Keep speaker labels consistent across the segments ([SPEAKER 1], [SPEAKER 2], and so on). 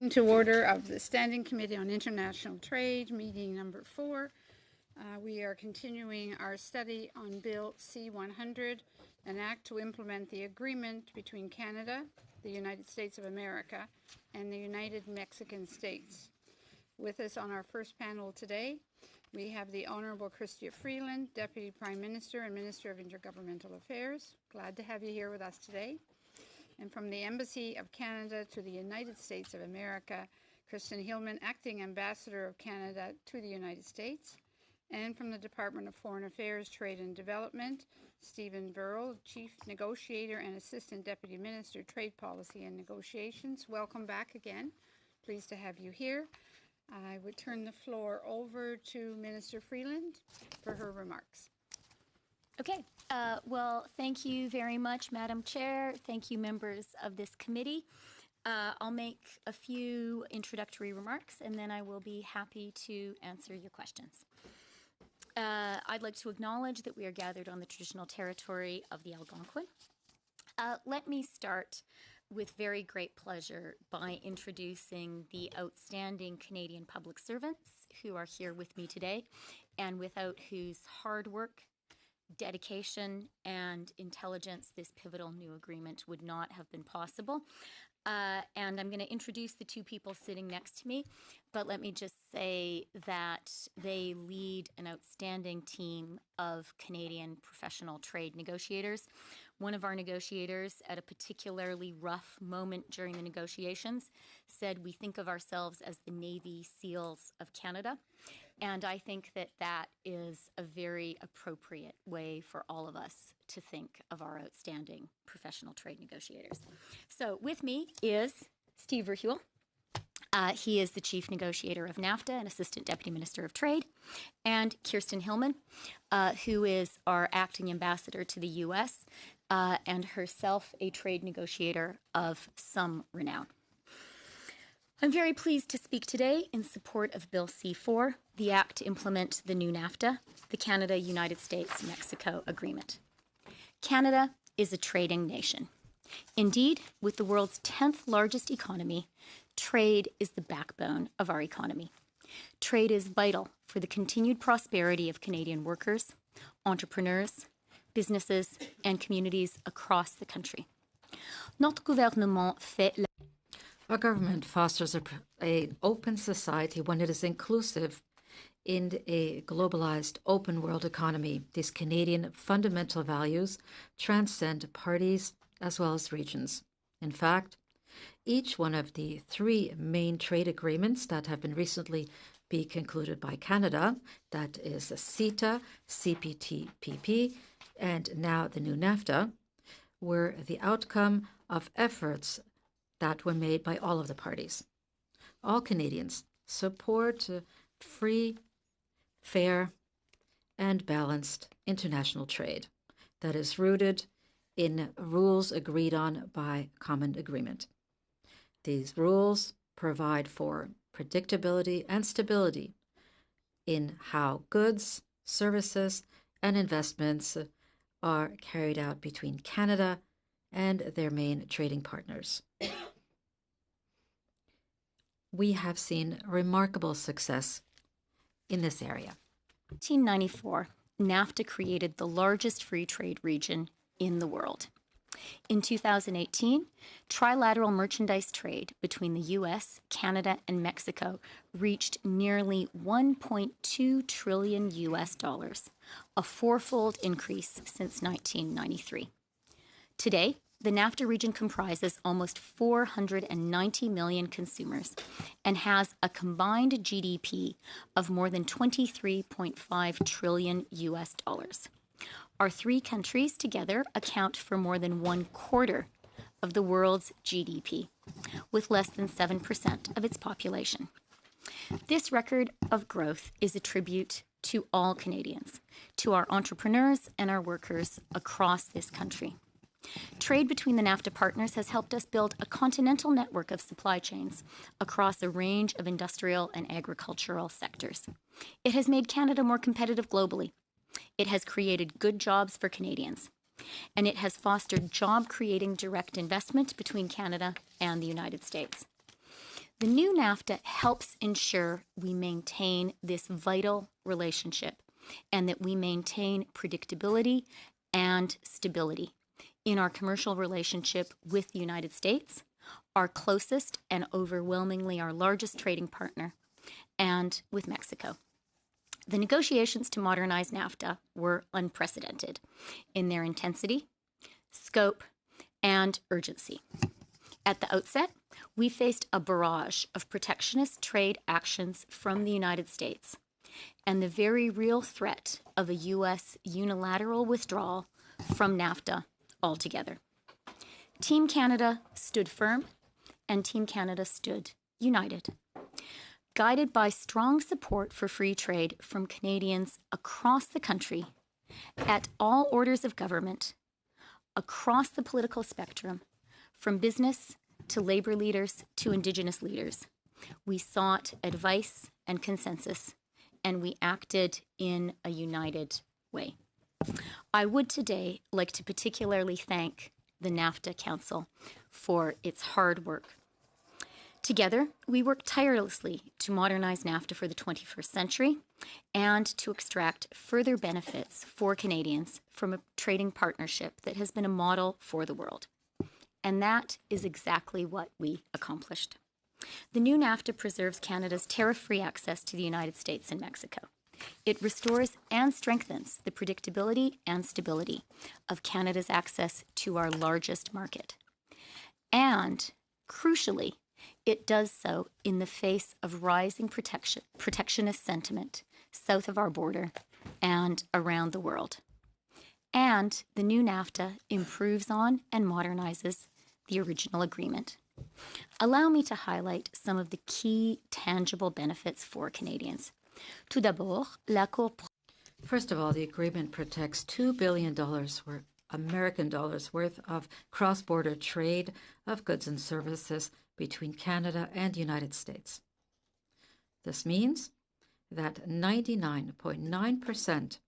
[SPEAKER 1] To order of the Standing Committee on International Trade, meeting number 4. We are continuing our study on Bill C-100, an act to implement the agreement between Canada, the United States of America, and the United Mexican States. With us on our first panel today, we have the Honorable Chrystia Freeland, Deputy Prime Minister and Minister of Intergovernmental Affairs. Glad to have you here with us today. And from the Embassy of Canada to the United States of America, Kristen Hillman, Acting Ambassador of Canada to the United States. And from the Department of Foreign Affairs, Trade and Development, Stephen Burrell, Chief Negotiator and Assistant Deputy Minister, Trade Policy and Negotiations. Welcome back again. Pleased to have you here. I would turn the floor over to Minister Freeland for her remarks.
[SPEAKER 2] Okay. Well, thank you very much, Madam Chair. Thank you, members of this committee. I'll make a few introductory remarks, and then I will be happy to answer your questions. I'd like to acknowledge that we are gathered on the traditional territory of the Algonquin. Let me start with very great pleasure by introducing the outstanding Canadian public servants who are here with me today, and without whose hard work, dedication, and intelligence, this pivotal new agreement would not have been possible. And I'm going to introduce the two people sitting next to me, but let me just say that they lead an outstanding team of Canadian professional trade negotiators. One of our negotiators, at a particularly rough moment during the negotiations, said we think of ourselves as the Navy SEALs of Canada. And I think that that is a very appropriate way for all of us to think of our outstanding professional trade negotiators. So with me is Steve Verheuvel. He is the Chief Negotiator of NAFTA and Assistant Deputy Minister of Trade. And Kirsten Hillman, who is our Acting Ambassador to the U.S. And herself a trade negotiator of some renown. I'm very pleased to speak today in support of Bill C-4, the act to implement the new NAFTA, the Canada-United States-Mexico Agreement. Canada is a trading nation. Indeed, with the world's 10th largest economy, trade is the backbone of our economy. Trade is vital for the continued prosperity of Canadian workers, entrepreneurs, businesses, and communities across the country. Notre gouvernement fait la
[SPEAKER 3] Our government fosters an open society when it is inclusive in a globalized, open world economy. These Canadian fundamental values transcend parties as well as regions. In fact, each one of the 3 main trade agreements that have been recently be concluded by Canada, that is CITA, CPTPP, and now the new NAFTA, were the outcome of efforts that were made by all of the parties. All Canadians support free, fair, and balanced international trade that is rooted in rules agreed on by common agreement. These rules provide for predictability and stability in how goods, services, and investments are carried out between Canada and their main trading partners. We have seen remarkable success in this area.
[SPEAKER 2] In 1994, NAFTA created the largest free trade region in the world. In 2018, trilateral merchandise trade between the U.S., Canada, and Mexico reached nearly $1.2 trillion, a 4-fold increase since 1993. Today, the NAFTA region comprises almost 490 million consumers and has a combined GDP of more than $23.5 trillion. Our 3 countries together account for more than 1/4 of the world's GDP, with less than 7% of its population. This record of growth is a tribute to all Canadians, to our entrepreneurs and our workers across this country. Trade between the NAFTA partners has helped us build a continental network of supply chains across a range of industrial and agricultural sectors. It has made Canada more competitive globally. It has created good jobs for Canadians. And it has fostered job-creating direct investment between Canada and the United States. The new NAFTA helps ensure we maintain this vital relationship and that we maintain predictability and stability in our commercial relationship with the United States, our closest and overwhelmingly our largest trading partner, and with Mexico. The negotiations to modernize NAFTA were unprecedented in their intensity, scope, and urgency. At the outset, we faced a barrage of protectionist trade actions from the United States and the very real threat of a U.S. unilateral withdrawal from NAFTA altogether. Team Canada stood firm, and Team Canada stood united. Guided by strong support for free trade from Canadians across the country, at all orders of government, across the political spectrum, from business to labor leaders to Indigenous leaders, we sought advice and consensus, and we acted in a united way. I would today like to particularly thank the NAFTA Council for its hard work. Together, we worked tirelessly to modernize NAFTA for the 21st century and to extract further benefits for Canadians from a trading partnership that has been a model for the world. And that is exactly what we accomplished. The new NAFTA preserves Canada's tariff-free access to the United States and Mexico. It restores and strengthens the predictability and stability of Canada's access to our largest market. And, crucially, it does so in the face of rising protectionist sentiment south of our border and around the world. And the new NAFTA improves on and modernizes the original agreement. Allow me to highlight some of the key tangible benefits for Canadians. Tout d'abord, l'accord.
[SPEAKER 3] First of all, the agreement protects $2 billion American dollars worth of cross-border trade of goods and services between Canada and the United States. This means that 99.9%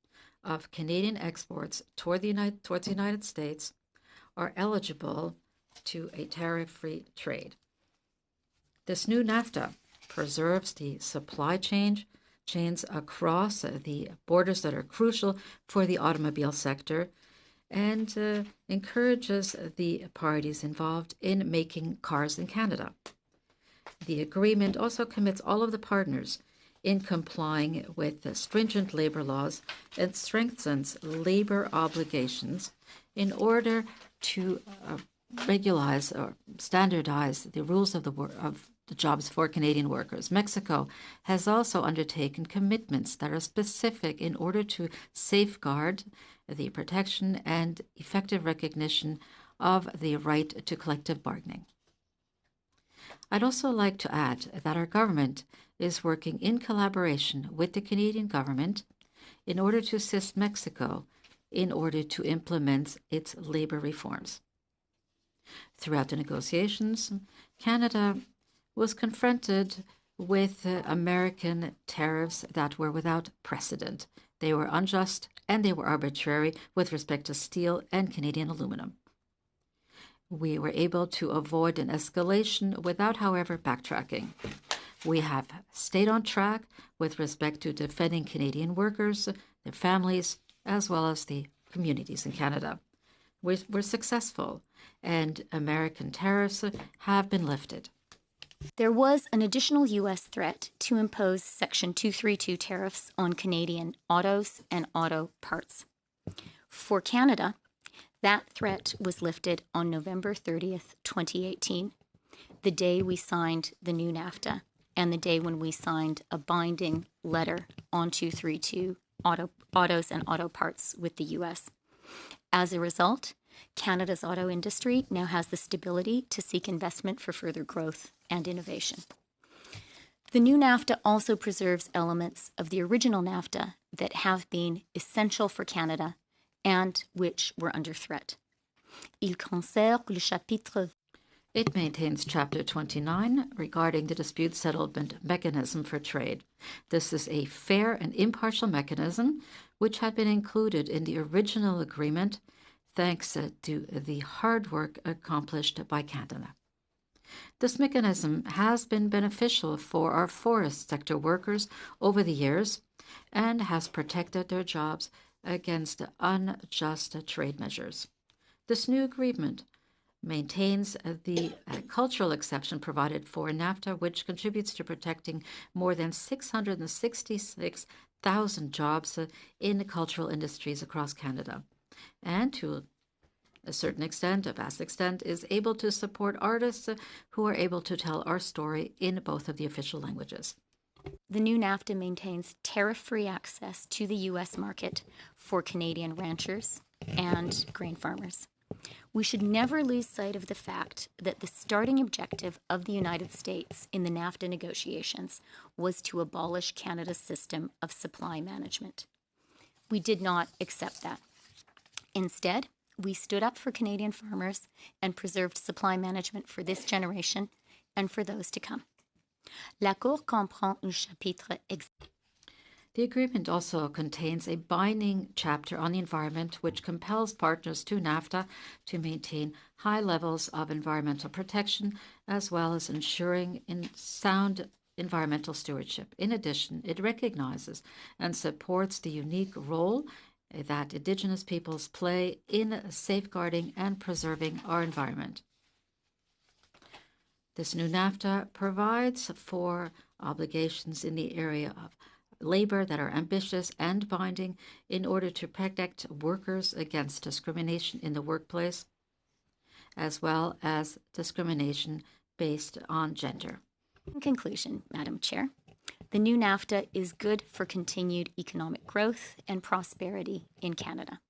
[SPEAKER 3] of Canadian exports towards the United States are eligible to a tariff-free trade. This new NAFTA preserves the supply chains across the borders that are crucial for the automobile sector and encourages the parties involved in making cars in Canada. The agreement also commits all of the partners in complying with the stringent labor laws and strengthens labor obligations in order to regularize or standardize the rules of the jobs for Canadian workers. Mexico has also undertaken commitments that are specific in order to safeguard the protection and effective recognition of the right to collective bargaining. I'd also like to add that our government is working in collaboration with the Canadian government in order to assist Mexico in order to implement its labor reforms. Throughout the negotiations, Canada was confronted with American tariffs that were without precedent. They were unjust and they were arbitrary with respect to steel and Canadian aluminum. We were able to avoid an escalation without, however, backtracking. We have stayed on track with respect to defending Canadian workers, their families, as well as the communities in Canada. We're successful, and American tariffs have been lifted.
[SPEAKER 2] There was an additional U.S. threat to impose Section 232 tariffs on Canadian autos and auto parts. For Canada, that threat was lifted on November 30th, 2018, the day we signed the new NAFTA and the day when we signed a binding letter on 232 autos and auto parts with the U.S. As a result, Canada's auto industry now has the stability to seek investment for further growth and innovation. The new NAFTA also preserves elements of the original NAFTA that have been essential for Canada and which were under threat. Il conserve le chapitre.
[SPEAKER 3] It maintains Chapter 29 regarding the dispute settlement mechanism for trade. This is a fair and impartial mechanism which had been included in the original agreement thanks to the hard work accomplished by Canada. This mechanism has been beneficial for our forest sector workers over the years and has protected their jobs against unjust trade measures. This new agreement maintains the cultural exception provided for in NAFTA, which contributes to protecting more than 666,000 jobs in cultural industries across Canada, and to a certain extent, a vast extent, is able to support artists who are able to tell our story in both of the official languages.
[SPEAKER 2] The new NAFTA maintains tariff-free access to the U.S. market for Canadian ranchers and grain farmers. We should never lose sight of the fact that the starting objective of the United States in the NAFTA negotiations was to abolish Canada's system of supply management. We did not accept that. Instead, we stood up for Canadian farmers and preserved supply management for this generation and for those to come. La Cour comprend un chapitre
[SPEAKER 3] The agreement also contains a binding chapter on the environment, which compels partners to NAFTA to maintain high levels of environmental protection, as well as ensuring sound environmental stewardship. In addition, it recognizes and supports the unique role that Indigenous peoples play in safeguarding and preserving our environment. This new NAFTA provides for obligations in the area of labor that are ambitious and binding in order to protect workers against discrimination in the workplace, as well as discrimination based on gender.
[SPEAKER 2] In conclusion, Madam Chair, the new NAFTA is good for continued economic growth and prosperity in Canada.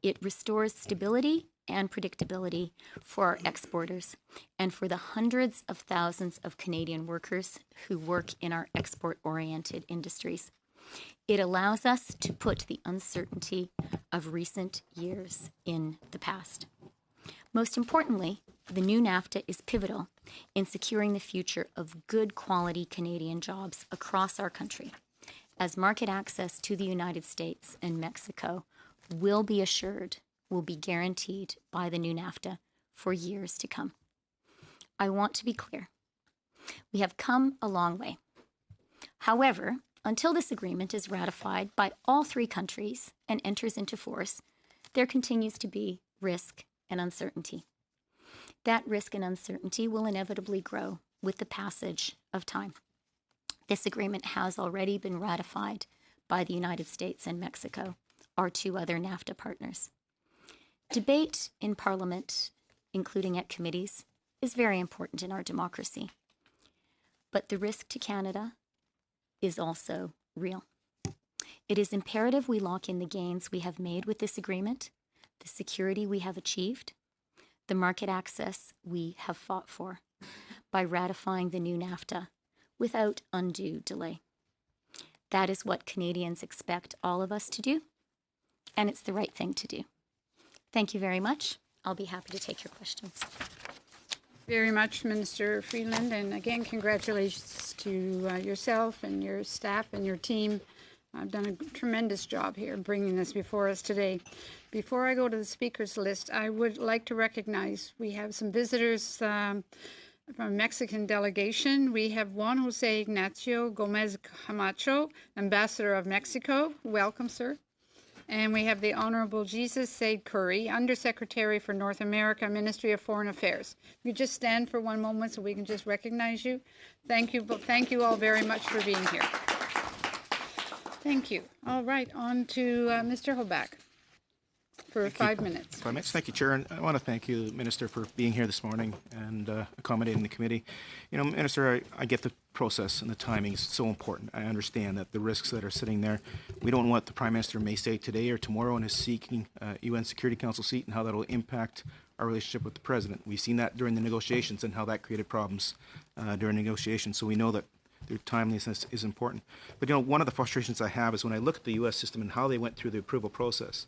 [SPEAKER 2] It restores stability and predictability for our exporters and for the hundreds of thousands of Canadian workers who work in our export-oriented industries. It allows us to put the uncertainty of recent years in the past. Most importantly, the new NAFTA is pivotal in securing the future of good quality Canadian jobs across our country, as market access to the United States and Mexico will be guaranteed by the new NAFTA for years to come. I want to be clear. We have come a long way. However, until this agreement is ratified by all three countries and enters into force, there continues to be risk and uncertainty. That risk and uncertainty will inevitably grow with the passage of time. This agreement has already been ratified by the United States and Mexico, our two other NAFTA partners. Debate in Parliament, including at committees, is very important in our democracy. But the risk to Canada is also real. It is imperative we lock in the gains we have made with this agreement, the security we have achieved, the market access we have fought for, by ratifying the new NAFTA without undue delay. That is what Canadians expect all of us to do, and it's the right thing to do. Thank you very much. I'll be happy to take your questions.
[SPEAKER 1] Very much, Minister Freeland, and again, congratulations to yourself and your staff and your team. I've done a tremendous job here bringing this before us today. Before I go to the speakers list, I would like to recognize we have some visitors from a Mexican delegation. We have Juan Jose Ignacio Gomez Camacho, Ambassador of Mexico. Welcome, sir. And we have the Honorable Jesus Said Curry, Undersecretary for North America, Ministry of Foreign Affairs. You just stand for one moment so we can just recognize you. Thank you all very much for being here. Thank you. All right, on to Mr. Hoback for 5 minutes.
[SPEAKER 4] 5 minutes. Thank you, Chair. And I want to thank you, Minister, for being here this morning and accommodating the committee. You know, Minister, I get the process and the timing is so important. I understand that the risks that are sitting there, we don't know what the Prime Minister may say today or tomorrow in his seeking UN Security Council seat and how that will impact our relationship with the President. We've seen that during the negotiations and how that created problems during negotiations. So we know that their timeliness is important. But, you know, one of the frustrations I have is when I look at the U.S. system and how they went through the approval process.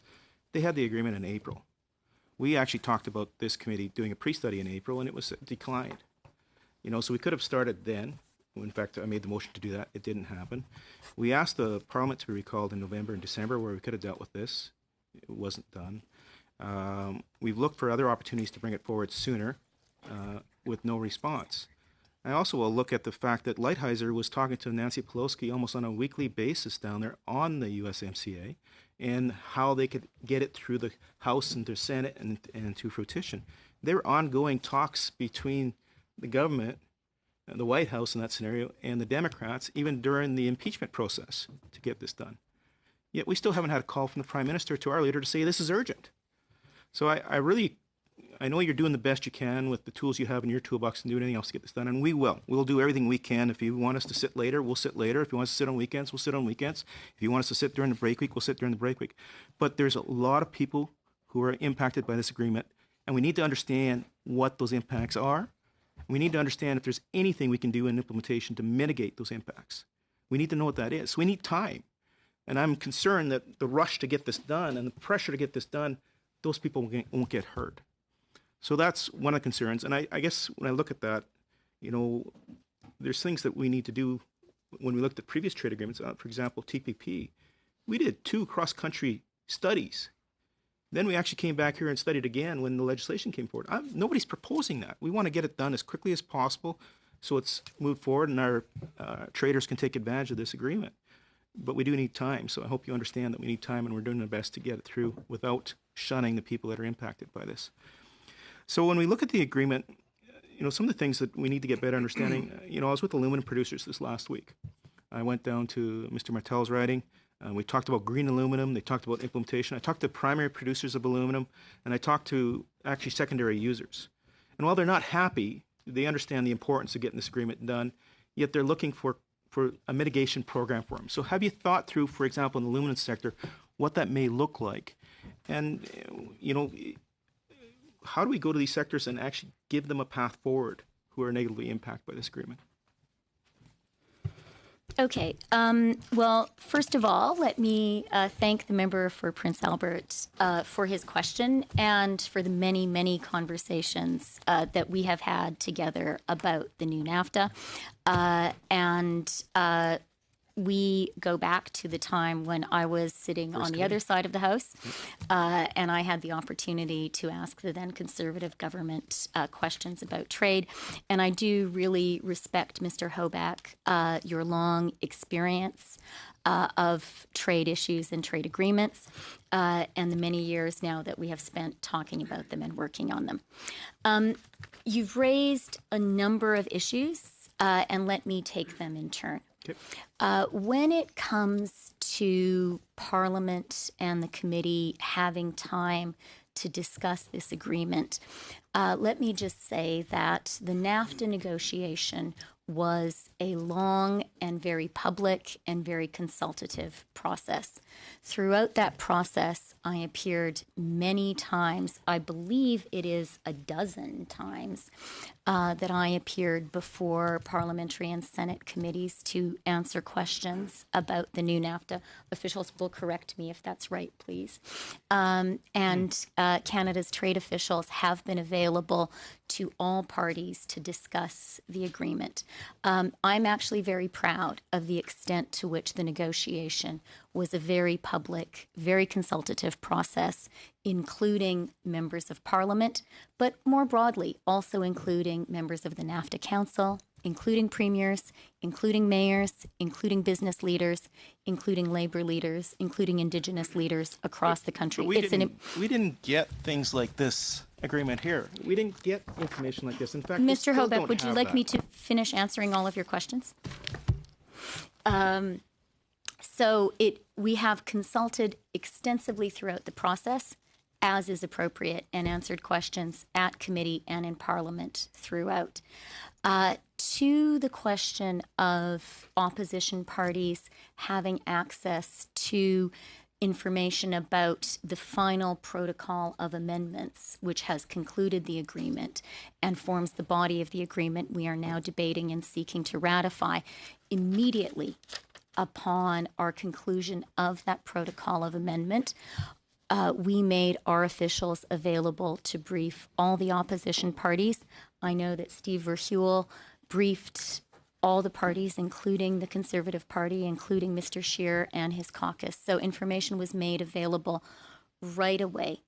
[SPEAKER 4] They had the agreement in April. We actually talked about this committee doing a pre-study in April, and it was declined. You know, so we could have started then. In fact, I made the motion to do that. It didn't happen. We asked the Parliament to be recalled in November and December, where we could have dealt with this. It wasn't done. We've looked for other opportunities to bring it forward sooner. with no response. I also will look at the fact that Lighthizer was talking to Nancy Pelosi almost on a weekly basis down there on the USMCA and how they could get it through the House and the Senate and to fruition. There were ongoing talks between the government, the White House in that scenario, and the Democrats, even during the impeachment process to get this done. Yet we still haven't had a call from the Prime Minister to our leader to say this is urgent. So I know you're doing the best you can with the tools you have in your toolbox and do anything else to get this done, and we will. We'll do everything we can. If you want us to sit later, we'll sit later. If you want us to sit on weekends, we'll sit on weekends. If you want us to sit during the break week, we'll sit during the break week. But there's a lot of people who are impacted by this agreement, and we need to understand what those impacts are. We need to understand if there's anything we can do in implementation to mitigate those impacts. We need to know what that is. So we need time. And I'm concerned that the rush to get this done and the pressure to get this done, those people won't get hurt. So that's one of the concerns. And I guess when I look at that, there's things that we need to do when we looked at previous trade agreements. For example, TPP, we did 2 cross-country studies. Then we actually came back here and studied again when the legislation came forward. Nobody's proposing that. We want to get it done as quickly as possible so it's moved forward and our traders can take advantage of this agreement. But we do need time, so I hope you understand that we need time and we're doing our best to get it through without shunning the people that are impacted by this. So when we look at the agreement, some of the things that we need to get better understanding, I was with aluminum producers this last week. I went down to Mr. Martel's riding. We talked about green aluminum. They talked about implementation. I talked to primary producers of aluminum, and I talked to actually secondary users. And while they're not happy, they understand the importance of getting this agreement done, yet they're looking for a mitigation program for them. So have you thought through, for example, in the aluminum sector, what that may look like? And, how do we go to these sectors and actually give them a path forward who are negatively impacted by this agreement?
[SPEAKER 2] Okay. Well, first of all, let me thank the member for Prince Albert for his question and for the many, many conversations that we have had together about the new NAFTA. We go back to the time when I was sitting on the other side of the House, and I had the opportunity to ask the then Conservative government questions about trade. And I do really respect, Mr. Hoback, your long experience of trade issues and trade agreements, and the many years now that we have spent talking about them and working on them. You've raised a number of issues, and let me take them in turn. Okay. When it comes to Parliament and the committee having time to discuss this agreement, let me just say that the NAFTA negotiation was a long and very public and very consultative process. Throughout that process, I appeared many times. I believe it is a dozen times that I appeared before parliamentary and Senate committees to answer questions about the new NAFTA. Officials will correct me if that's right, please. Canada's trade officials have been available to all parties to discuss the agreement. I'm actually very proud of the extent to which the negotiation was a very public, very consultative process, including members of Parliament, but more broadly, also including members of the NAFTA Council, including premiers, including mayors, including business leaders, including labor leaders, including Indigenous leaders across the country.
[SPEAKER 4] We didn't get things like this agreement here. We didn't get information like this. In fact,
[SPEAKER 2] Mr. Hoback, would you like me to finish answering all of your questions? We have consulted extensively throughout the process, as is appropriate, and answered questions at committee and in Parliament throughout. To the question of opposition parties having access to information about the final protocol of amendments, which has concluded the agreement and forms the body of the agreement we are now debating and seeking to ratify, immediately upon our conclusion of that protocol of amendment, we made our officials available to brief all the opposition parties. I know that Steve Verheuel briefed all the parties, including the Conservative Party, including Mr. Scheer and his caucus. So information was made available right away.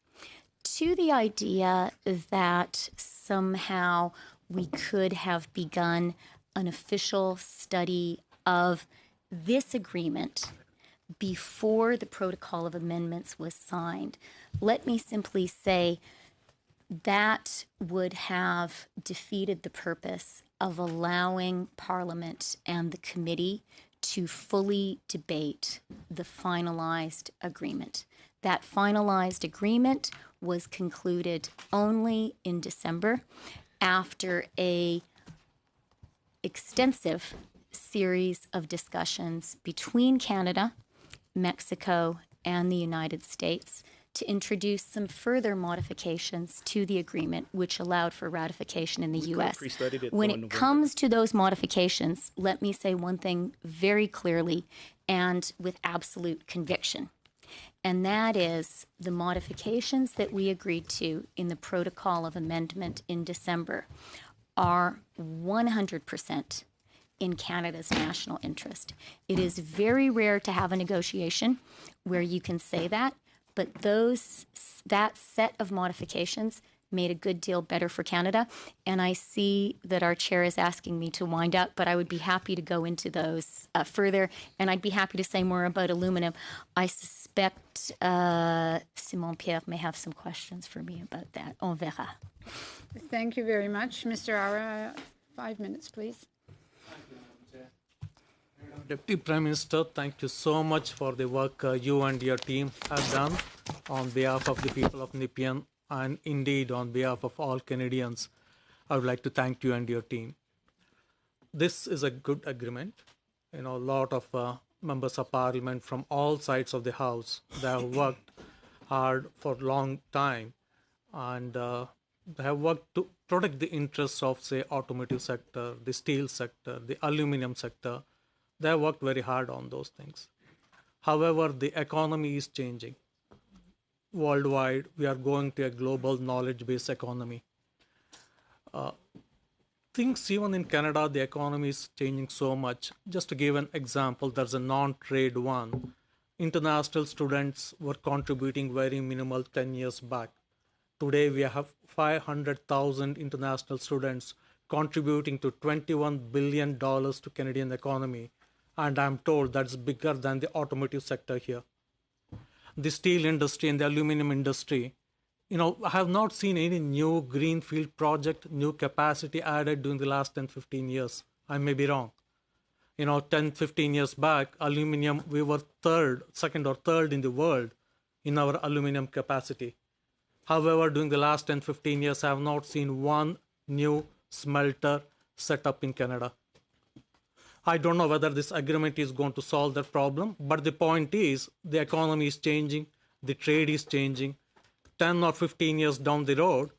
[SPEAKER 2] To the idea that somehow we could have begun an official study of this agreement before the Protocol of Amendments was signed. Let me simply say that would have defeated the purpose of allowing Parliament and the committee to fully debate the finalized agreement. That finalized agreement was concluded only in December after a extensive series of discussions between Canada, Mexico, and the United States to introduce some further modifications to the agreement, which allowed for ratification in the U.S. When it comes to those modifications, let me say one thing very clearly and with absolute conviction, and that is the modifications that we agreed to in the Protocol of Amendment in December are 100% in Canada's national interest. It is very rare to have a negotiation where you can say that, but that set of modifications made a good deal better for Canada. And I see that our chair is asking me to wind up, but I would be happy to go into those further, and I'd be happy to say more about aluminum. I suspect Simon Pierre may have some questions for me about that. On verra.
[SPEAKER 1] Thank you very much. Mr. Ara, 5 minutes, please.
[SPEAKER 5] Deputy Prime Minister, thank you so much for the work you and your team have done on behalf of the people of Nepean and indeed on behalf of all Canadians. I would like to thank you and your team. This is a good agreement. A lot of members of Parliament from all sides of the House, they have worked hard for a long time, and they have worked to protect the interests of, say, automotive sector, the steel sector, the aluminum sector. They have worked very hard on those things. However, the economy is changing. Worldwide, we are going to a global knowledge-based economy. Things even in Canada, the economy is changing so much. Just to give an example, there's a non-trade one. International students were contributing very minimal 10 years back. Today, we have 500,000 international students contributing to $21 billion to Canadian economy. And I'm told that's bigger than the automotive sector here. The steel industry and the aluminum industry, I have not seen any new greenfield project, new capacity added during the last 10, 15 years. I may be wrong. 10, 15 years back, aluminum, we were second or third in the world in our aluminum capacity. However, during the last 10, 15 years, I have not seen one new smelter set up in Canada. I don't know whether this agreement is going to solve that problem, but the point is the economy is changing, the trade is changing. 10 or 15 years down the road,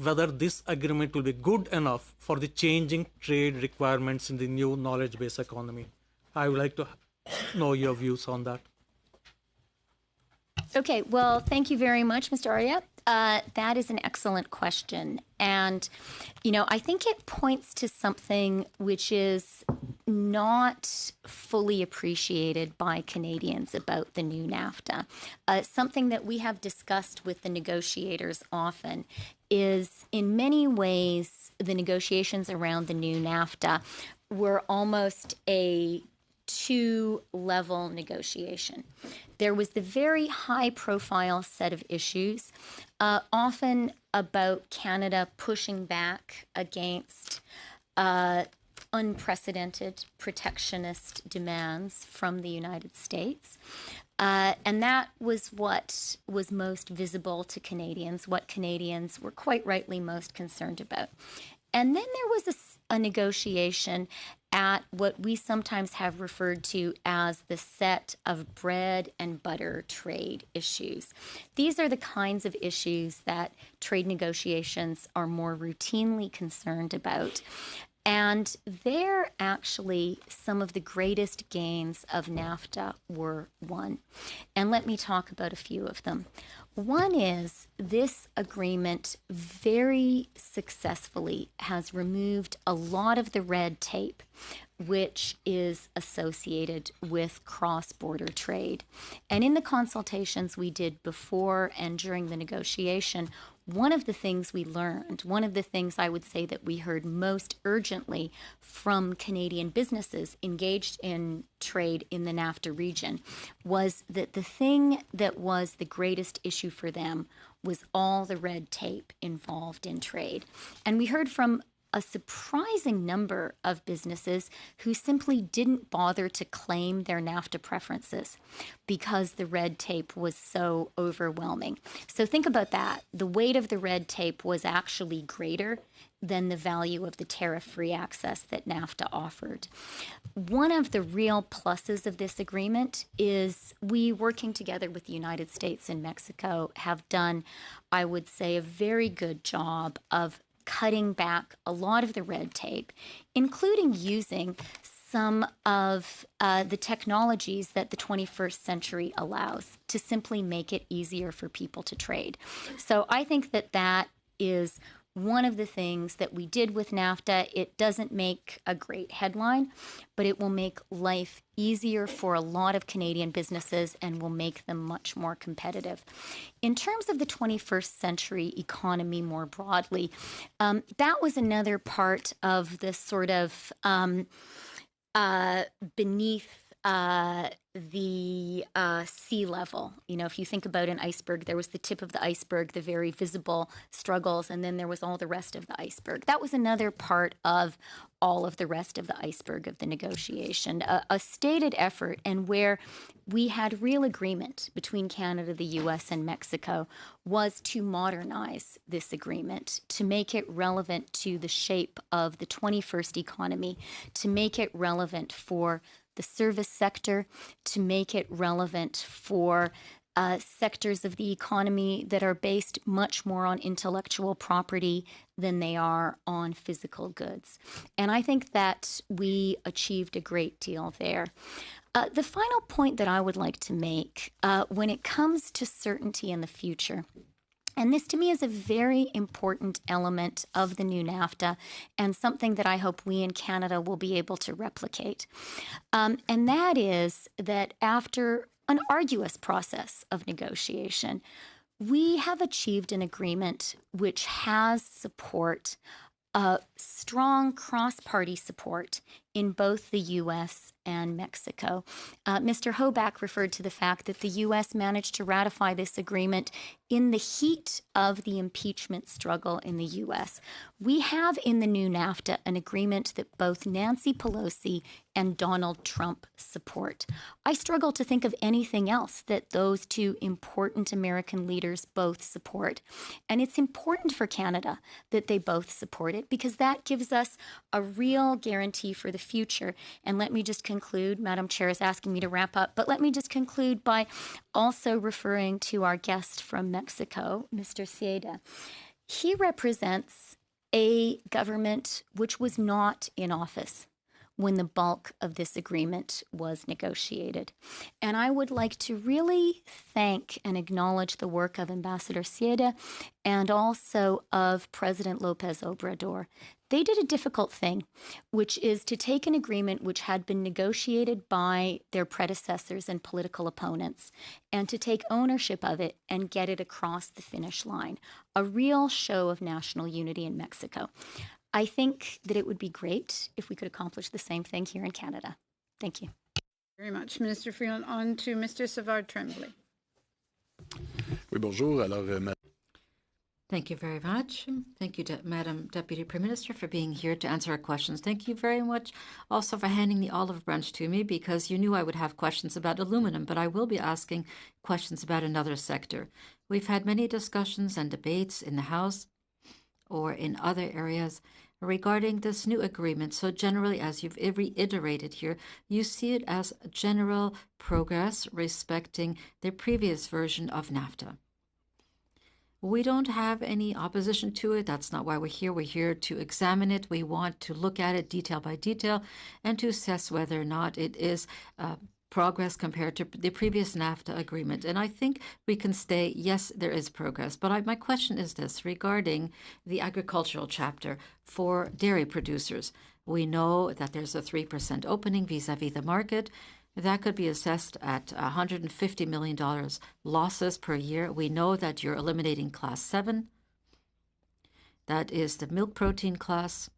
[SPEAKER 5] whether this agreement will be good enough for the changing trade requirements in the new knowledge-based economy. I would like to know your views on that.
[SPEAKER 2] Okay, well, thank you very much, Mr. Arya. That is an excellent question. And, I think it points to something which is not fully appreciated by Canadians about the new NAFTA. Something that we have discussed with the negotiators often is, in many ways, the negotiations around the new NAFTA were almost a two-level negotiation. There was the very high-profile set of issues, often about Canada pushing back against unprecedented protectionist demands from the United States. And that was what was most visible to Canadians, what Canadians were quite rightly most concerned about. And then there was a negotiation at what we sometimes have referred to as the set of bread and butter trade issues. These are the kinds of issues that trade negotiations are more routinely concerned about. And there, actually, some of the greatest gains of NAFTA were won. And let me talk about a few of them. One is this agreement very successfully has removed a lot of the red tape which is associated with cross-border trade. And in the consultations we did before and during the negotiation, one of the things we learned, one of the things I would say that we heard most urgently from Canadian businesses engaged in trade in the NAFTA region was that the thing that was the greatest issue for them was all the red tape involved in trade. And we heard from a surprising number of businesses who simply didn't bother to claim their NAFTA preferences because the red tape was so overwhelming. So think about that. The weight of the red tape was actually greater than the value of the tariff-free access that NAFTA offered. One of the real pluses of this agreement is we, working together with the United States and Mexico, have done, I would say, a very good job of cutting back a lot of the red tape, including using some of the technologies that the 21st century allows to simply make it easier for people to trade. So I think that that is one of the things that we did with NAFTA. It doesn't make a great headline, but it will make life easier for a lot of Canadian businesses and will make them much more competitive. In terms of the 21st century economy more broadly, that was another part of this sort of beneath the sea level. You know, if you think about an iceberg, there was the tip of the iceberg, the very visible struggles, and then there was all the rest of the iceberg. That was another part of all of the rest of the iceberg of the negotiation, a stated effort, and where we had real agreement between Canada, the US, and Mexico was to modernize this agreement, to make it relevant to the shape of the 21st economy, to make it relevant for the service sector, to make it relevant for sectors of the economy that are based much more on intellectual property than they are on physical goods. And I think that we achieved a great deal there. The final point that I would like to make when it comes to certainty in the future, and this to me is a very important element of the new NAFTA and something that I hope we in Canada will be able to replicate. And that is that after an arduous process of negotiation, we have achieved an agreement which has support, strong cross-party support in both the U.S. and Mexico. Mr. Hoback referred to the fact that the U.S. managed to ratify this agreement in the heat of the impeachment struggle in the U.S. We have in the new NAFTA an agreement that both Nancy Pelosi and Donald Trump support. I struggle to think of anything else that those two important American leaders both support. And it's important for Canada that they both support it because that gives us a real guarantee for the future. And let me just conclude, Madam Chair is asking me to wrap up, but let me just conclude by also referring to our guest from Mexico, Mr. CIIT. He represents a government which was not in office when the bulk of this agreement was negotiated. And I would like to really thank and acknowledge the work of Ambassador CIIT and also of President López Obrador. They did a difficult thing, which is to take an agreement which had been negotiated by their predecessors and political opponents and to take ownership of it and get it across the finish line, a real show of national unity in Mexico. I think that it would be great if we could accomplish the same thing here in Canada. Thank you.
[SPEAKER 1] Very much, Minister Freeland. On to Mr. Savard-Tremblay.
[SPEAKER 6] Oui, bonjour. Alors,
[SPEAKER 3] Thank you very much. Thank you, Madam Deputy Prime Minister, for being here to answer our questions. Thank you very much also for handing the olive branch to me because you knew I would have questions about aluminum, but I will be asking questions about another sector. We've had many discussions and debates in the House or in other areas regarding this new agreement. So generally, as you've reiterated here, you see it as general progress respecting the previous version of NAFTA. We don't have any opposition to it. That's not why we're here. We're here to examine it. We want to look at it detail by detail and to assess whether or not it is progress compared to the previous NAFTA agreement. And I think we can say, yes, there is progress. But my question is this, regarding the agricultural chapter for dairy producers. We know that there's a 3% opening vis-a-vis the market. That could be assessed at $150 million losses per year. We know that you're eliminating Class 7 that is the milk protein class,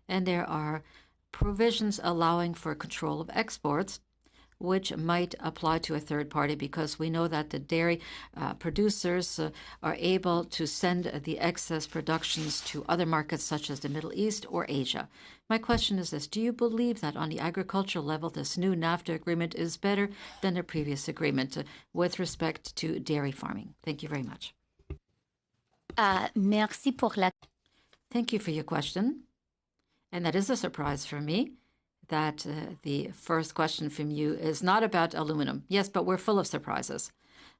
[SPEAKER 3] and there are provisions allowing for control of exports, which might apply to a third party, because we know that the dairy producers are able to send the excess productions to other markets such as the Middle East or Asia. My question is this: do you believe that on the agricultural level this new NAFTA agreement is better than the previous agreement with respect to dairy farming? Thank you very much.
[SPEAKER 2] Merci pour la...
[SPEAKER 3] Thank you for your question. And that is a surprise for me, that the first question from you is not about aluminum. Yes, but we're full of surprises.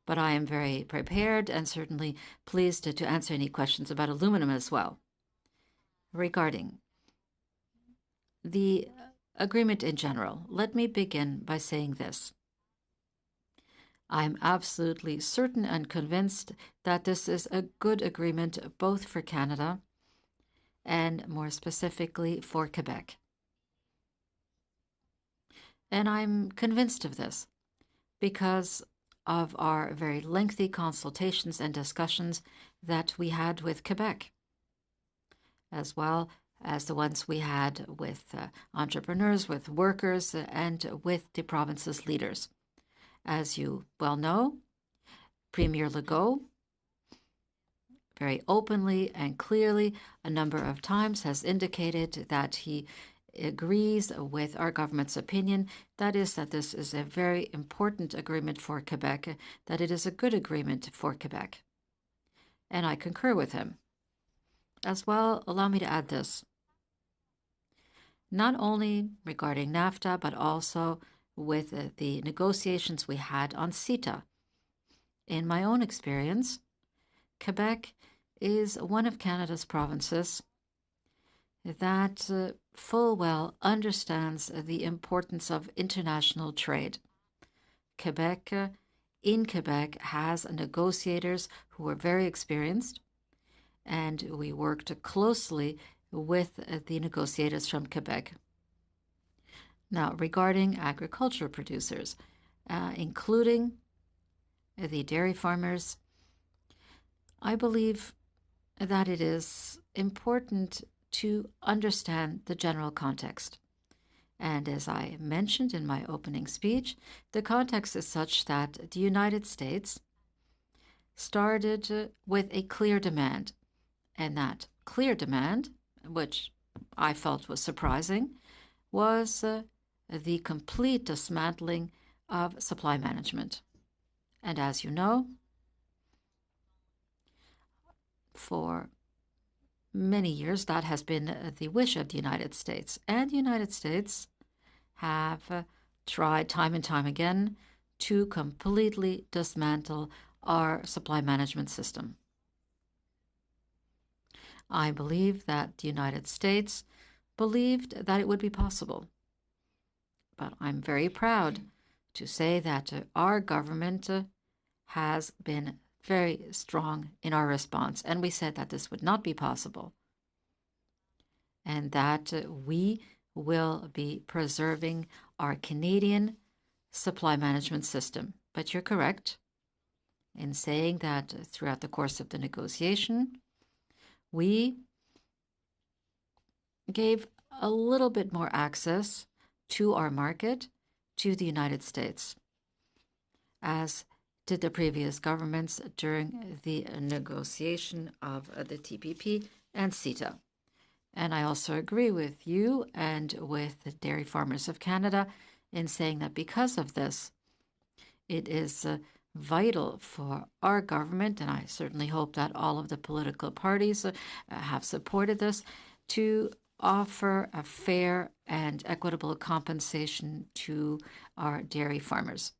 [SPEAKER 3] But I am very prepared and certainly pleased to answer any questions about aluminum as well. Regarding the agreement in general, let me begin by saying this. I'm absolutely certain and convinced that this is a good agreement both for Canada and more specifically for Quebec. And I'm convinced of this because of our very lengthy consultations and discussions that we had with Quebec, as well as the ones we had with entrepreneurs, with workers, and with the province's leaders. As you well know, Premier Legault very openly and clearly a number of times has indicated that he agrees with our government's opinion, that is, that this is a very important agreement for Quebec, that it is a good agreement for Quebec. And I concur with him. As well, allow me to add this. Not only regarding NAFTA, but also with the negotiations we had on CITA. In my own experience, Quebec is one of Canada's provinces that full well understands the importance of international trade. In Quebec, has negotiators who are very experienced, and we worked closely with the negotiators from Quebec. Now, regarding agricultural producers, including the dairy farmers, I believe that it is important to understand the general context. And as I mentioned in my opening speech, the context is such that the United States started with a clear demand. And that clear demand, which I felt was surprising, was the complete dismantling of supply management. And as you know, for many years, that has been the wish of the United States. And the United States have tried time and time again to completely dismantle our supply management system. I believe that the United States believed that it would be possible. But I'm very proud to say that our government has been very strong in our response, and we said that this would not be possible, and that we will be preserving our Canadian supply management system. But you're correct in saying that throughout the course of the negotiation, we gave a little bit more access to our market to the United States, as did the previous governments during the negotiation of the TPP and CITA. And I also agree with you and with the Dairy Farmers of Canada in saying that because of this, it is vital for our government, and I certainly hope that all of the political parties have supported this, to offer a fair and equitable compensation to our dairy farmers.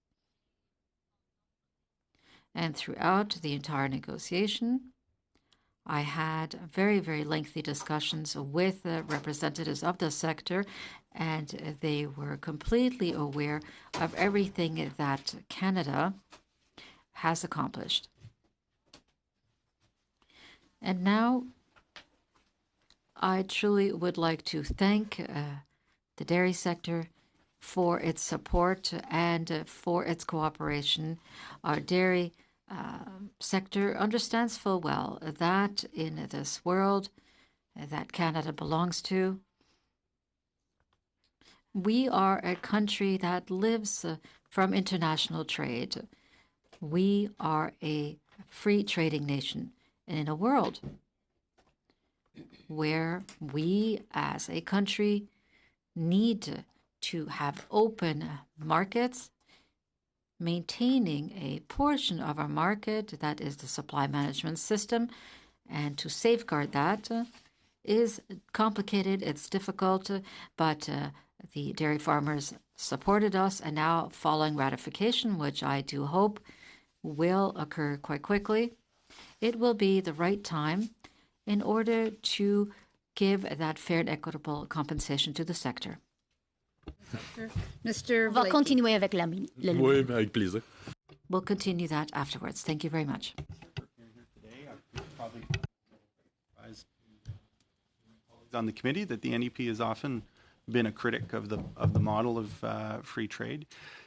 [SPEAKER 3] And throughout the entire negotiation, I had very, very lengthy discussions with the representatives of the sector, and they were completely aware of everything that Canada has accomplished. And now I truly would like to thank the dairy sector for its support and for its cooperation. Our dairy sector understands full well that in this world that Canada belongs to. We are a country that lives from international trade. We are a free trading nation. And in a world where we as a country need to have open markets, maintaining a portion of our market, that is the supply management system, and to safeguard that is complicated, it's difficult, but the dairy farmers supported us, and now following ratification, which I do hope will occur quite quickly, it will be the right time in order to give that fair and equitable compensation to the sector.
[SPEAKER 1] Mr.
[SPEAKER 2] On va
[SPEAKER 1] Blakey.
[SPEAKER 2] continuer avec
[SPEAKER 6] Oui, avec plaisir.
[SPEAKER 3] We'll continue that afterwards. Thank you very much.
[SPEAKER 7] On the committee that the NEP has often been a critic of the model of free trade.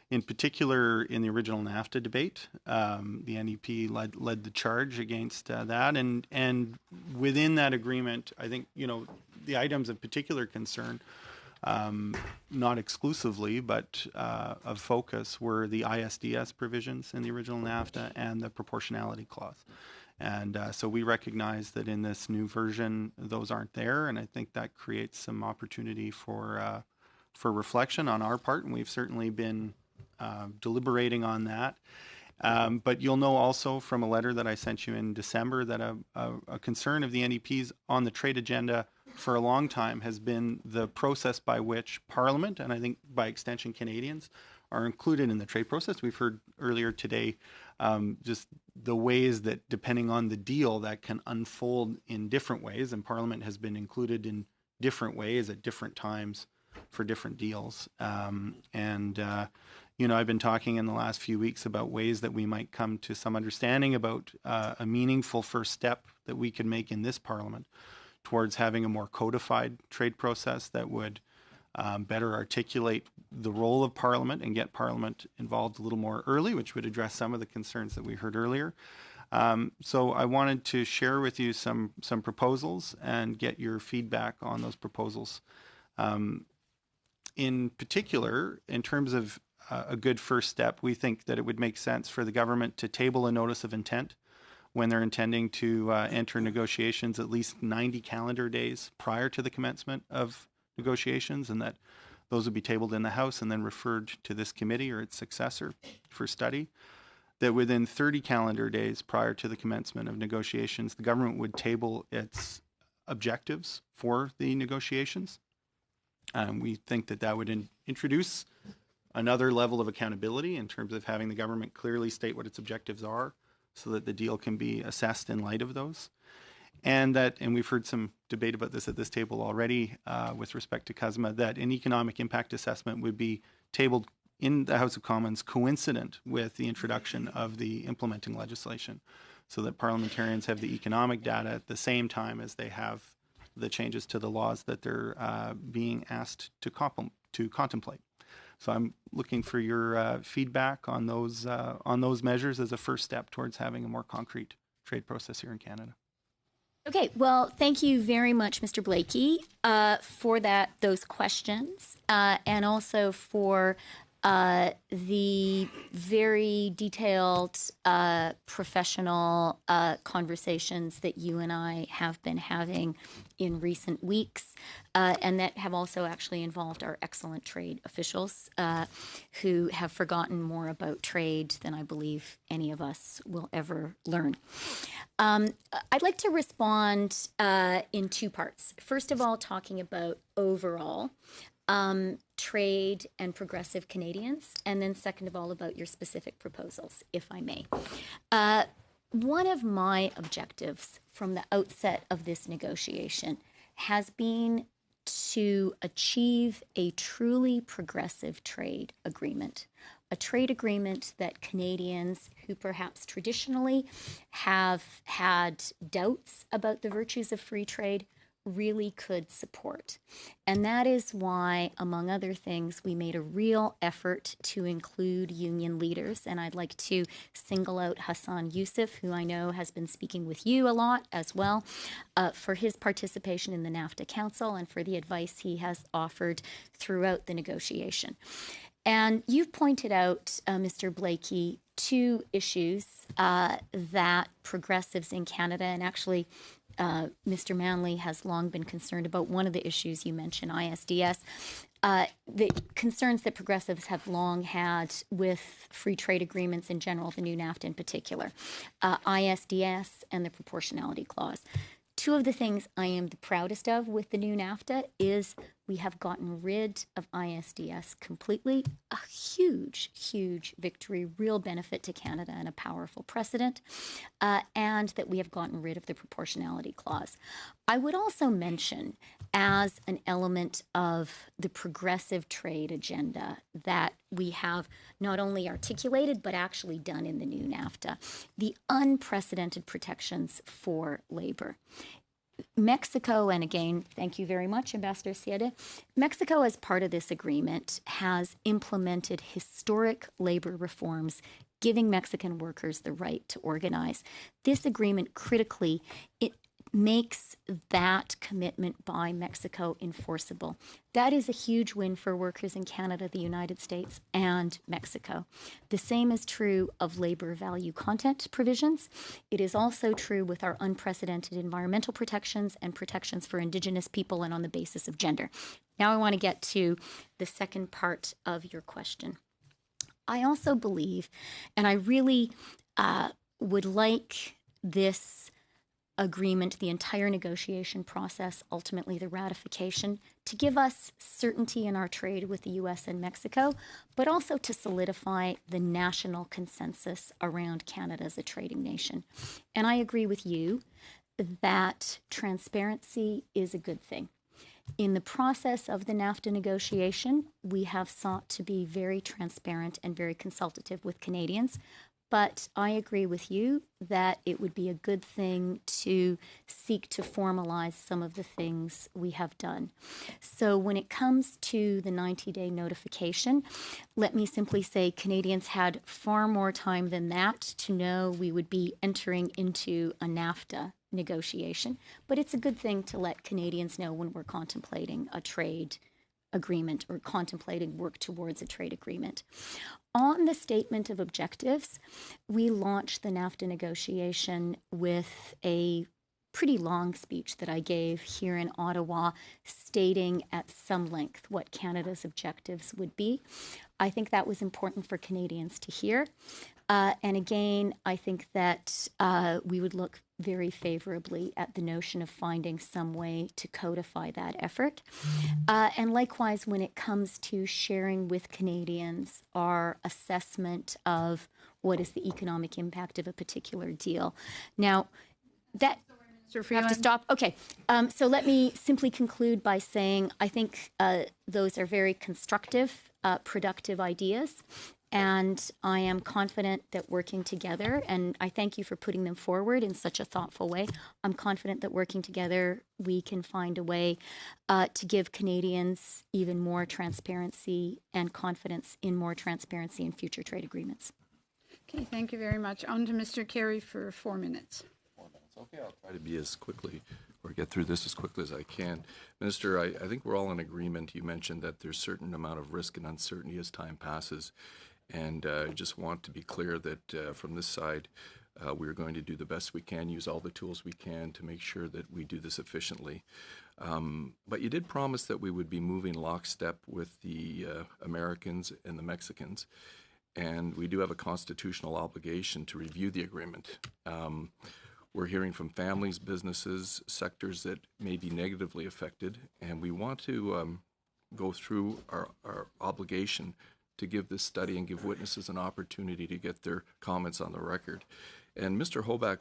[SPEAKER 7] In particular, in the original NAFTA debate, the NEP led the charge against that, and within that agreement, I think the items of particular concern, not exclusively, but of focus, were the ISDS provisions in the original NAFTA and the proportionality clause. And so we recognize that in this new version, those aren't there, and I think that creates some opportunity for reflection on our part, and we've certainly been deliberating on that. But you'll know also from a letter that I sent you in December that a concern of the NEP's on the trade agenda for a long time has been the process by which Parliament, and I think by extension Canadians, are included in the trade process. We've heard earlier today just the ways that, depending on the deal, that can unfold in different ways, and Parliament has been included in different ways at different times for different deals. I've been talking in the last few weeks about ways that we might come to some understanding about a meaningful first step that we can make in this Parliament towards having a more codified trade process that would better articulate the role of Parliament and get Parliament involved a little more early, which would address some of the concerns that we heard earlier. So I wanted to share with you some proposals and get your feedback on those proposals. In particular, in terms of a good first step, we think that it would make sense for the government to table a notice of intent when they're intending to enter negotiations at least 90 calendar days prior to the commencement of negotiations, and that those would be tabled in the House and then referred to this committee or its successor for study. That within 30 calendar days prior to the commencement of negotiations, the government would table its objectives for the negotiations. We think that that would introduce another level of accountability in terms of having the government clearly state what its objectives are so that the deal can be assessed in light of those. And we've heard some debate about this at this table already with respect to CUSMA, that an economic impact assessment would be tabled in the House of Commons coincident with the introduction of the implementing legislation, so that parliamentarians have the economic data at the same time as they have the changes to the laws that they're being asked to contemplate. So I'm looking for your feedback on those measures as a first step towards having a more concrete trade process here in Canada.
[SPEAKER 2] Okay, well, thank you very much, Mr. Blakey, for those questions, and also for the very detailed, professional conversations that you and I have been having in recent weeks, and that have also actually involved our excellent trade officials who have forgotten more about trade than I believe any of us will ever learn. I'd like to respond in two parts. First of all, talking about overall trade and progressive Canadians, and then second of all, about your specific proposals, if I may. One of my objectives from the outset of this negotiation has been to achieve a truly progressive trade agreement, a trade agreement that Canadians who perhaps traditionally have had doubts about the virtues of free trade really could support. And that is why, among other things, we made a real effort to include union leaders. And I'd like to single out Hassan Youssef, who I know has been speaking with you a lot as well, for his participation in the NAFTA Council and for the advice he has offered throughout the negotiation. And you've pointed out, Mr. Blakey, two issues that progressives in Canada, and actually Mr. Manley has long been concerned about one of the issues you mentioned, ISDS. The concerns that progressives have long had with free trade agreements in general, the new NAFTA in particular, ISDS and the proportionality clause. Two of the things I am the proudest of with the new NAFTA is we have gotten rid of ISDS completely, a huge, huge victory, real benefit to Canada and a powerful precedent, and that we have gotten rid of the proportionality clause. I would also mention, as an element of the progressive trade agenda that we have not only articulated but actually done in the new NAFTA, the unprecedented protections for labor. Mexico, and again, thank you very much, Ambassador CIIT. Mexico, as part of this agreement, has implemented historic labor reforms, giving Mexican workers the right to organize. This agreement, critically, it makes that commitment by Mexico enforceable. That is a huge win for workers in Canada, the United States, and Mexico. The same is true of labor value content provisions. It is also true with our unprecedented environmental protections and protections for Indigenous people and on the basis of gender. Now I want to get to the second part of your question. I also believe, and I really would like this agreement, the entire negotiation process, ultimately the ratification, to give us certainty in our trade with the US and Mexico, but also to solidify the national consensus around Canada as a trading nation. And I agree with you that transparency is a good thing. In the process of the NAFTA negotiation, we have sought to be very transparent and very consultative with Canadians. But I agree with you that it would be a good thing to seek to formalize some of the things we have done. So when it comes to the 90-day notification, let me simply say Canadians had far more time than that to know we would be entering into a NAFTA negotiation. But it's a good thing to let Canadians know when we're contemplating a trade agreement or contemplating work towards a trade agreement. On the statement of objectives, we launched the NAFTA negotiation with a pretty long speech that I gave here in Ottawa, stating at some length what Canada's objectives would be. I think that was important for Canadians to hear. And again, I think that we would look very favorably at the notion of finding some way to codify that effort. And likewise, when it comes to sharing with Canadians our assessment of what is the economic impact of a particular deal. Now, that... I have to stop. Okay. So let me simply conclude by saying I think those are very constructive, productive ideas. And I am confident that working together, and I thank you for putting them forward in such a thoughtful way, I'm confident that working together, we can find a way to give Canadians even more transparency and confidence in more transparency in future trade agreements.
[SPEAKER 1] Okay, thank you very much. On to Mr. Carey for 4 minutes.
[SPEAKER 6] Okay, I'll try to be as quickly or get through this as quickly as I can. Minister, I think we're all in agreement. You mentioned that there's a certain amount of risk and uncertainty as time passes. And I just want to be clear that from this side, we're going to do the best we can, use all the tools we can to make sure that we do this efficiently. But you did promise that we would be moving lockstep with the Americans and the Mexicans. And we do have a constitutional obligation to review the agreement. We're hearing from families, businesses, sectors that may be negatively affected, and we want to go through our obligation to give this study and give witnesses an opportunity to get their comments on the record. And Mr. Hoback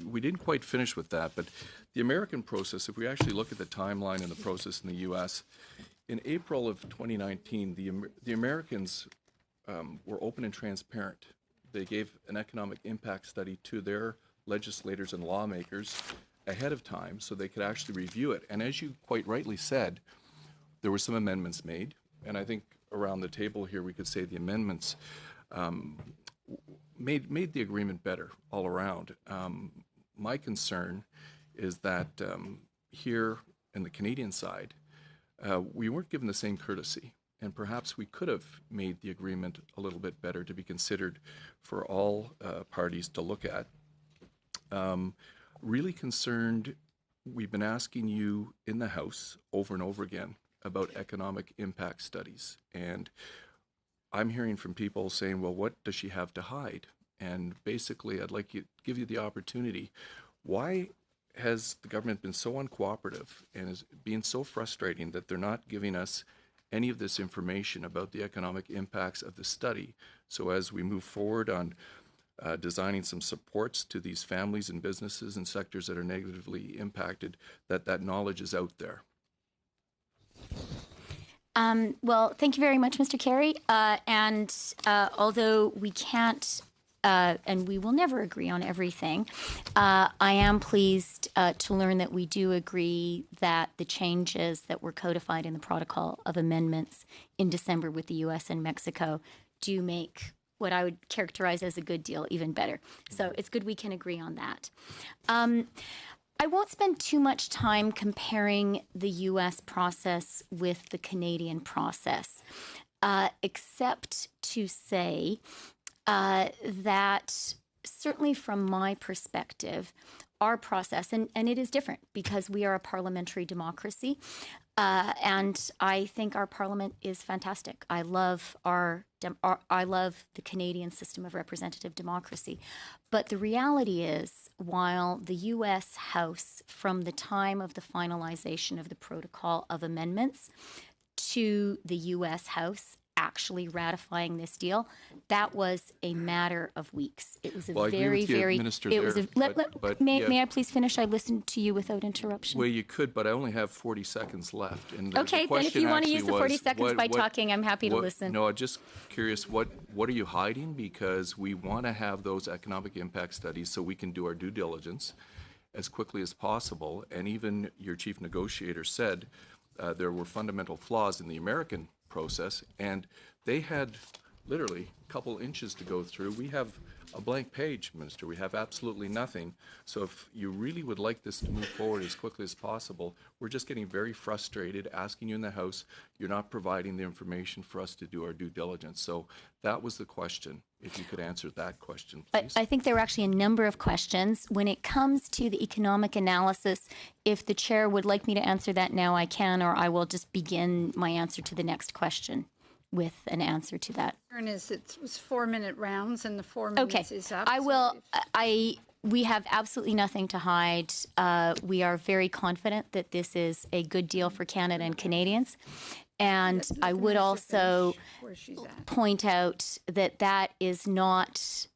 [SPEAKER 6] we didn't quite finish with that, but the American process, if we actually look at the timeline and the process in the U.S., in April of 2019, the Americans were open and transparent. They gave an economic impact study to their legislators and lawmakers ahead of time so they could actually review it. And as you quite rightly said, there were some amendments made, and I think around the table here we could say the amendments made the agreement better all around. My concern is that here in the Canadian side, we weren't given the same courtesy, and perhaps we could have made the agreement a little bit better to be considered for all parties to look at. Really concerned, we've been asking you in the House over and over again about economic impact studies, and I'm hearing from people saying, well, what does she have to hide? And basically, I'd like to give you the opportunity. Why has the government been so uncooperative and is being so frustrating that they're not giving us any of this information about the economic impacts of the study? So as we move forward on designing some supports to these families and businesses and sectors that are negatively impacted, that knowledge is out there.
[SPEAKER 2] Well, thank you very much, Mr. Carey. And although we can't and we will never agree on everything, I am pleased to learn that we do agree that the changes that were codified in the Protocol of Amendments in December with the U.S. and Mexico do make what I would characterize as a good deal even better. So it's good we can agree on that. I won't spend too much time comparing the U.S. process with the Canadian process, except to say that certainly from my perspective, our process, and it is different because we are a parliamentary democracy, and I think our parliament is fantastic. I love I love the Canadian system of representative democracy. But the reality is, while the U.S. House, from the time of the finalization of the Protocol of Amendments to the U.S. House actually ratifying this deal, that was a matter of weeks. It was a
[SPEAKER 6] Well, I agree
[SPEAKER 2] very,
[SPEAKER 6] with you,
[SPEAKER 2] very.
[SPEAKER 6] Minister,
[SPEAKER 2] it was
[SPEAKER 6] there, but
[SPEAKER 2] may I please finish? I listened to you without interruption.
[SPEAKER 6] Well, you could, but I only have 40 seconds left. And
[SPEAKER 2] Okay, then if you want to use the 40 seconds by talking, I'm happy to listen.
[SPEAKER 6] No, I'm just curious, what are you hiding? Because we want to have those economic impact studies so we can do our due diligence as quickly as possible. And even your chief negotiator said there were fundamental flaws in the American process, and they had literally a couple inches to go through. We have a blank page, Minister. We have absolutely nothing. So if you really would like this to move forward as quickly as possible, we're just getting very frustrated asking you in the House. You're not providing the information for us to do our due diligence. So that was the question. If you could answer that question, please.
[SPEAKER 2] I think there were actually a number of questions. When it comes to the economic analysis, if the chair would like me to answer that now, I can, or I will just begin my answer to the next question with an answer to that.
[SPEAKER 1] It was 4-minute rounds, and the 4 minutes is up.
[SPEAKER 2] I will. We have absolutely nothing to hide. We are very confident that this is a good deal for Canada and Canadians. And I would also point out that that is not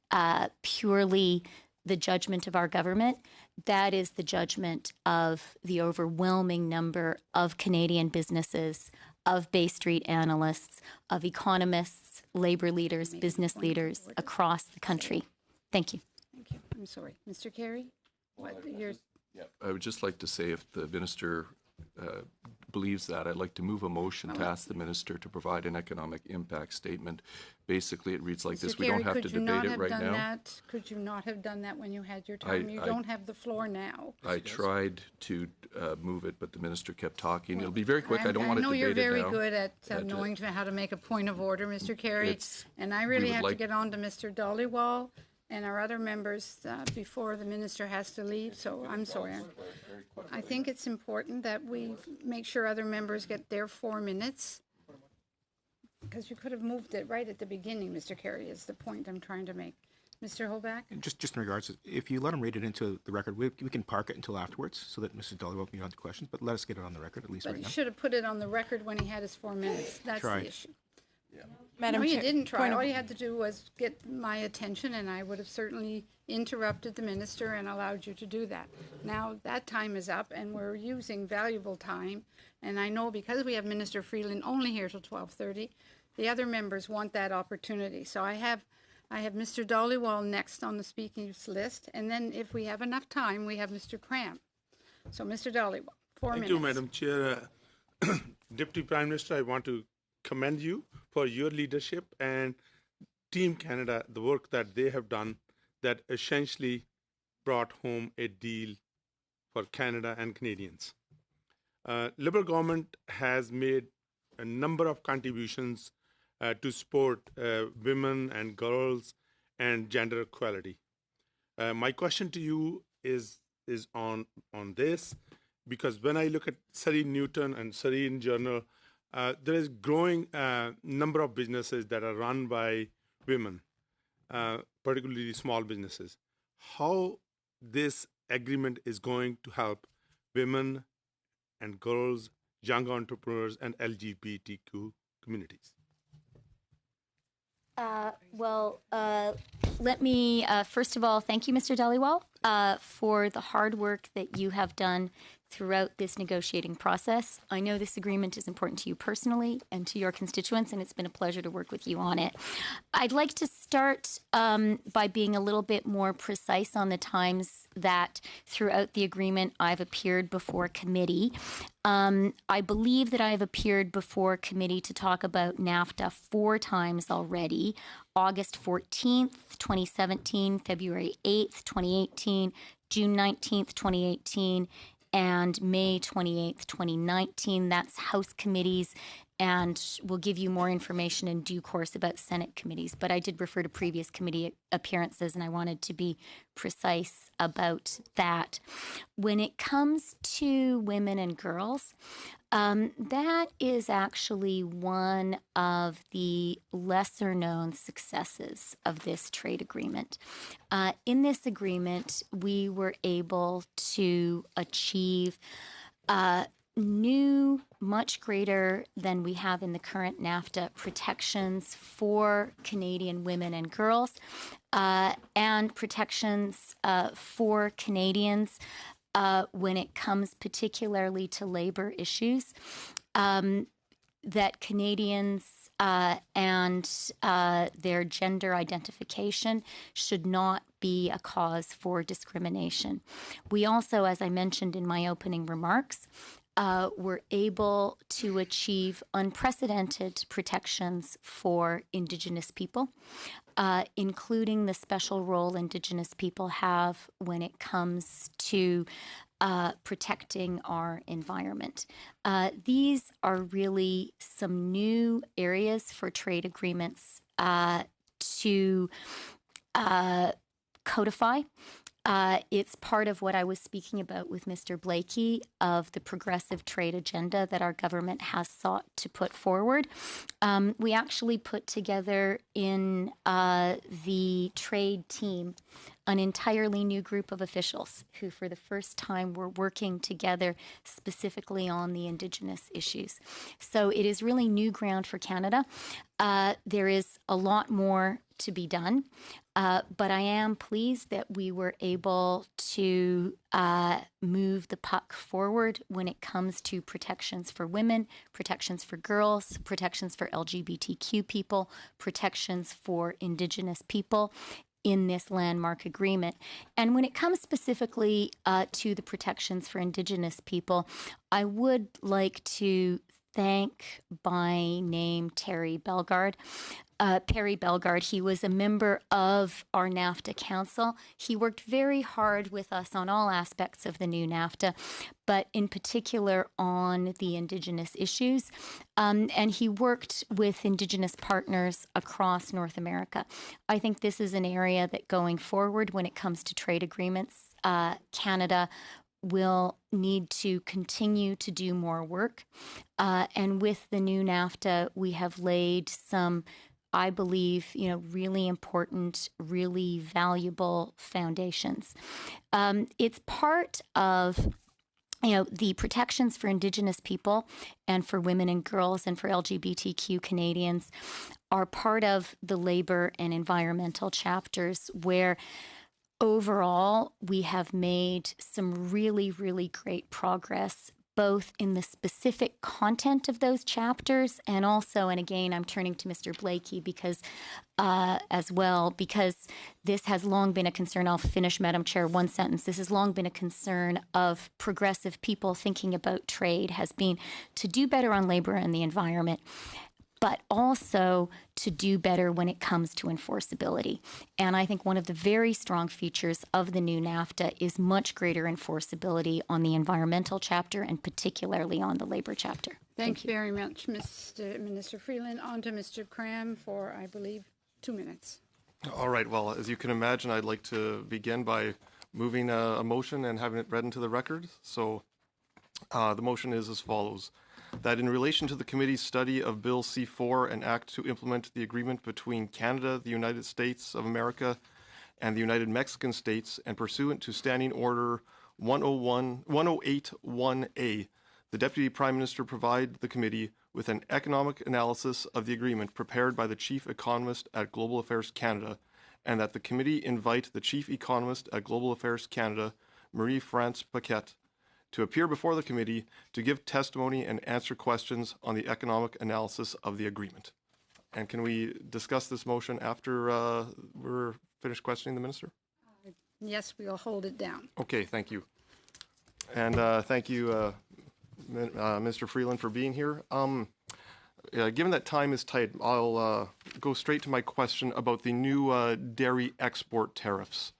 [SPEAKER 2] purely the judgment of our government. That is the judgment of the overwhelming number of Canadian businesses, of Bay Street analysts, of economists, labor leaders, business leaders across the country. Thank you.
[SPEAKER 1] Thank you. I'm sorry. Mr. Carey?
[SPEAKER 6] I would just like to say, if the minister believes that, I'd like to move a motion to ask the minister to provide an economic impact statement. Basically, it reads like this. We don't have to debate it right now.
[SPEAKER 1] Could you not have done that when you had your time? You don't have the floor now.
[SPEAKER 6] I tried to move it, but the minister kept talking. It'll be very quick. I don't want to debate it now.
[SPEAKER 1] I know you're very good at knowing how to make a point of order, Mr. Carey. And I really have to get on to Mr. Dollywall and our other members before the minister has to leave, so I'm sorry. I think it's important that we make sure other members get their 4 minutes, because you could have moved it right at the beginning, Mr. Carey, is the point I'm trying to make. Mr. Holback?
[SPEAKER 4] Just in regards to, if you let him read it into the record, we can park it until afterwards so that Mrs. Dollywell can get on to questions, but let us get it on the record at least right now.
[SPEAKER 1] But he should have put it on the record when he had his 4 minutes. That's the issue.
[SPEAKER 8] Madam
[SPEAKER 1] No, you
[SPEAKER 8] Chair,
[SPEAKER 1] didn't try. All you had to do was get my attention, and I would have certainly interrupted the minister and allowed you to do that. Now that time is up, and we're using valuable time. And I know because we have Minister Freeland only here till 12:30, the other members want that opportunity. So I have Mr. Dollywall next on the speakers list, and then if we have enough time, we have Mr. Cramp. So, Mr. Dhaliwal, 4
[SPEAKER 8] Thank
[SPEAKER 1] minutes.
[SPEAKER 8] you, Madam Chair. Deputy Prime Minister, I want to commend you for your leadership and Team Canada, the work that they have done that essentially brought home a deal for Canada and Canadians. Liberal government has made a number of contributions to support women and girls and gender equality. My question to you is on this, because when I look at Surrey Newton and Surrey in Journal, there is growing number of businesses that are run by women, particularly small businesses. How this agreement is going to help women and girls, young entrepreneurs, and LGBTQ communities?
[SPEAKER 2] Let me, first of all, thank you, Mr. Dhaliwal, for the hard work that you have done throughout this negotiating process. I know this agreement is important to you personally and to your constituents, and it's been a pleasure to work with you on it. I'd like to start by being a little bit more precise on the times that throughout the agreement I've appeared before committee. I believe that I've appeared before committee to talk about NAFTA 4 times already. August 14th, 2017, February 8th, 2018, June 19th, 2018, and May 28th, 2019. That's House committees, and we'll give you more information in due course about Senate committees. But I did refer to previous committee appearances, and I wanted to be precise about that. When it comes to women and girls, that is actually one of the lesser known successes of this trade agreement. In this agreement, we were able to achieve new, much greater than we have in the current NAFTA protections for Canadian women and girls, and protections for Canadians when it comes particularly to labor issues, that Canadians and their gender identification should not be a cause for discrimination. We also, as I mentioned in my opening remarks, were able to achieve unprecedented protections for Indigenous people, including the special role Indigenous people have when it comes to protecting our environment. These are really some new areas for trade agreements to codify. It's part of what I was speaking about with Mr. Blakey of the progressive trade agenda that our government has sought to put forward. We actually put together in the trade team an entirely new group of officials who, for the first time, were working together specifically on the Indigenous issues. So it is really new ground for Canada. There is a lot more to be done. But I am pleased that we were able to move the puck forward when it comes to protections for women, protections for girls, protections for LGBTQ people, protections for Indigenous people in this landmark agreement. And when it comes specifically to the protections for Indigenous people, I would like to thank by name Terry Bellegarde. Perry Bellegarde, he was a member of our NAFTA Council. He worked very hard with us on all aspects of the new NAFTA, but in particular on the Indigenous issues. And he worked with Indigenous partners across North America. I think this is an area that going forward when it comes to trade agreements, Canada will need to continue to do more work. And with the new NAFTA, we have laid some, I believe, really important, really valuable foundations. It's part of, the protections for Indigenous people and for women and girls and for LGBTQ Canadians are part of the labor and environmental chapters where overall we have made some really, really great progress both in the specific content of those chapters and also, and again, I'm turning to Mr. Blakey because as well, because this has long been a concern. I'll finish, Madam Chair, one sentence. This has long been a concern of progressive people thinking about trade, has been to do better on labor and the environment, but also to do better when it comes to enforceability. And I think one of the very strong features of the new NAFTA is much greater enforceability on the environmental chapter and particularly on the labor chapter.
[SPEAKER 1] Thank you very much, Mr. Minister Freeland. On to Mr. Cram for, I believe, 2 minutes.
[SPEAKER 9] All right. Well, as you can imagine, I'd like to begin by moving a motion and having it read into the record. So the motion is as follows. That in relation to the committee's study of Bill C-4, an act to implement the agreement between Canada, the United States of America, and the United Mexican States, and pursuant to Standing Order 1081A, the Deputy Prime Minister provide the committee with an economic analysis of the agreement prepared by the Chief Economist at Global Affairs Canada, and that the committee invite the Chief Economist at Global Affairs Canada, Marie-France Paquette, to appear before the committee to give testimony and answer questions on the economic analysis of the agreement. And can we discuss this motion after we're finished questioning the minister?
[SPEAKER 1] Yes, we'll hold it down.
[SPEAKER 9] Okay, thank you. And thank you, Mr. Freeland, for being here. Given that time is tight, I'll go straight to my question about the new dairy export tariffs.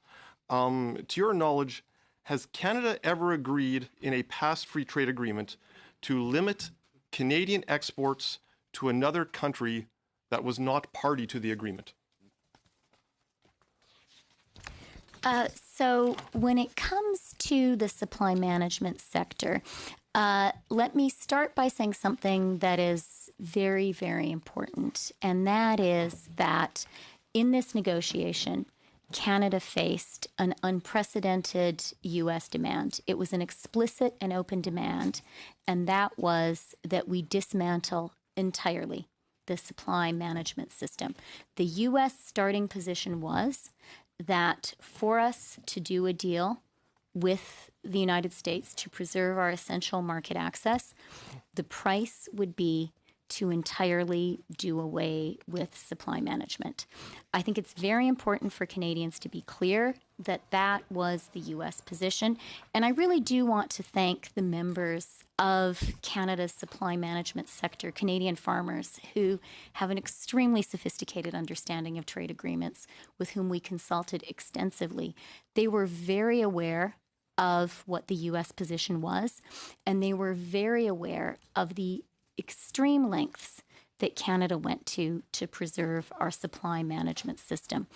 [SPEAKER 9] To your knowledge, has Canada ever agreed in a past free trade agreement to limit Canadian exports to another country that was not party to the agreement?
[SPEAKER 2] So when it comes to the supply management sector, let me start by saying something that is very, very important, and that is that in this negotiation, Canada faced an unprecedented U.S. demand. It was an explicit and open demand, and that was that we dismantle entirely the supply management system. The U.S. starting position was that for us to do a deal with the United States to preserve our essential market access, the price would be to entirely do away with supply management. I think it's very important for Canadians to be clear that that was the U.S. position. And I really do want to thank the members of Canada's supply management sector, Canadian farmers, who have an extremely sophisticated understanding of trade agreements, with whom we consulted extensively. They were very aware of what the U.S. position was, and they were very aware of the extreme lengths that Canada went to preserve our supply management system.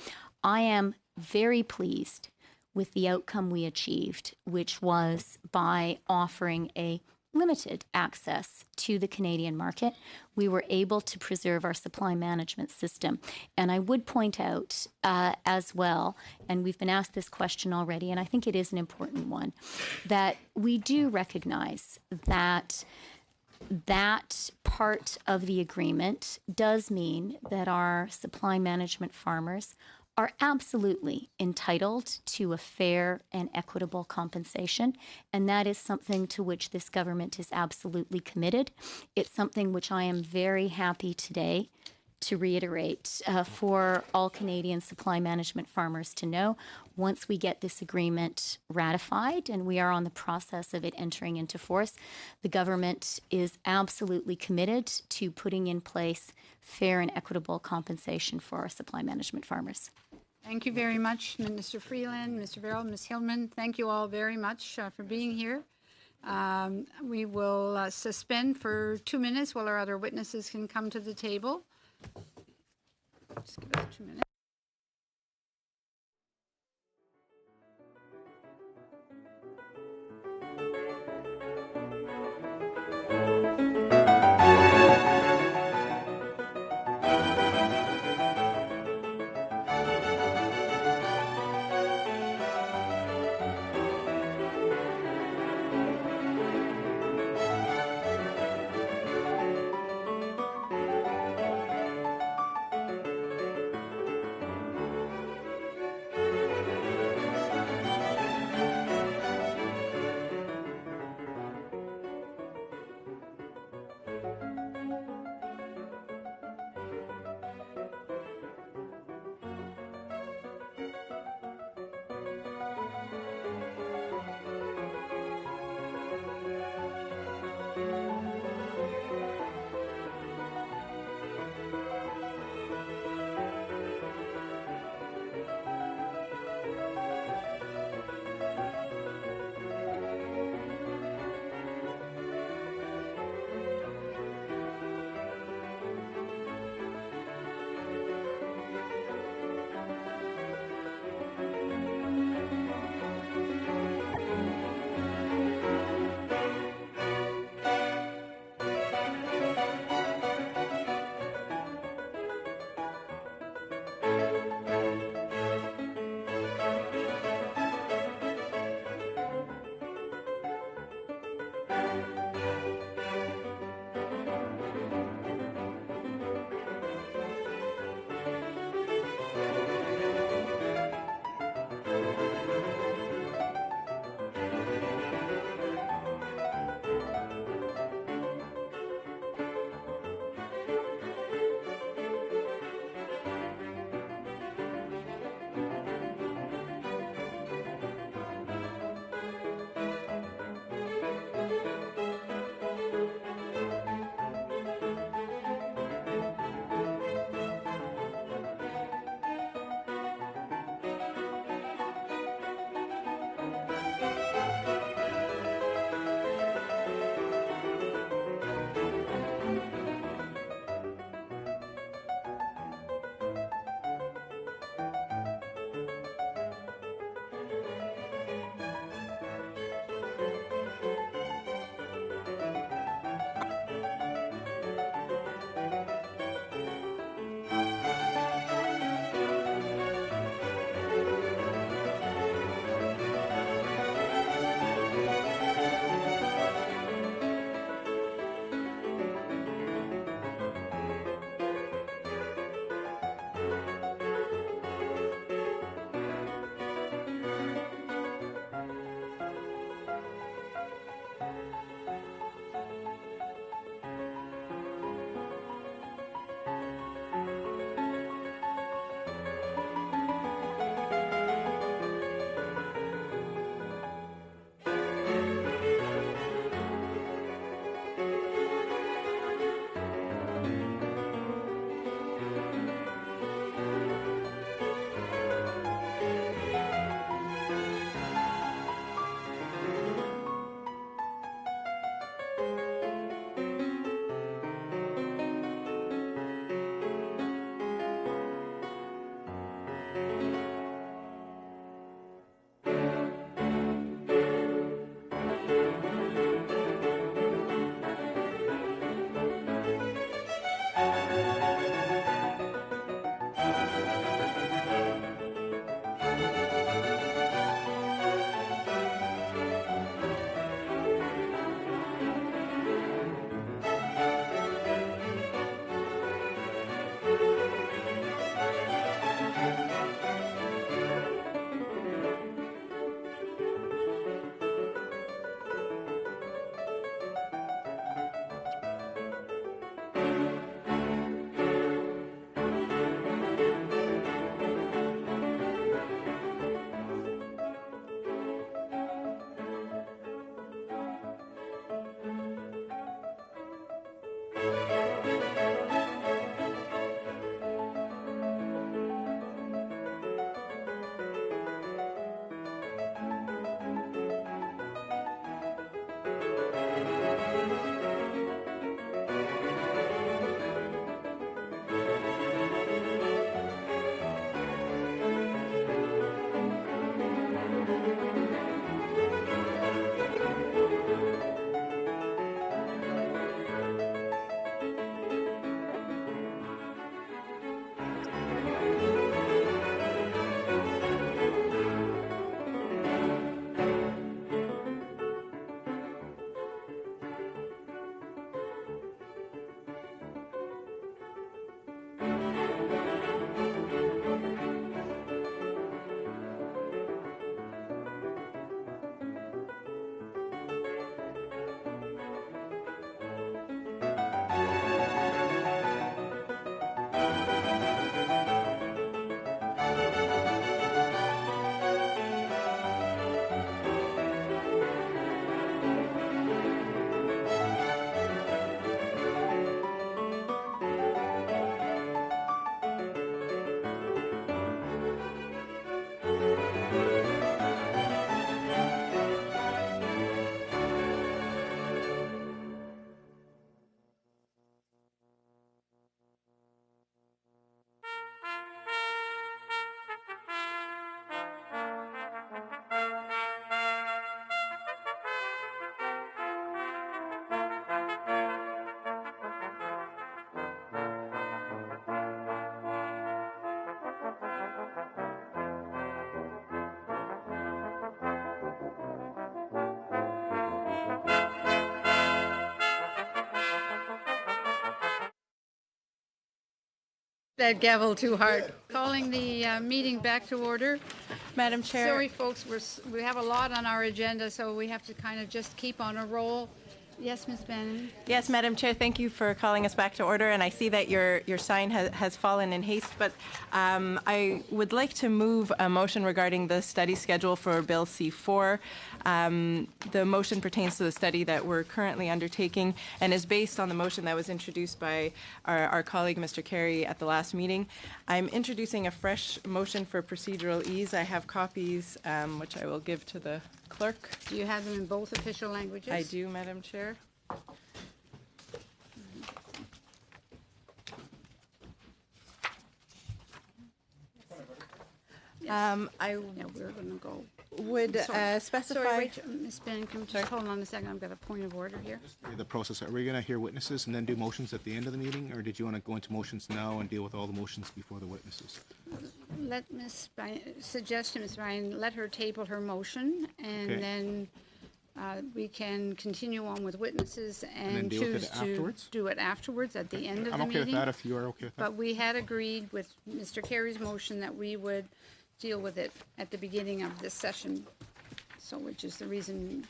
[SPEAKER 2] I am very pleased with the outcome we achieved, which was by offering a limited access to the Canadian market, we were able to preserve our supply management system. And I would point out as well, and we've been asked this question already, and I think it is an important one, that we do recognize that that part of the agreement does mean that our supply management farmers are absolutely entitled to a fair and equitable compensation, and that is something to which this government is absolutely committed. It's something which I am very happy today to reiterate for all Canadian supply management farmers to know. Once we get this agreement ratified, and we are on the process of it entering into force, the government is absolutely committed to putting in place fair and equitable compensation for our supply management farmers.
[SPEAKER 1] Thank you very much, Minister Freeland, Mr. Verrill, Ms. Hillman. Thank you all very much for being here. We will suspend for 2 minutes while our other witnesses can come to the table. Just give us 2 minutes. that gavel too hard. Calling the meeting back to order.
[SPEAKER 10] Madam Chair.
[SPEAKER 1] Sorry, folks, we have a lot on our agenda, so we have to kind of just keep on a roll. Yes, Ms. Bannon.
[SPEAKER 10] Yes, Madam Chair, thank you for calling us back to order, and I see that your sign has fallen in haste, but I would like to move a motion regarding the study schedule for Bill C4. The motion pertains to the study that we're currently undertaking and is based on the motion that was introduced by our colleague, Mr. Carey, at the last meeting. I'm introducing a fresh motion for procedural ease. I have copies, which I will give to the clerk.
[SPEAKER 1] Do you have them in both official languages?
[SPEAKER 10] I do, Madam Chair.
[SPEAKER 1] Yeah, we're going to go.
[SPEAKER 10] Would specify.
[SPEAKER 1] Sorry, Rachel, Ms. Bannon, can you just hold on a second? I've got a point of order here.
[SPEAKER 4] The process, are we going to hear witnesses and then do motions at the end of the meeting, or did you want to go into motions now and deal with all the motions before the witnesses?
[SPEAKER 1] Let Ms. suggest to Ms. Ryan, let her table her motion, and
[SPEAKER 4] Okay.
[SPEAKER 1] then we can continue on with witnesses
[SPEAKER 4] then
[SPEAKER 1] and
[SPEAKER 4] deal with
[SPEAKER 1] choose
[SPEAKER 4] it
[SPEAKER 1] to
[SPEAKER 4] afterwards?
[SPEAKER 1] do it afterwards at the end of
[SPEAKER 4] I'm
[SPEAKER 1] the
[SPEAKER 4] okay
[SPEAKER 1] meeting.
[SPEAKER 4] with that if you are okay with that.
[SPEAKER 1] But we had agreed with Mr. Carey's motion that we would deal with it at the beginning of this session, so which is the reason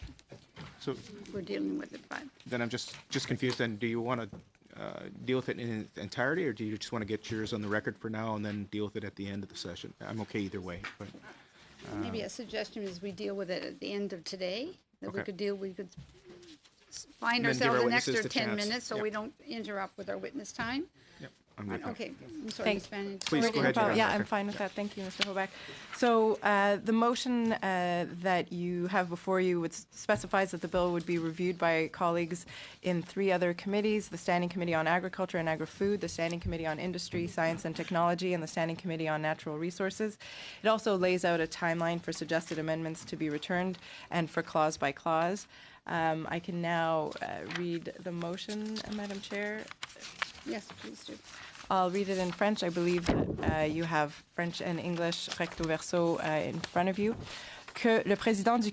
[SPEAKER 4] So
[SPEAKER 1] we're dealing with it. But
[SPEAKER 4] then I'm just confused then. Do you want to deal with it in its entirety, or do you just want to get yours on the record for now and then deal with it at the end of the session? I'm okay either way. But
[SPEAKER 1] maybe a suggestion is we deal with it at the end of today, that we
[SPEAKER 4] Okay.
[SPEAKER 1] could find
[SPEAKER 4] And then give
[SPEAKER 1] ourselves
[SPEAKER 4] our
[SPEAKER 1] an
[SPEAKER 4] witnesses
[SPEAKER 1] extra
[SPEAKER 4] the
[SPEAKER 1] 10
[SPEAKER 4] chance.
[SPEAKER 1] minutes so
[SPEAKER 4] Yep.
[SPEAKER 1] we don't interrupt with our witness time.
[SPEAKER 4] yep, I'm good.
[SPEAKER 1] Okay, I'm sorry, Ms. Bannon.
[SPEAKER 4] Please,
[SPEAKER 1] Sorry
[SPEAKER 4] go
[SPEAKER 1] to
[SPEAKER 4] ahead,
[SPEAKER 1] interrupt.
[SPEAKER 4] Your
[SPEAKER 10] Yeah,
[SPEAKER 4] Honor.
[SPEAKER 10] I'm fine with that. Thank you, Mr. Hoback. So the motion that you have before you specifies that the bill would be reviewed by colleagues in 3 other committees: the Standing Committee on Agriculture and Agri-Food, the Standing Committee on Industry, Science and Technology, and the Standing Committee on Natural Resources. It also lays out a timeline for suggested amendments to be returned and for clause by clause. I can now read the motion, Madam Chair.
[SPEAKER 1] Yes, please do.
[SPEAKER 10] I'll read it in French. I believe that you have French and English recto verso in front of you. Que le président du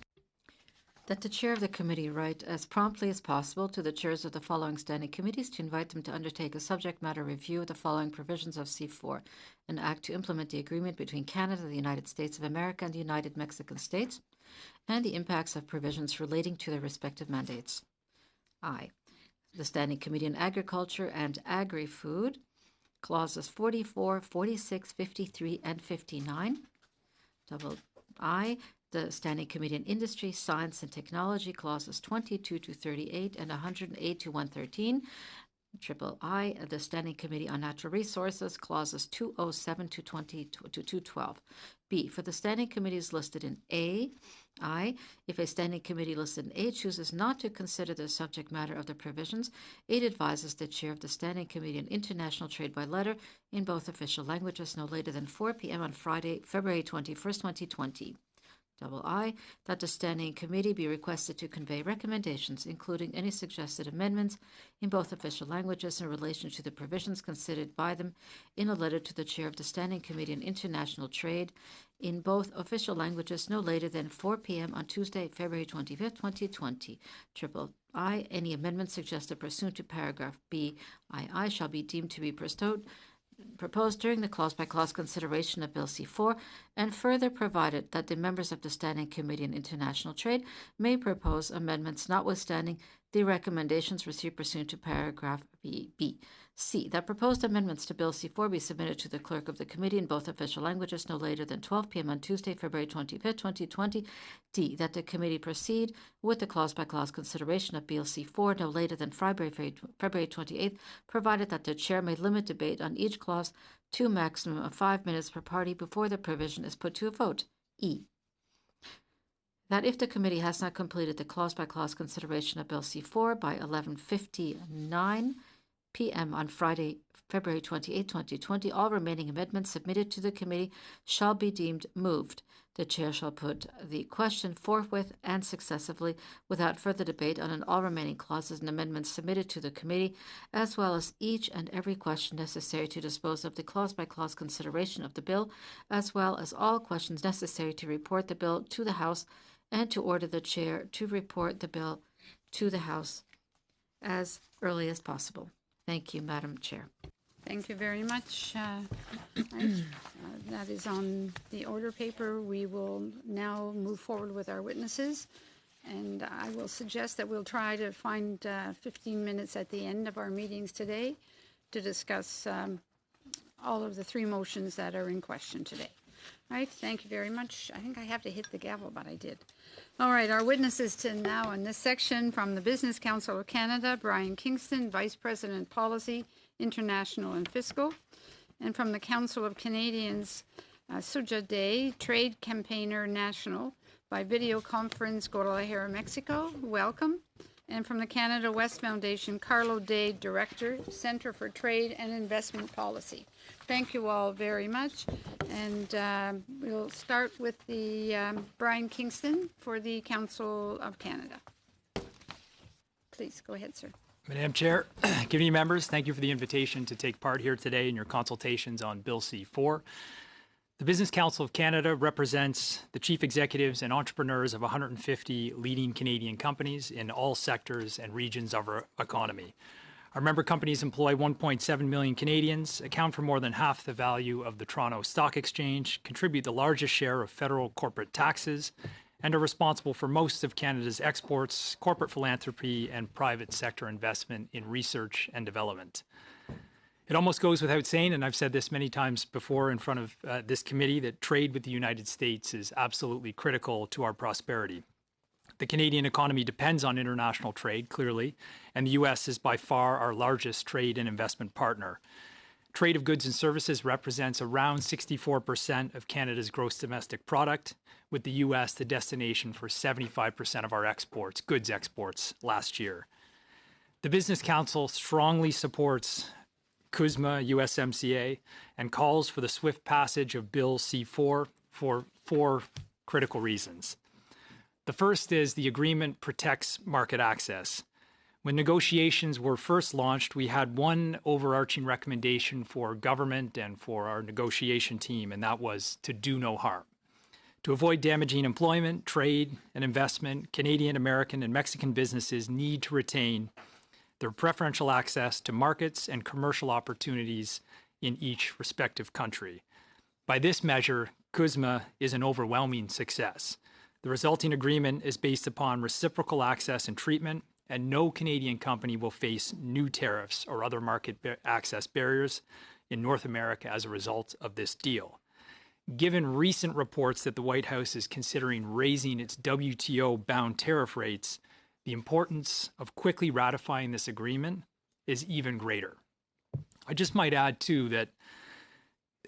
[SPEAKER 3] That the chair of the committee write as promptly as possible to the chairs of the following standing committees to invite them to undertake a subject matter review of the following provisions of C4, an act to implement the agreement between Canada, the United States of America, and the United Mexican States, and the impacts of provisions relating to their respective mandates. I, the Standing Committee on Agriculture and Agri-Food, clauses 44, 46, 53, and 59. Double I, the Standing Committee on Industry, Science and Technology, clauses 22 to 38 and 108 to 113. Triple I, the Standing Committee on Natural Resources, clauses 207 to 20 to 212. B, for the standing committees listed in A, I, if a standing committee listed in A chooses not to consider the subject matter of the provisions, it advises the chair of the Standing Committee on International Trade by letter in both official languages no later than 4 p.m. on Friday, February 21st, 2020. Double I, that the Standing Committee be requested to convey recommendations, including any suggested amendments in both official languages in relation to the provisions considered by them in a letter to the Chair of the Standing Committee on International Trade in both official languages no later than 4 p.m. on Tuesday, February 25th, 2020. Triple I, any amendments suggested pursuant to paragraph B.II shall be deemed to be proposed during the clause-by-clause consideration of Bill C4, and further provided that the members of the Standing Committee on International Trade may propose amendments notwithstanding the recommendations received pursuant to paragraph B. C. That proposed amendments to Bill C4 be submitted to the clerk of the committee in both official languages no later than 12 p.m. on Tuesday, February 25th, 2020. D. That the committee proceed with the clause-by-clause consideration of Bill C4 no later than February 28th, provided that the chair may limit debate on each clause to a maximum of 5 minutes per party before the provision is put to a vote. E. That if the committee has not completed the clause-by-clause consideration of Bill C4 by 11:59 p.m. on Friday, February 28, 2020, all remaining amendments submitted to the committee shall be deemed moved. The chair shall put the question forthwith and successively without further debate on all remaining clauses and amendments submitted to the committee, as well as each and every question necessary to dispose of the clause-by-clause consideration of the bill, as well as all questions necessary to report the bill to the House and to order the chair to report the bill to the House as early as possible. Thank you, Madam Chair.
[SPEAKER 1] Thank you very much. Right. That is on the order paper. We will now move forward with our witnesses. And I will suggest that we'll try to find 15 minutes at the end of our meetings today to discuss all of the three motions that are in question today. All right, thank you very much. I think I have to hit the gavel, but I did. All right, our witnesses to now in this section from the Business Council of Canada, Brian Kingston, Vice President Policy, International and Fiscal. And from the Council of Canadians, Suja Day, Trade Campaigner National, by video conference, Guadalajara, Mexico. Welcome. And from the Canada West Foundation, Carlo Day, Director, Center for Trade and Investment Policy. Thank you all very much. And we'll start with the Brian Kingston for the Council of Canada. Please go ahead, sir.
[SPEAKER 11] Madam Chair, committee members, thank you for the invitation to take part here today in your consultations on Bill C-4. The Business Council of Canada represents the chief executives and entrepreneurs of 150 leading Canadian companies in all sectors and regions of our economy. Our member companies employ 1.7 million Canadians, account for more than half the value of the Toronto Stock Exchange, contribute the largest share of federal corporate taxes, and are responsible for most of Canada's exports, corporate philanthropy, and private sector investment in research and development. It almost goes without saying, and I've said this many times before in front of this committee, that trade with the United States is absolutely critical to our prosperity. The Canadian economy depends on international trade, clearly, and the U.S. is by far our largest trade and investment partner. Trade of goods and services represents around 64% of Canada's gross domestic product, with the U.S. the destination for 75% of our exports, goods exports, last year. The Business Council strongly supports CUSMA, USMCA, and calls for the swift passage of Bill C-4 for four critical reasons. The first is the agreement protects market access. When negotiations were first launched, we had one overarching recommendation for government and for our negotiation team, and that was to do no harm. To avoid damaging employment, trade, and investment, Canadian, American, and Mexican businesses need to retain their preferential access to markets and commercial opportunities in each respective country. By this measure, CUSMA is an overwhelming success. The resulting agreement is based upon reciprocal access and treatment, and no Canadian company will face new tariffs or other market access barriers in North America as a result of this deal. Given recent reports that the White House is considering raising its WTO-bound tariff rates, the importance of quickly ratifying this agreement is even greater. I just might add, too, that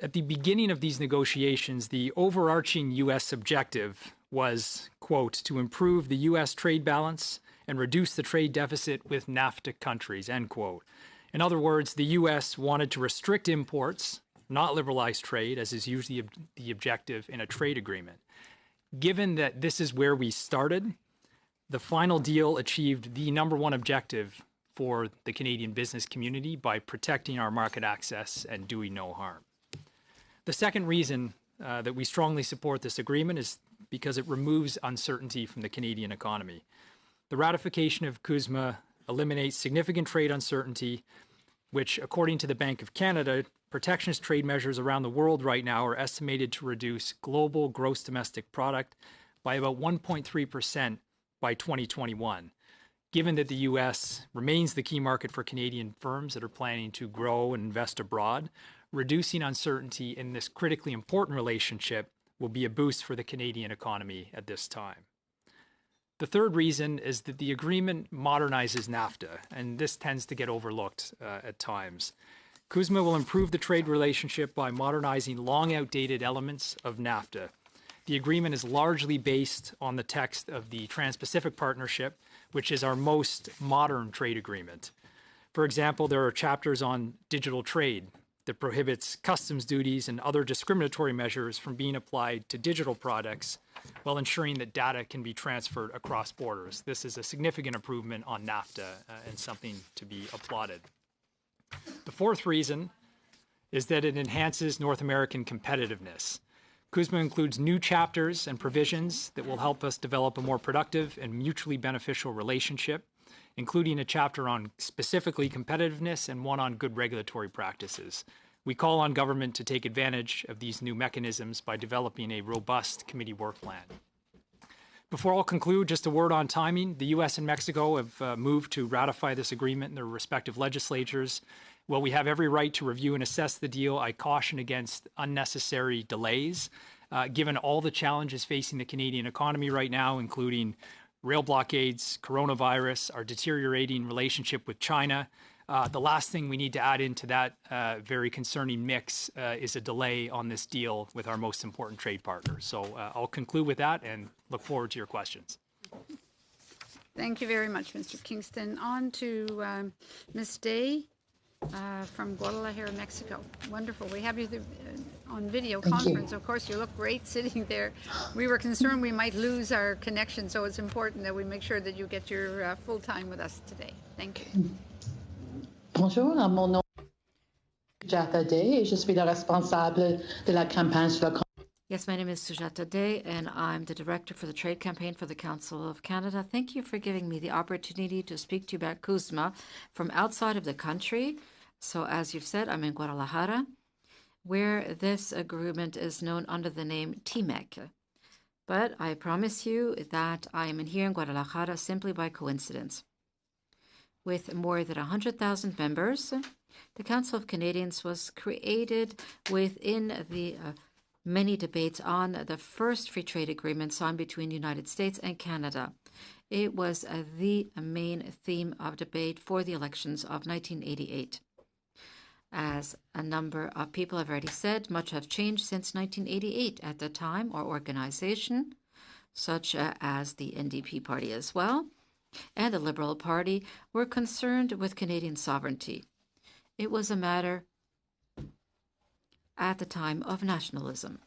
[SPEAKER 11] at the beginning of these negotiations, the overarching U.S. objective was, quote, to improve the U.S. trade balance and reduce the trade deficit with NAFTA countries, end quote. In other words, the U.S. wanted to restrict imports, not liberalize trade, as is usually the objective in a trade agreement. Given that this is where we started, the final deal achieved the number one objective for the Canadian business community by protecting our market access and doing no harm. The second reason that we strongly support this agreement is because it removes uncertainty from the Canadian economy. The ratification of CUSMA eliminates significant trade uncertainty, which, according to the Bank of Canada, protectionist trade measures around the world right now are estimated to reduce global gross domestic product by about 1.3% by 2021. Given that the U.S. remains the key market for Canadian firms that are planning to grow and invest abroad, reducing uncertainty in this critically important relationship will be a boost for the Canadian economy at this time. The third reason is that the agreement modernizes NAFTA, and this tends to get overlooked at times. CUSMA will improve the trade relationship by modernizing long outdated elements of NAFTA. The agreement is largely based on the text of the Trans-Pacific Partnership, which is our most modern trade agreement. For example, there are chapters on digital trade that prohibits customs duties and other discriminatory measures from being applied to digital products while ensuring that data can be transferred across borders. This is a significant improvement on NAFTA and something to be applauded. The fourth reason is that it enhances North American competitiveness. CUSMA includes new chapters and provisions that will help us develop a more productive and mutually beneficial relationship, including a chapter on specifically competitiveness and one on good regulatory practices. We call on government to take advantage of these new mechanisms by developing a robust committee work plan. Before I'll conclude, just a word on timing. The U.S. and Mexico have moved to ratify this agreement in their respective legislatures. While we have every right to review and assess the deal, I caution against unnecessary delays, given all the challenges facing the Canadian economy right now, including rail blockades, coronavirus, our deteriorating relationship with China. The last thing we need to add into that very concerning mix is a delay on this deal with our most important trade partner. So I'll conclude with that and look forward to your questions.
[SPEAKER 1] Thank you very much, Mr. Kingston. On to Ms. Day from Guadalajara, Mexico. Wonderful. We have you on video conference. Of course, you look great sitting there. We were concerned we might lose our connection, so it's important that we make sure that you get your full time with us today. Thank you.
[SPEAKER 12] Bonjour, mon nom est Sujata Day et je suis la responsable de la campagne sur la.
[SPEAKER 3] Yes, my name is Sujata Day, and I'm the director for the trade campaign for the Council of Canada. Thank you for giving me the opportunity to speak to you about CUSMA from outside of the country. So, as you've said, I'm in Guadalajara, where this agreement is known under the name TMEC. But I promise you that I am here in Guadalajara simply by coincidence. With more than 100,000 members, the Council of Canadians was created within the many debates on the first free trade agreement signed between the United States and Canada. It was the main theme of debate for the elections of 1988. As a number of people have already said, much have changed since 1988. At the time, our organization, such as the NDP party as well, and the Liberal Party, were concerned with Canadian sovereignty. It was a matter at the time of nationalism.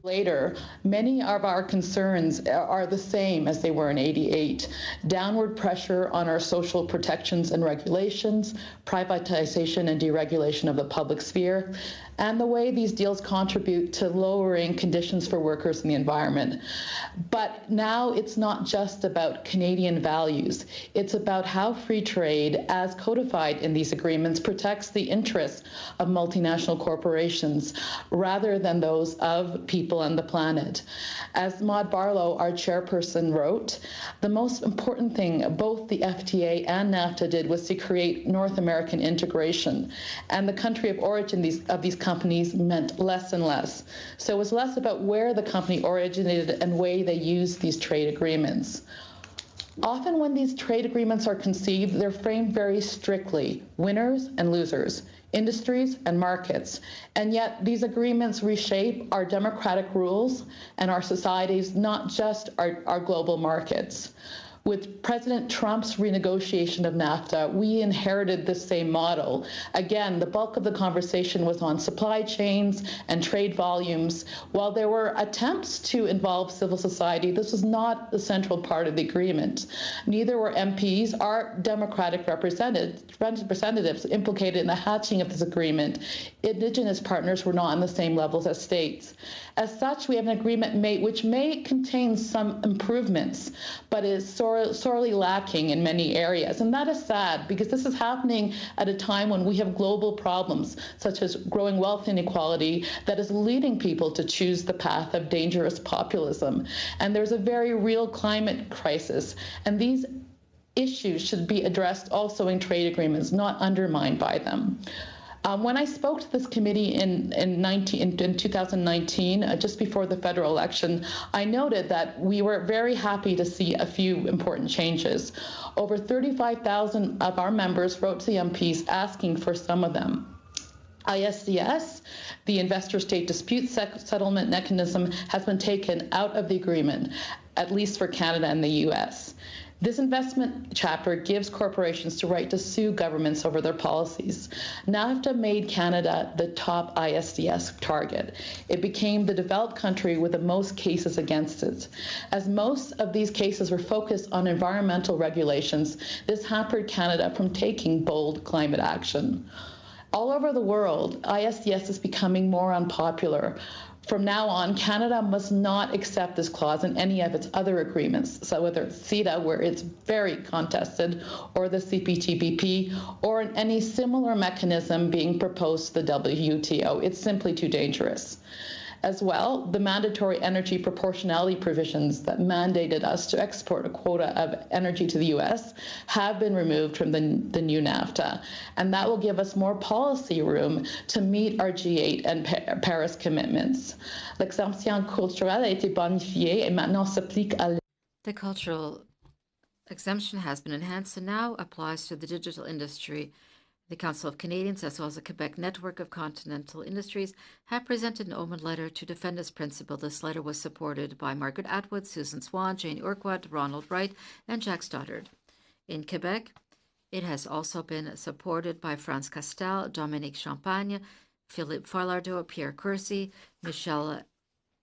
[SPEAKER 12] Later, many of our concerns are the same as they were in '88. Downward pressure on our social protections and regulations, privatization and deregulation of the public sphere, and the way these deals contribute to lowering conditions for workers and the environment. But now it's not just about Canadian values. It's about how free trade, as codified in these agreements, protects the interests of multinational corporations rather than those of people and the planet. As Maud Barlow, our chairperson, wrote, the most important thing both the FTA and NAFTA did was to create North American integration. And the country of origin of these companies meant less and less. So it was less about where the company originated and way they used these trade agreements. Often when these trade agreements are conceived, they're framed very strictly, winners and losers, industries and markets. And yet these agreements reshape our democratic rules and our societies, not just our global markets. With President Trump's renegotiation of NAFTA, we inherited this same model. Again, the bulk of the conversation was on supply chains and trade volumes. While there were attempts to involve civil society, this was not the central part of the agreement. Neither were MPs or Democratic representatives implicated in the hatching of this agreement. Indigenous partners were not on the same levels as states. As such, we have an agreement which may contain some improvements, but is sorely lacking in many areas. And that is sad, because this is happening at a time when we have global problems, such as growing wealth inequality, that is leading people to choose the path of dangerous populism. And there's a very real climate crisis. And these issues should be addressed also in trade agreements, not undermined by them. When I spoke to this committee in 2019, just before the federal election, I noted that we were very happy to see a few important changes. Over 35,000 of our members wrote to the MPs asking for some of them. ISDS, the Investor State Dispute Settlement Mechanism, has been taken out of the agreement, at least for Canada and the US. This investment chapter gives corporations the right to sue governments over their policies. NAFTA made Canada the top ISDS target. It became the developed country with the most cases against it. As most of these cases were focused on environmental regulations, this hampered Canada from taking bold climate action. All over the world, ISDS is becoming more unpopular. From now on, Canada must not accept this clause in any of its other agreements. So whether it's CITA, where it's very contested, or the CPTPP, or in any similar mechanism being proposed to the WTO, it's simply too dangerous. As well, the mandatory energy proportionality provisions that mandated us to export a quota of energy to the U.S. have been removed from the new NAFTA, and that will give us more policy room to meet our G8 and Paris commitments. L'exemption culturelle a été bonifiée et maintenant s'applique à...
[SPEAKER 3] The cultural exemption has been enhanced and now applies to the digital industry. The Council of Canadians, as well as the Quebec Network of Continental Industries, have presented an open letter to defend this principle. This letter was supported by Margaret Atwood, Susan Swan, Jane Urquhart, Ronald Wright, and Jacques Stoddard. In Quebec, it has also been supported by France Castel, Dominique Champagne, Philippe Farlardeau, Pierre Kersey, Micheline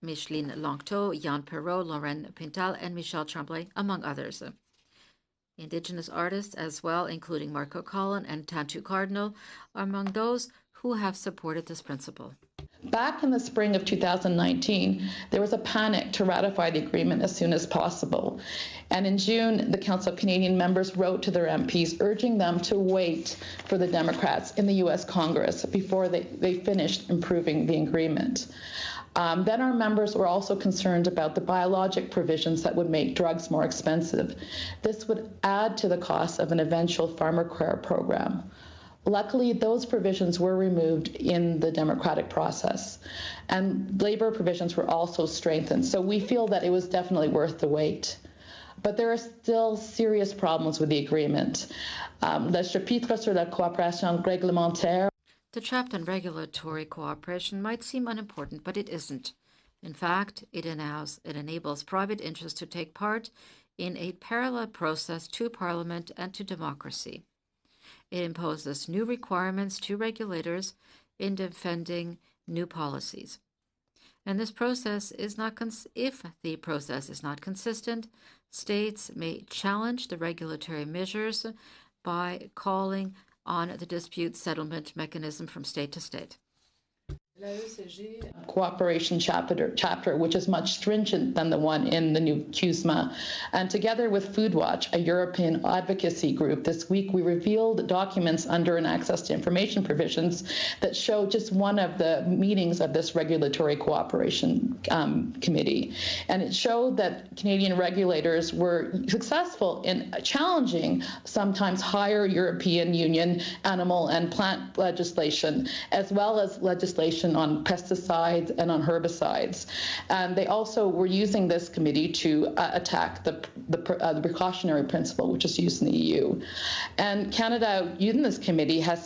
[SPEAKER 3] Langteau, Yann Perrault, Lorraine Pintal, and Michel Tremblay, among others. Indigenous artists as well, including Marco Collin and Tantu Cardinal, are among those who have supported this principle.
[SPEAKER 12] Back in the spring of 2019, there was a panic to ratify the agreement as soon as possible. And in June, the Council of Canadian members wrote to their MPs urging them to wait for the Democrats in the U.S. Congress before they finished improving the agreement. Then our members were also concerned about the biologic provisions that would make drugs more expensive. This would add to the cost of an eventual pharmacare program. Luckily, those provisions were removed in the democratic process, and labor provisions were also strengthened. So we feel that it was definitely worth the wait. But there are still serious problems with the agreement. Le chapitre sur la coopération réglementaire.
[SPEAKER 3] The chapter on regulatory cooperation might seem unimportant, but it isn't. In fact, it enables private interests to take part in a parallel process to Parliament and to democracy. It imposes new requirements to regulators in defending new policies. And this process is not if the process is not consistent, states may challenge the regulatory measures by calling on the dispute settlement mechanism from state to state.
[SPEAKER 12] Cooperation chapter, which is much stringent than the one in the new CUSMA. And together with Foodwatch, a European advocacy group, this week we revealed documents under an access to information provisions that show just one of the meetings of this regulatory cooperation committee. And it showed that Canadian regulators were successful in challenging sometimes higher European Union animal and plant legislation, as well as legislation on pesticides and on herbicides. And they also were using this committee to attack the precautionary principle, which is used in the EU. And Canada, using this committee, has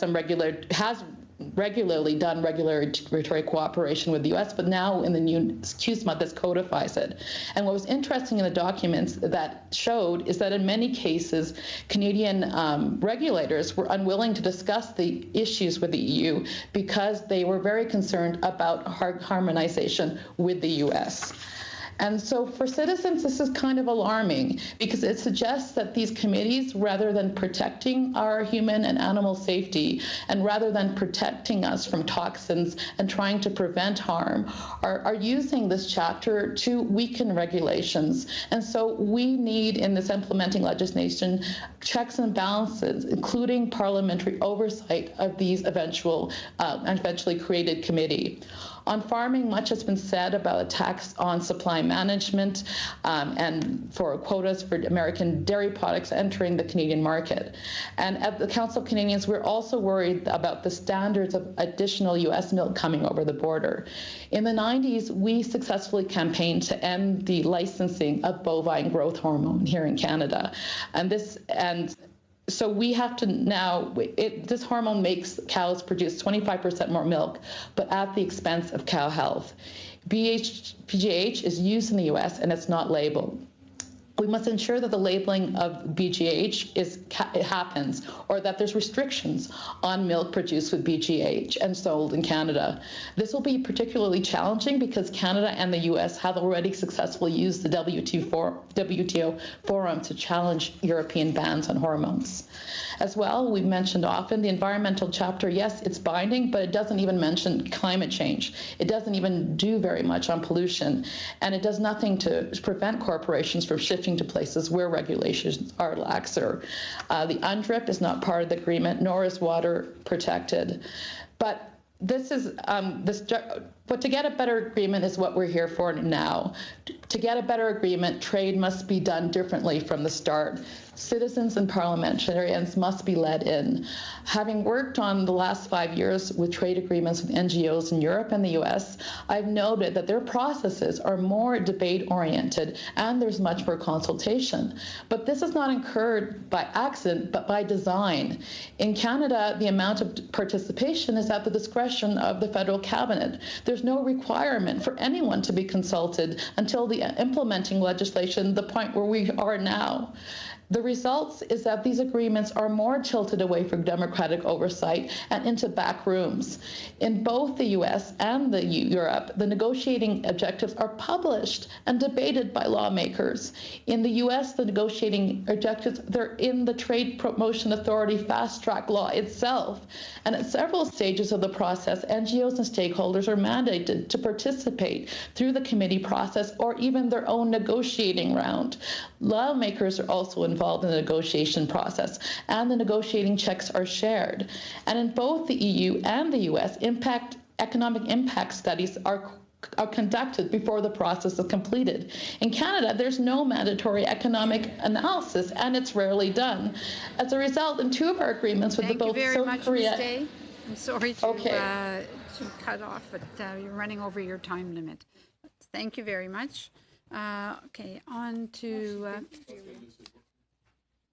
[SPEAKER 12] regularly done regulatory cooperation with the U.S., but now in the new CUSMA, this codifies it. And what was interesting in the documents that showed is that in many cases, Canadian regulators were unwilling to discuss the issues with the EU because they were very concerned about harmonization with the U.S. And so for citizens, this is kind of alarming because it suggests that these committees, rather than protecting our human and animal safety, and rather than protecting us from toxins and trying to prevent harm, are using this chapter to weaken regulations. And so we need, in this implementing legislation, checks and balances, including parliamentary oversight of these eventually created committee. On farming, much has been said about a tax on supply management and for quotas for American dairy products entering the Canadian market. And at the Council of Canadians, we're also worried about the standards of additional U.S. milk coming over the border. In the 90s, we successfully campaigned to end the licensing of bovine growth hormone here in Canada. So we have to now, this hormone makes cows produce 25% more milk, but at the expense of cow health. PGH is used in the U.S. and it's not labeled. We must ensure that the labeling of BGH it happens, or that there's restrictions on milk produced with BGH and sold in Canada. This will be particularly challenging because Canada and the U.S. have already successfully used the WTO forum to challenge European bans on hormones. As well, we've mentioned often the environmental chapter. Yes, it's binding, but it doesn't even mention climate change. It doesn't even do very much on pollution, and it does nothing to prevent corporations from shifting to places where regulations are laxer. The UNDRIP is not part of the agreement, nor is water protected. But this is but to get a better agreement is what we're here for now. To get a better agreement, trade must be done differently from the start. Citizens and parliamentarians must be led in. Having worked on the last 5 years with trade agreements with NGOs in Europe and the US, I've noted that their processes are more debate-oriented and there's much more consultation. But this is not incurred by accident, but by design. In Canada, the amount of participation is at the discretion of the federal cabinet. There's no requirement for anyone to be consulted until the implementing legislation, the point where we are now. The results is that these agreements are more tilted away from democratic oversight and into back rooms. In both the US and the Europe, the negotiating objectives are published and debated by lawmakers. In the US, the negotiating objectives, they're in the Trade Promotion Authority fast track law itself. And at several stages of the process, NGOs and stakeholders are mandated to participate through the committee process or even their own negotiating round. Lawmakers are also involved in the negotiation process, and the negotiating checks are shared. And in both the EU and the US, economic impact studies are conducted before the process is completed. In Canada, there's no mandatory economic analysis, and it's rarely done. As a result, in two of our agreements with both South Korea...
[SPEAKER 1] Ms. Day. I'm sorry to cut off, but you're running over your time limit. Thank you very much. Okay, on to...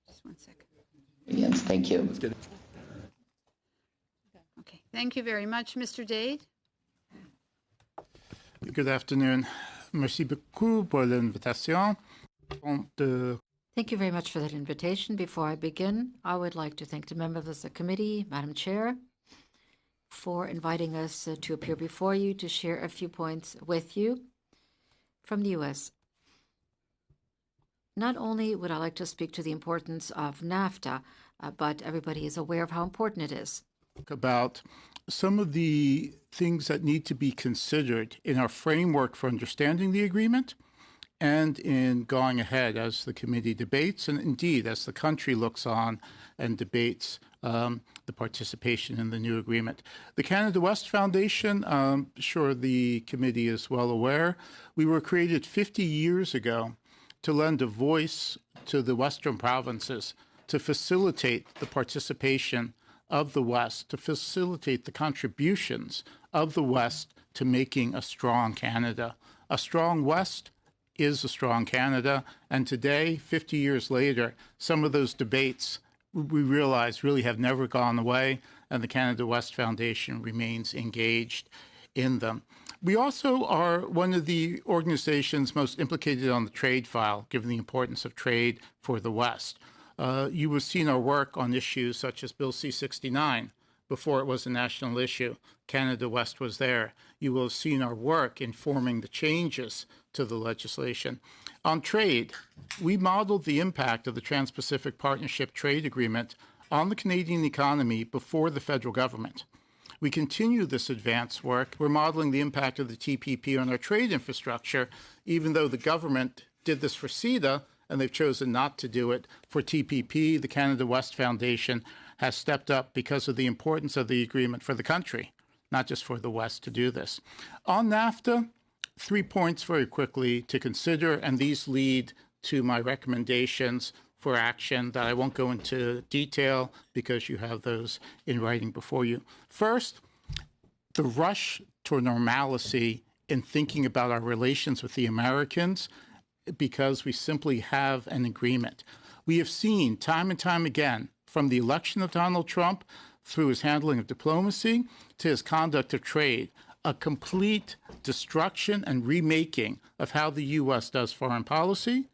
[SPEAKER 1] just 1 second.
[SPEAKER 12] Yes, thank you.
[SPEAKER 1] Okay, thank you very much, Mr. Dade.
[SPEAKER 13] Good afternoon. Merci beaucoup pour l'invitation.
[SPEAKER 3] Thank you very much for that invitation. Before I begin, I would like to thank the members of the committee, Madam Chair, for inviting us to appear before you to share a few points with you from the U.S. Not only would I like to speak to the importance of NAFTA, but everybody is aware of how important it is.
[SPEAKER 13] About some of the things that need to be considered in our framework for understanding the agreement and in going ahead as the committee debates and indeed as the country looks on and debates the participation in the new agreement. The Canada West Foundation, I'm sure the committee is well aware, we were created 50 years ago to lend a voice to the Western provinces, to facilitate the participation of the West, to facilitate the contributions of the West to making a strong Canada. A strong West is a strong Canada, and today, 50 years later, some of those debates we realize really have never gone away, and the Canada West Foundation remains engaged in them. We also are one of the organizations most implicated on the trade file, given the importance of trade for the West. You have seen our work on issues such as Bill C-69 before it was a national issue. Canada West was there. You will have seen our work informing the changes to the legislation. On trade, we modeled the impact of the Trans-Pacific Partnership Trade Agreement on the Canadian economy before the federal government. We continue this advanced work. We're modeling the impact of the TPP on our trade infrastructure, even though the government did this for CETA, and they've chosen not to do it for TPP. The Canada West Foundation has stepped up because of the importance of the agreement for the country, not just for the West to do this. On NAFTA, 3 points very quickly to consider, and these lead to my recommendations for action that I won't go into detail because you have those in writing before you. First, the rush toward normalcy in thinking about our relations with the Americans because we simply have an agreement. We have seen time and time again, from the election of Donald Trump through his handling of diplomacy to his conduct of trade, a complete destruction and remaking of how the U.S. does foreign policy,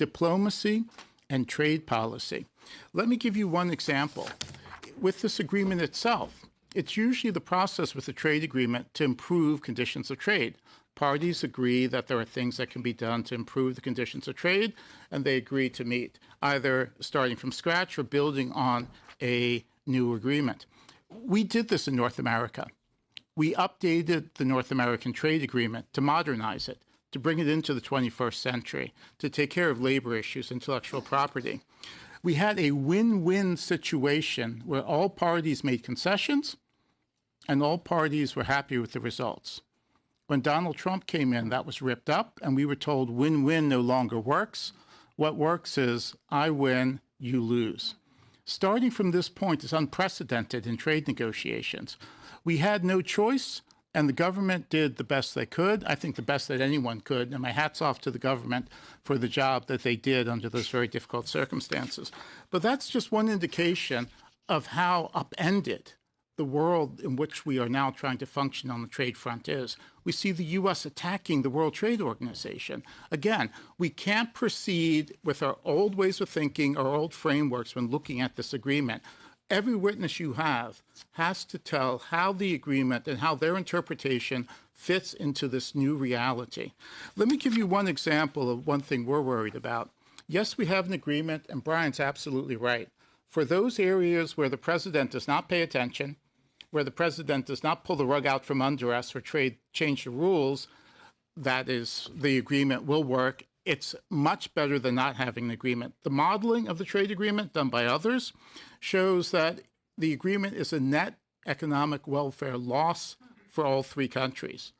[SPEAKER 13] diplomacy, and trade policy. Let me give you one example. With this agreement itself, it's usually the process with a trade agreement to improve conditions of trade. Parties agree that there are things that can be done to improve the conditions of trade, and they agree to meet, either starting from scratch or building on a new agreement. We did this in North America. We updated the North American Trade Agreement to modernize it, to bring it into the 21st century, to take care of labor issues, intellectual property. We had a win-win situation where all parties made concessions and all parties were happy with the results. When Donald Trump came in, that was ripped up, and we were told win-win no longer works. What works is I win, you lose. Starting from this point is unprecedented in trade negotiations. We had no choice, and the government did the best they could. I think the best that anyone could, and my hat's off to the government for the job that they did under those very difficult circumstances. But that's just one indication of how upended the world in which we are now trying to function on the trade front is. We see the U.S. attacking the World Trade Organization. Again, we can't proceed with our old ways of thinking, our old frameworks when looking at this agreement. Every witness you have has to tell how the agreement and how their interpretation fits into this new reality. Let me give you one example of one thing we're worried about. Yes, we have an agreement, and Brian's absolutely right. For those areas where the president does not pay attention, where the president does not pull the rug out from under us or change the rules, that is, the agreement will work. It's much better than not having an agreement. The modeling of the trade agreement done by others shows that the agreement is a net economic welfare loss for all three countries.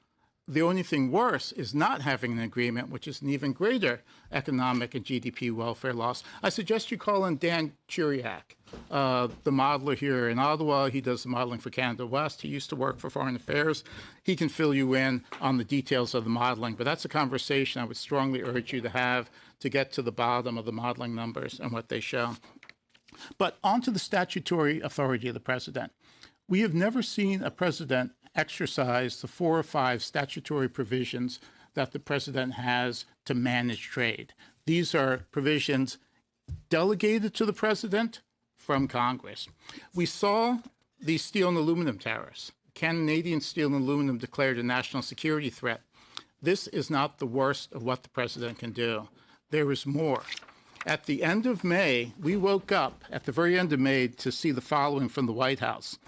[SPEAKER 13] The only thing worse is not having an agreement, which is an even greater economic and GDP welfare loss. I suggest you call in Dan Chiriak, the modeler here in Ottawa. He does the modeling for Canada West. He used to work for Foreign Affairs. He can fill you in on the details of the modeling, but that's a conversation I would strongly urge you to have to get to the bottom of the modeling numbers and what they show. But on to the statutory authority of the president. We have never seen a president exercise the 4 or 5 statutory provisions that the president has to manage trade. These are provisions delegated to the president from Congress. We saw the steel and aluminum tariffs. Canadian steel and aluminum declared a national security threat. This is not the worst of what the president can do. There is more. At the end of May, we woke up at the very end of May to see the following from the White House.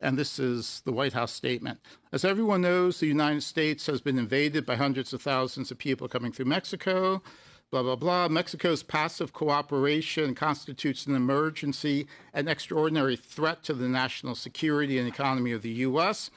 [SPEAKER 13] And this is the White House statement. As everyone knows, the United States has been invaded by hundreds of thousands of people coming through Mexico, blah, blah, blah. Mexico's passive cooperation constitutes an emergency and extraordinary threat to the national security and economy of the U.S.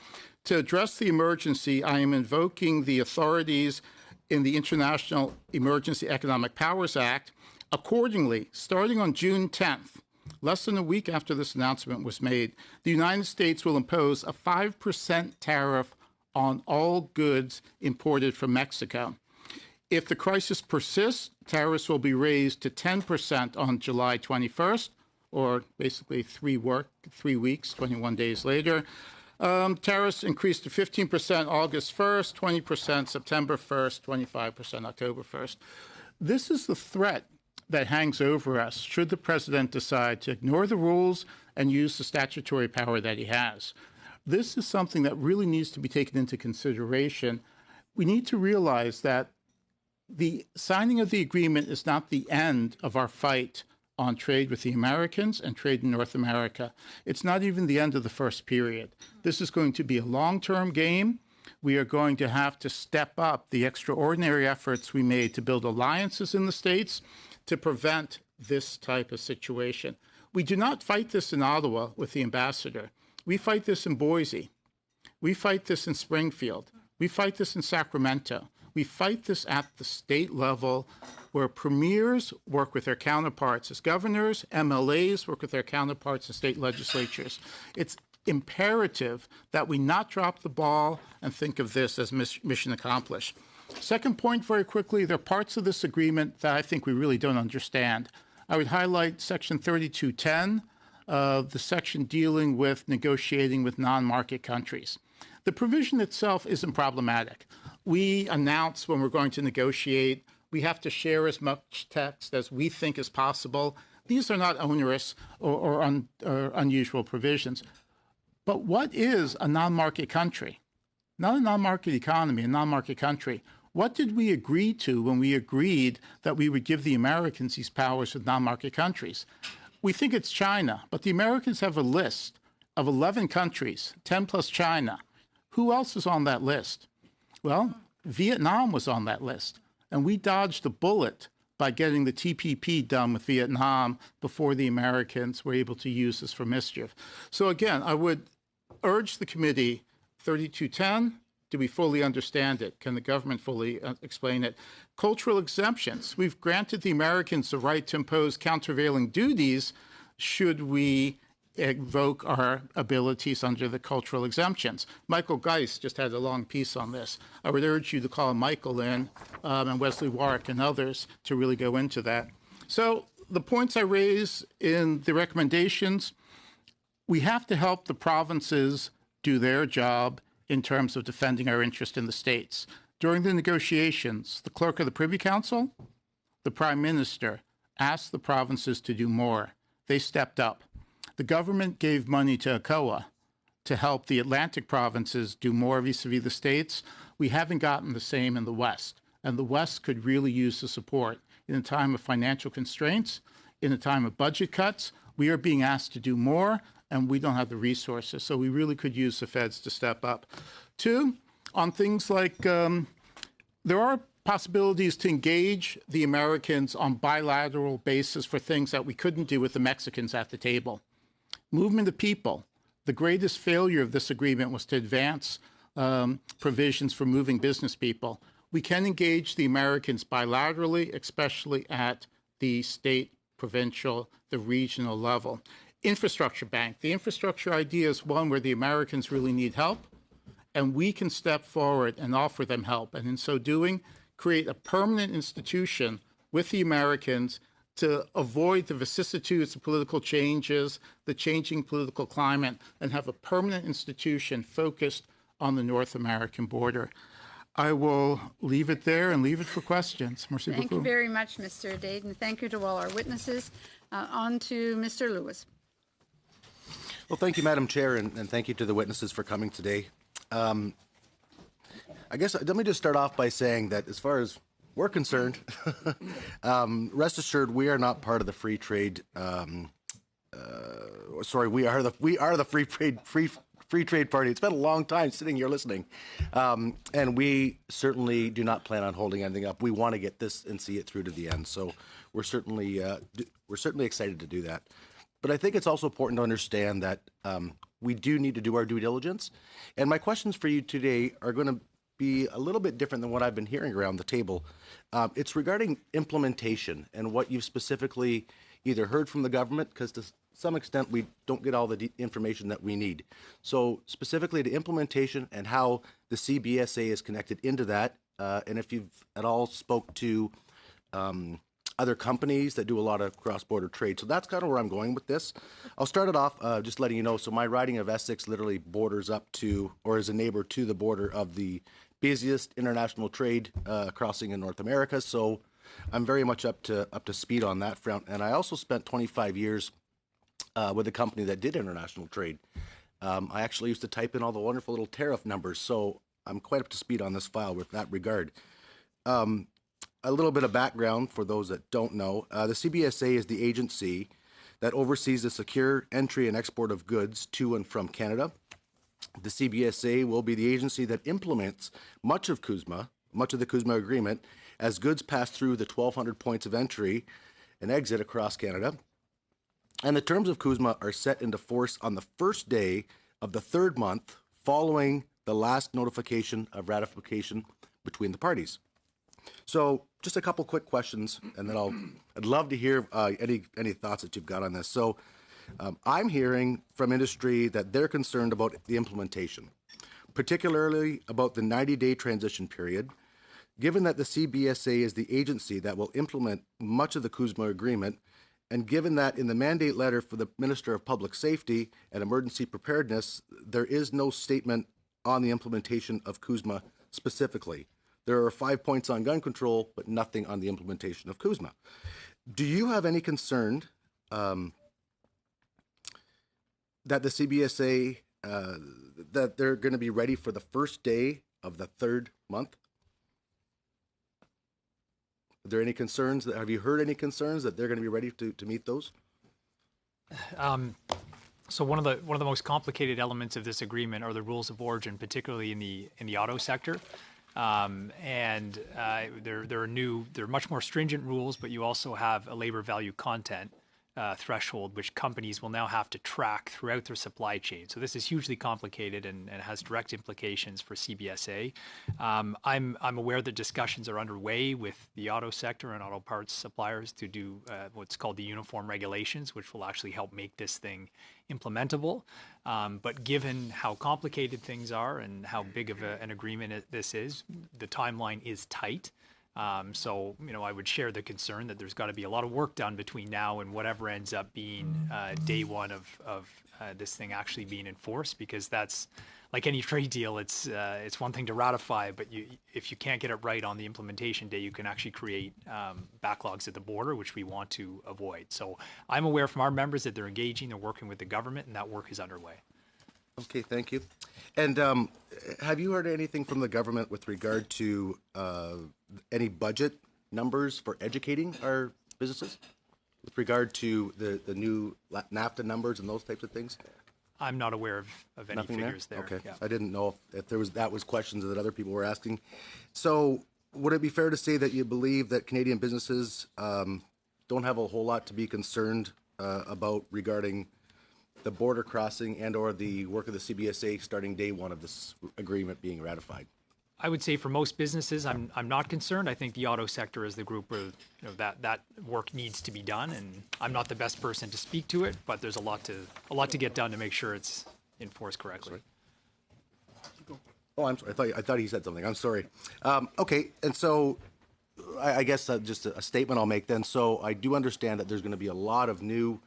[SPEAKER 13] To address the emergency, I am invoking the authorities in the International Emergency Economic Powers Act. Accordingly, starting on June 10th, less than a week after this announcement was made, the United States will impose a 5% tariff on all goods imported from Mexico. If the crisis persists, tariffs will be raised to 10% on July 21st, or basically 3 weeks, 21 days later. Tariffs increased to 15% August 1st, 20% September 1st, 25% October 1st. This is the threat that hangs over us should the president decide to ignore the rules and use the statutory power that he has. This is something that really needs to be taken into consideration. We need to realize that the signing of the agreement is not the end of our fight on trade with the Americans and trade in North America. It's not even the end of the first period. This is going to be a long-term game. We are going to have to step up the extraordinary efforts we made to build alliances in the States to prevent this type of situation. We do not fight this in Ottawa with the ambassador. We fight this in Boise. We fight this in Springfield. We fight this in Sacramento. We fight this at the state level where premiers work with their counterparts as governors, MLAs work with their counterparts in state legislatures. It's imperative that we not drop the ball and think of this as mission accomplished. Second point, very quickly, there are parts of this agreement that I think we really don't understand. I would highlight Section 3210, the section dealing with negotiating with non-market countries. The provision itself isn't problematic. We announce when we're going to negotiate. We have to share as much text as we think is possible. These are not onerous or unusual provisions. But what is a non-market country? Not a non-market economy, a non-market country. What did we agree to when we agreed that we would give the Americans these powers with non-market countries? We think it's China, but the Americans have a list of 11 countries, 10 plus China. Who else is on that list? Well, Vietnam was on that list, and we dodged a bullet by getting the TPP done with Vietnam before the Americans were able to use this for mischief. So again, I would urge the committee, 3210, do we fully understand it? Can the government fully explain it? Cultural exemptions. We've granted the Americans the right to impose countervailing duties should we invoke our abilities under the cultural exemptions. Michael Geist just had a long piece on this. I would urge you to call Michael in and Wesley Warwick and others to really go into that. So the points I raise in the recommendations, we have to help the provinces do their job in terms of defending our interest in the states. During the negotiations, the clerk of the Privy Council, the Prime Minister, asked the provinces to do more. They stepped up. The government gave money to ACOA to help the Atlantic provinces do more vis-a-vis the states. We haven't gotten the same in the West, and the West could really use the support. In a time of financial constraints, in a time of budget cuts, we are being asked to do more, and we don't have the resources. So we really could use the feds to step up. Two, on things like there are possibilities to engage the Americans on bilateral basis for things that we couldn't do with the Mexicans at the table. Movement of people. The greatest failure of this agreement was to advance provisions for moving business people. We can engage the Americans bilaterally, especially at the state, provincial, the regional level. Infrastructure bank. The infrastructure idea is one where the Americans really need help, and we can step forward and offer them help. And in so doing, create a permanent institution with the Americans to avoid the vicissitudes of political changes, the changing political climate, and have a permanent institution focused on the North American border. I will leave it there and leave it for questions. Merci
[SPEAKER 1] Thank
[SPEAKER 13] beaucoup.
[SPEAKER 1] you very much, Mr. Dayton. Thank you to all our witnesses. On to Mr. Lewis.
[SPEAKER 14] Well, thank you, Madam Chair, and thank you to the witnesses for coming today. I guess let me just start off by saying that as far as we're concerned, rest assured we are not part of the free trade. We are the free trade party. It's been a long time sitting here listening, and we certainly do not plan on holding anything up. We want to get this and see it through to the end. So we're certainly excited to do that. But I think it's also important to understand that we do need to do our due diligence. And my questions for you today are going to be a little bit different than what I've been hearing around the table. It's regarding implementation and what you've specifically either heard from the government, because to some extent we don't get all the information that we need. So specifically to implementation and how the CBSA is connected into that, and if you've at all spoke to other companies that do a lot of cross-border trade. So that's kind of where I'm going with this. I'll start it off just letting you know, so my riding of Essex literally borders up to, or is a neighbor to the border of the busiest international trade crossing in North America. So I'm very much up to speed on that front. And I also spent 25 years with a company that did international trade. I actually used to type in all the wonderful little tariff numbers. So I'm quite up to speed on this file with that regard. A little bit of background for those that don't know. The CBSA is the agency that oversees the secure entry and export of goods to and from Canada. The CBSA will be the agency that implements much of the CUSMA agreement as goods pass through the 1,200 points of entry and exit across Canada. And the terms of CUSMA are set into force on the first day of the third month following the last notification of ratification between the parties. So just a couple quick questions, and then I'd love to hear any thoughts that you've got on this. So I'm hearing from industry that they're concerned about the implementation, particularly about the 90-day transition period. Given that the CBSA is the agency that will implement much of the CUSMA agreement, and given that in the mandate letter for the Minister of Public Safety and Emergency Preparedness, there is no statement on the implementation of CUSMA specifically. There are 5 points on gun control, but nothing on the implementation of CUSMA. Do you have any concern that the CBSA, that they're going to be ready for the first day of the third month? Are there any concerns? Have you heard any concerns that they're going to be ready to meet those?
[SPEAKER 11] So one of the most complicated elements of this agreement are the rules of origin, particularly in the auto sector. There are much more stringent rules, but you also have a labor value content threshold, which companies will now have to track throughout their supply chain. So this is hugely complicated and has direct implications for CBSA. I'm aware that discussions are underway with the auto sector and auto parts suppliers to do what's called the uniform regulations, which will actually help make this thing implementable. But given how complicated things are and how big of an agreement this is, the timeline is tight. So, I would share the concern that there's got to be a lot of work done between now and whatever ends up being day one of this thing actually being enforced, because that's like any trade deal. It's one thing to ratify, but if you can't get it right on the implementation day, you can actually create backlogs at the border, which we want to avoid. So I'm aware from our members that they're engaging, they're working with the government, and that work is underway.
[SPEAKER 14] Okay, thank you. And have you heard anything from the government with regard to any budget numbers for educating our businesses with regard to the new NAFTA numbers and those types of things?
[SPEAKER 11] I'm not aware of any
[SPEAKER 14] Nothing
[SPEAKER 11] figures there.
[SPEAKER 14] Okay,
[SPEAKER 11] Yeah.
[SPEAKER 14] I didn't know if that was questions that other people were asking. So would it be fair to say that you believe that Canadian businesses don't have a whole lot to be concerned about regarding the border crossing and or the work of the CBSA starting day one of this agreement being ratified?
[SPEAKER 11] I would say for most businesses, I'm not concerned. I think the auto sector is the group where that work needs to be done, and I'm not the best person to speak to it, but there's a lot to get done to make sure it's enforced correctly.
[SPEAKER 14] Oh, I'm sorry. I thought he said something. I'm sorry. Okay, and so I guess just a statement I'll make then. So I do understand that there's going to be a lot of new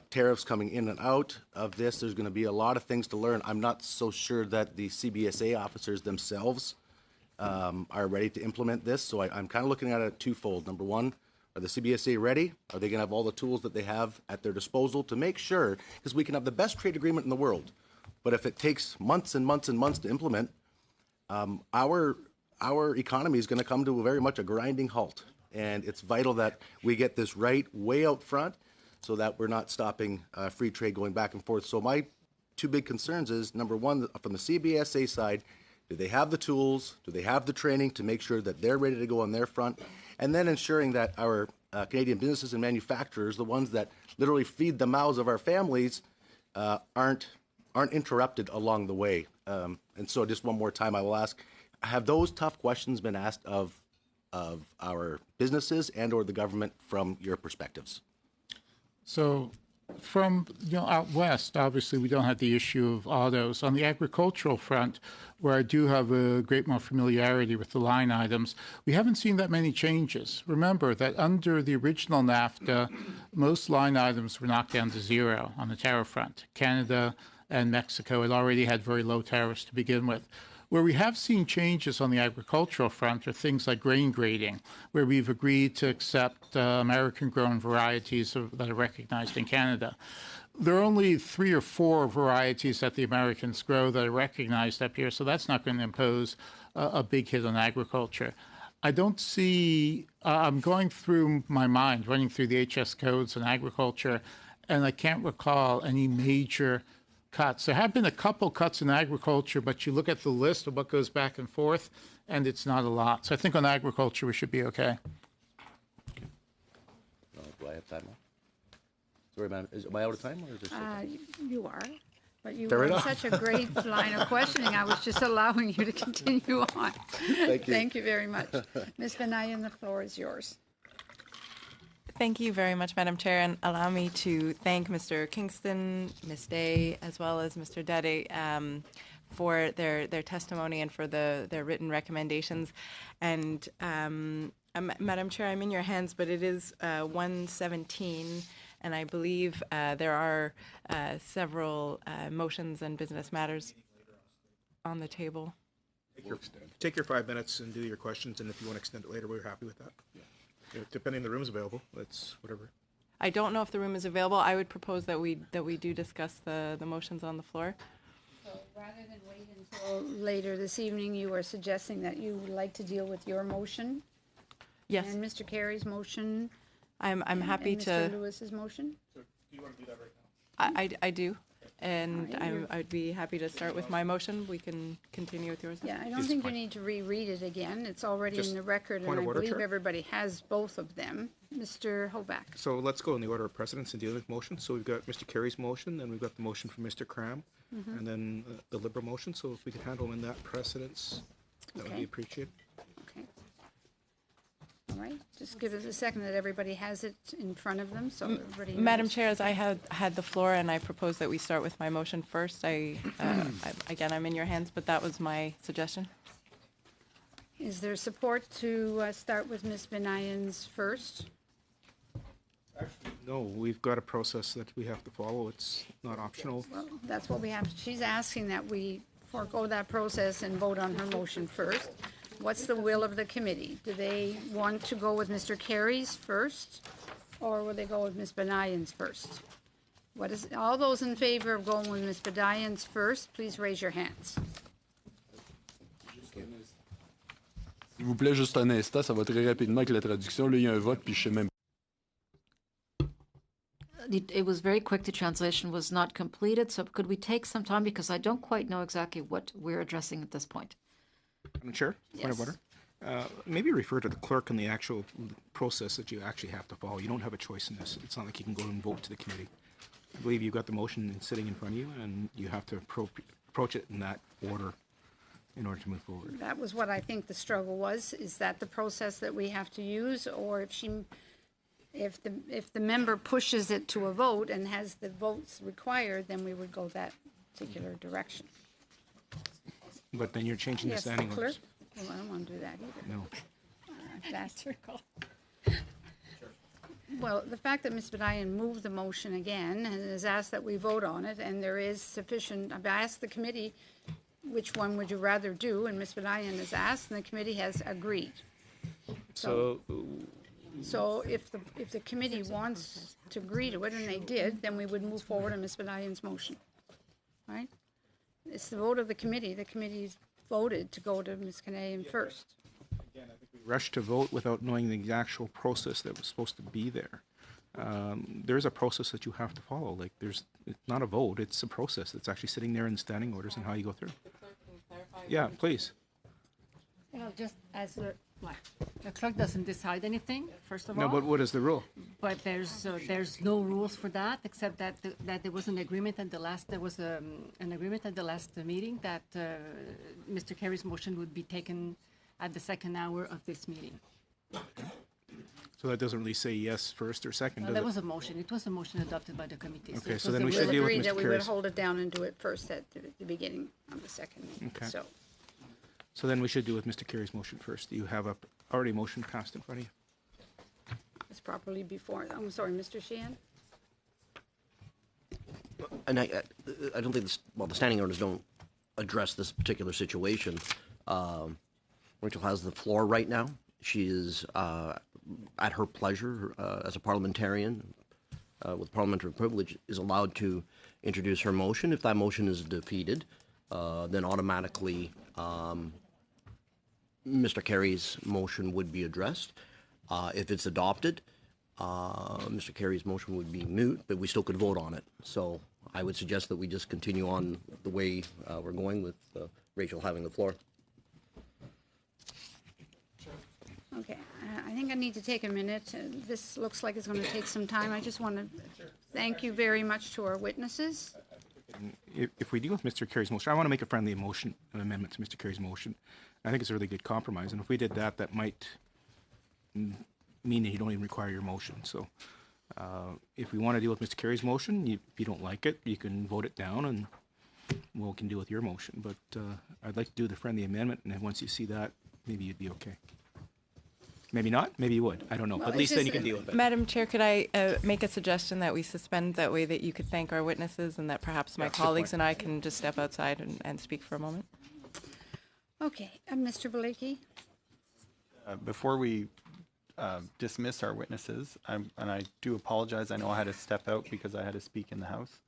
[SPEAKER 14] tariffs coming in and out of this. There's going to be a lot of things to learn. I'm not so sure that the CBSA officers themselves are ready to implement this. So I'm kind of looking at it twofold. Number one, are the CBSA ready? Are they going to have all the tools that they have at their disposal to make sure, because we can have the best trade agreement in the world, but if it takes months and months and months to implement, our economy is going to come to very much a grinding halt. And it's vital that we get this right way out front, so that we're not stopping free trade going back and forth. So my two big concerns is, number one, from the CBSA side, do they have the tools, do they have the training to make sure that they're ready to go on their front? And then ensuring that our Canadian businesses and manufacturers, the ones that literally feed the mouths of our families, aren't interrupted along the way. And so just one more time, I will ask, have those tough questions been asked of our businesses and or the government from your perspectives?
[SPEAKER 13] So from out west, obviously we don't have the issue of autos. On the agricultural front, where I do have a great more familiarity with the line items, we haven't seen that many changes. Remember that under the original NAFTA, most line items were knocked down to zero on the tariff front. Canada and Mexico had already had very low tariffs to begin with. Where we have seen changes on the agricultural front are things like grain grading, where we've agreed to accept American-grown varieties that are recognized in Canada. There are only 3 or 4 varieties that the Americans grow that are recognized up here, so that's not going to impose a big hit on agriculture. I don't see, I'm going through my mind, running through the HS codes on agriculture, and I can't recall any major cuts. There have been a couple cuts in agriculture, but you look at the list of what goes back and forth, and it's not a lot. So I think on agriculture, we should be okay.
[SPEAKER 14] Do I have time now? Sorry, ma'am. Am I out of time? Or is there
[SPEAKER 1] You are, but you
[SPEAKER 14] Fair
[SPEAKER 1] had
[SPEAKER 14] enough.
[SPEAKER 1] such a great line of questioning. I was just allowing you to continue on.
[SPEAKER 14] Thank you.
[SPEAKER 1] Thank you very much. Ms. Benayan, the floor is yours.
[SPEAKER 10] Thank you very much, Madam Chair, and allow me to thank Mr. Kingston, Ms. Day, as well as Mr. Dede for their testimony and for their written recommendations. And Madam Chair, I'm in your hands, but it is 1:17, and I believe there are several motions and business matters on the table.
[SPEAKER 4] Take your 5 minutes and do your questions, and if you want to extend it later, we're happy with that. Yeah, depending on the room's available, that's whatever.
[SPEAKER 10] I don't know if the room is available. I would propose that we do discuss the motions on the floor.
[SPEAKER 1] So rather than wait until later this evening, you are suggesting that you would like to deal with your motion?
[SPEAKER 10] Yes.
[SPEAKER 1] And Mr. Carey's motion?
[SPEAKER 10] I'm happy
[SPEAKER 1] and
[SPEAKER 10] to.
[SPEAKER 1] Mr. Lewis's motion?
[SPEAKER 4] So do you want to do that right now?
[SPEAKER 10] I do. And
[SPEAKER 1] Alright,
[SPEAKER 10] I'd be happy to start with my motion. We can continue with yours.
[SPEAKER 1] Yeah, I don't think you need to reread it again. It's already
[SPEAKER 4] Just
[SPEAKER 1] in the record, and
[SPEAKER 4] point
[SPEAKER 1] I
[SPEAKER 4] of order,
[SPEAKER 1] believe
[SPEAKER 4] Chair?
[SPEAKER 1] everybody has both of them. Mr. Hoback.
[SPEAKER 4] So let's go in the order of precedence and deal with motions. So we've got Mr. Carey's motion, then we've got the motion from Mr. Cram, and then the Liberal motion. So if we could handle them in that precedence, that would
[SPEAKER 1] Okay.
[SPEAKER 4] be appreciated.
[SPEAKER 1] Okay. All right, just give us a second that everybody has it in front of them, so everybody knows.
[SPEAKER 10] Madam Chair, as I had the floor, and I propose that we start with my motion first. Again, I'm in your hands, but that was my suggestion.
[SPEAKER 1] Is there support to start with Ms. Benayan's first?
[SPEAKER 4] No, we've got a process that we have to follow. It's not optional.
[SPEAKER 1] Well, that's what we have. She's asking that we forego that process and vote on her motion first. What's the will of the committee? Do they want to go with Mr. Carey's first, or will they go with Ms. Benayan's first? What is, all those in favor of going with Ms. Benayan's first, please raise your hands.
[SPEAKER 15] S'il vous plaît, juste un instant, ça va très rapidement avec la traduction. Là, il y a un vote, puis je sais même.
[SPEAKER 3] It was very quick. The translation was not completed. So could we take some time, because I don't quite know exactly what we're addressing at this point.
[SPEAKER 4] Madam Chair, point of order. Maybe refer to the clerk and the actual process that you actually have to follow. You don't have a choice in this. It's not like you can go and vote to the committee. I believe you've got the motion sitting in front of you, and you have to approach it in that order in order to move forward.
[SPEAKER 1] That was what I think the struggle was. Is that the process that we have to use, or if the member pushes it to a vote and has the votes required, then we would go that particular direction.
[SPEAKER 4] But then you're changing the
[SPEAKER 1] Yes,
[SPEAKER 4] standing
[SPEAKER 1] clerk?
[SPEAKER 4] orders.
[SPEAKER 1] Well, I don't want to do that either.
[SPEAKER 4] No.
[SPEAKER 1] That's Well, the fact that Ms. Bedayan moved the motion again and has asked that we vote on it, and there is sufficient, I've asked the committee, which one would you rather do? And Ms. Bedayan has asked, and the committee has agreed.
[SPEAKER 4] So
[SPEAKER 1] So if the committee wants to agree to it, and they did, then we would move forward on Ms. Bedayan's motion. All right? It's the vote of the committee. The committee's voted to go to Ms. Bedayan first.
[SPEAKER 4] rush to vote without knowing the actual process that was supposed to be there. There's a process that you have to follow. Like it's not a vote, it's a process that's actually sitting there in standing orders and how you go through. Yeah, please.
[SPEAKER 16] Well, just as the clerk doesn't decide anything, first of all.
[SPEAKER 4] No, but what is the rule?
[SPEAKER 16] But there's no rules for that, except that there was an agreement at the last, meeting that Mr. Carey's motion would be taken at the second hour of this meeting.
[SPEAKER 4] So that doesn't really say yes first or second,
[SPEAKER 16] Well,
[SPEAKER 4] does
[SPEAKER 16] there
[SPEAKER 4] it?
[SPEAKER 16] was a motion. It was a motion adopted by the committee.
[SPEAKER 4] Okay,
[SPEAKER 16] it
[SPEAKER 4] so
[SPEAKER 16] was
[SPEAKER 4] then
[SPEAKER 16] a
[SPEAKER 4] we
[SPEAKER 16] will.
[SPEAKER 4] should deal with
[SPEAKER 1] Agreed
[SPEAKER 4] Mr.
[SPEAKER 1] that we would
[SPEAKER 4] Carey's.
[SPEAKER 1] hold it down and do it first at the beginning of the second meeting.
[SPEAKER 4] Okay.
[SPEAKER 1] So
[SPEAKER 4] then we should do with Mr. Carey's motion first. You have already motion passed in front of you.
[SPEAKER 1] it's properly before. I'm sorry, Mr. Sheehan?
[SPEAKER 17] And I don't think the standing orders don't address this particular situation. Rachel has the floor right now. She is, at her pleasure, as a parliamentarian with parliamentary privilege, is allowed to introduce her motion. If that motion is defeated, then automatically Mr. Carey's motion would be addressed. If it's adopted, Mr. Carey's motion would be moot, but we still could vote on it. So I would suggest that we just continue on the way we're going with Rachel having the floor.
[SPEAKER 1] Okay, I think I need to take a minute. This looks like it's going to take some time. I just want to thank you very much to our witnesses.
[SPEAKER 4] If we deal with Mr. Carey's motion, I want to make a friendly amendment to Mr. Carey's motion. I think it's a really good compromise, and if we did that, that might mean that you don't even require your motion. So if we want to deal with Mr. Carey's motion, if you don't like it, you can vote it down, and we can deal with your motion. But I'd like to do the friendly amendment, and then once you see that, maybe you'd be okay. Maybe not, maybe you would. I don't know.
[SPEAKER 1] Well,
[SPEAKER 4] But at least then you can deal with it.
[SPEAKER 10] Madam Chair, could I make a suggestion that we suspend that way that you could thank our witnesses and that perhaps my
[SPEAKER 4] That's a good
[SPEAKER 10] colleagues
[SPEAKER 4] point.
[SPEAKER 10] and I can just step outside and speak for a moment?
[SPEAKER 1] Okay, Mr. Blakey?
[SPEAKER 7] Before we dismiss our witnesses, and I do apologize, I know I had to step out because I had to speak in the House,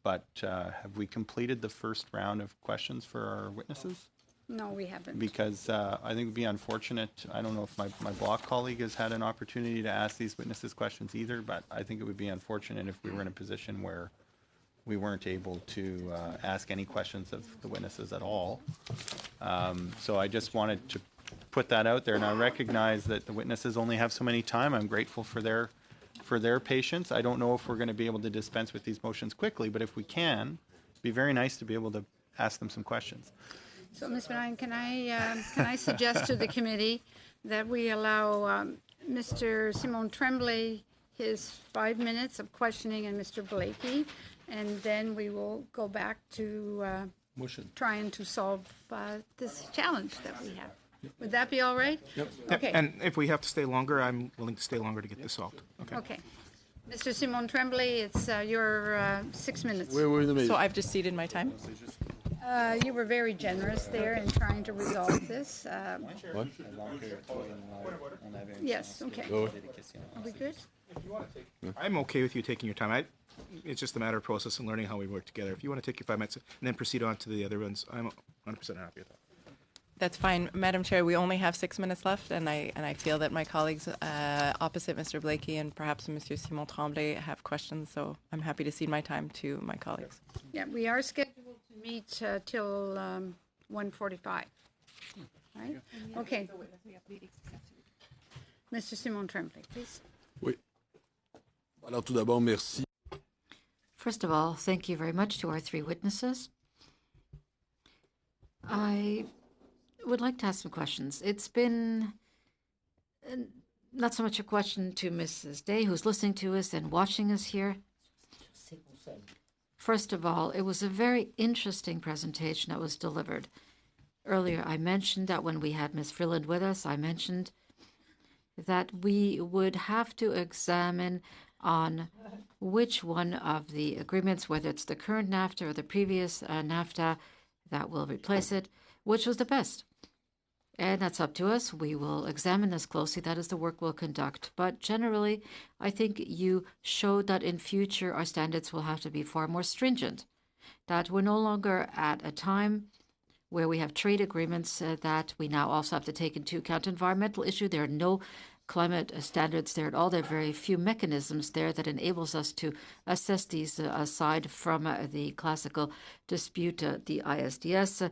[SPEAKER 7] but have we completed the first round of questions for our witnesses?
[SPEAKER 1] No, we haven't.
[SPEAKER 7] Because I think it would be unfortunate, I don't know if my block colleague has had an opportunity to ask these witnesses questions either, but I think it would be unfortunate if we were in a position where we weren't able to ask any questions of the witnesses at all. So I just wanted to put that out there, and I recognize that the witnesses only have so many time. I'm grateful for their patience. I don't know if we're going to be able to dispense with these motions quickly, but if we can, it'd be very nice to be able to ask them some questions.
[SPEAKER 1] So, Ms. Benign, can I suggest to the committee that we allow Mr. Simon Tremblay his 5 minutes of questioning and Mr. Blakey, and then we will go back to trying to solve this challenge that we have. Would that be all right?
[SPEAKER 4] Yep.
[SPEAKER 1] Okay.
[SPEAKER 4] And if we have to stay longer, I'm willing to stay longer to get this solved. Okay.
[SPEAKER 1] Okay. Mr. Simon Tremblay, it's your 6 minutes.
[SPEAKER 10] So I've just ceded my time?
[SPEAKER 1] You were very generous there in trying to resolve this.
[SPEAKER 15] What?
[SPEAKER 1] Yes, okay. Are we good?
[SPEAKER 4] I'm okay with you taking your time. It's just a matter of process and learning how we work together. If you want to take your 5 minutes and then proceed on to the other ones, I'm 100% happy with that.
[SPEAKER 10] That's fine. Madam Chair, we only have 6 minutes left, and I feel that my colleagues opposite Mr. Blakey and perhaps Mr. Simon Tremblay have questions, so I'm happy to cede my time to my colleagues.
[SPEAKER 1] Yeah, we are scheduled to meet till 1:45. Right? Okay. Mr. Simon Tremblay, please.
[SPEAKER 15] Oui. Alors, tout d'abord, merci.
[SPEAKER 3] First of all, thank you very much to our three witnesses. I would like to ask some questions. It's been not so much a question to Mrs. Day, who's listening to us and watching us here. First of all, it was a very interesting presentation that was delivered. Earlier, I mentioned that when we had Ms. Freeland with us, I mentioned that we would have to examine on which one of the agreements, whether it's the current NAFTA or the previous NAFTA that will replace it, which was the best. And that's up to us. We will examine this closely. That is the work we'll conduct. But generally, I think you showed that in future our standards will have to be far more stringent, that we're no longer at a time where we have trade agreements that we now also have to take into account environmental issue. There are no climate standards there at all. There are very few mechanisms there that enables us to assess these aside from the classical dispute, the ISDS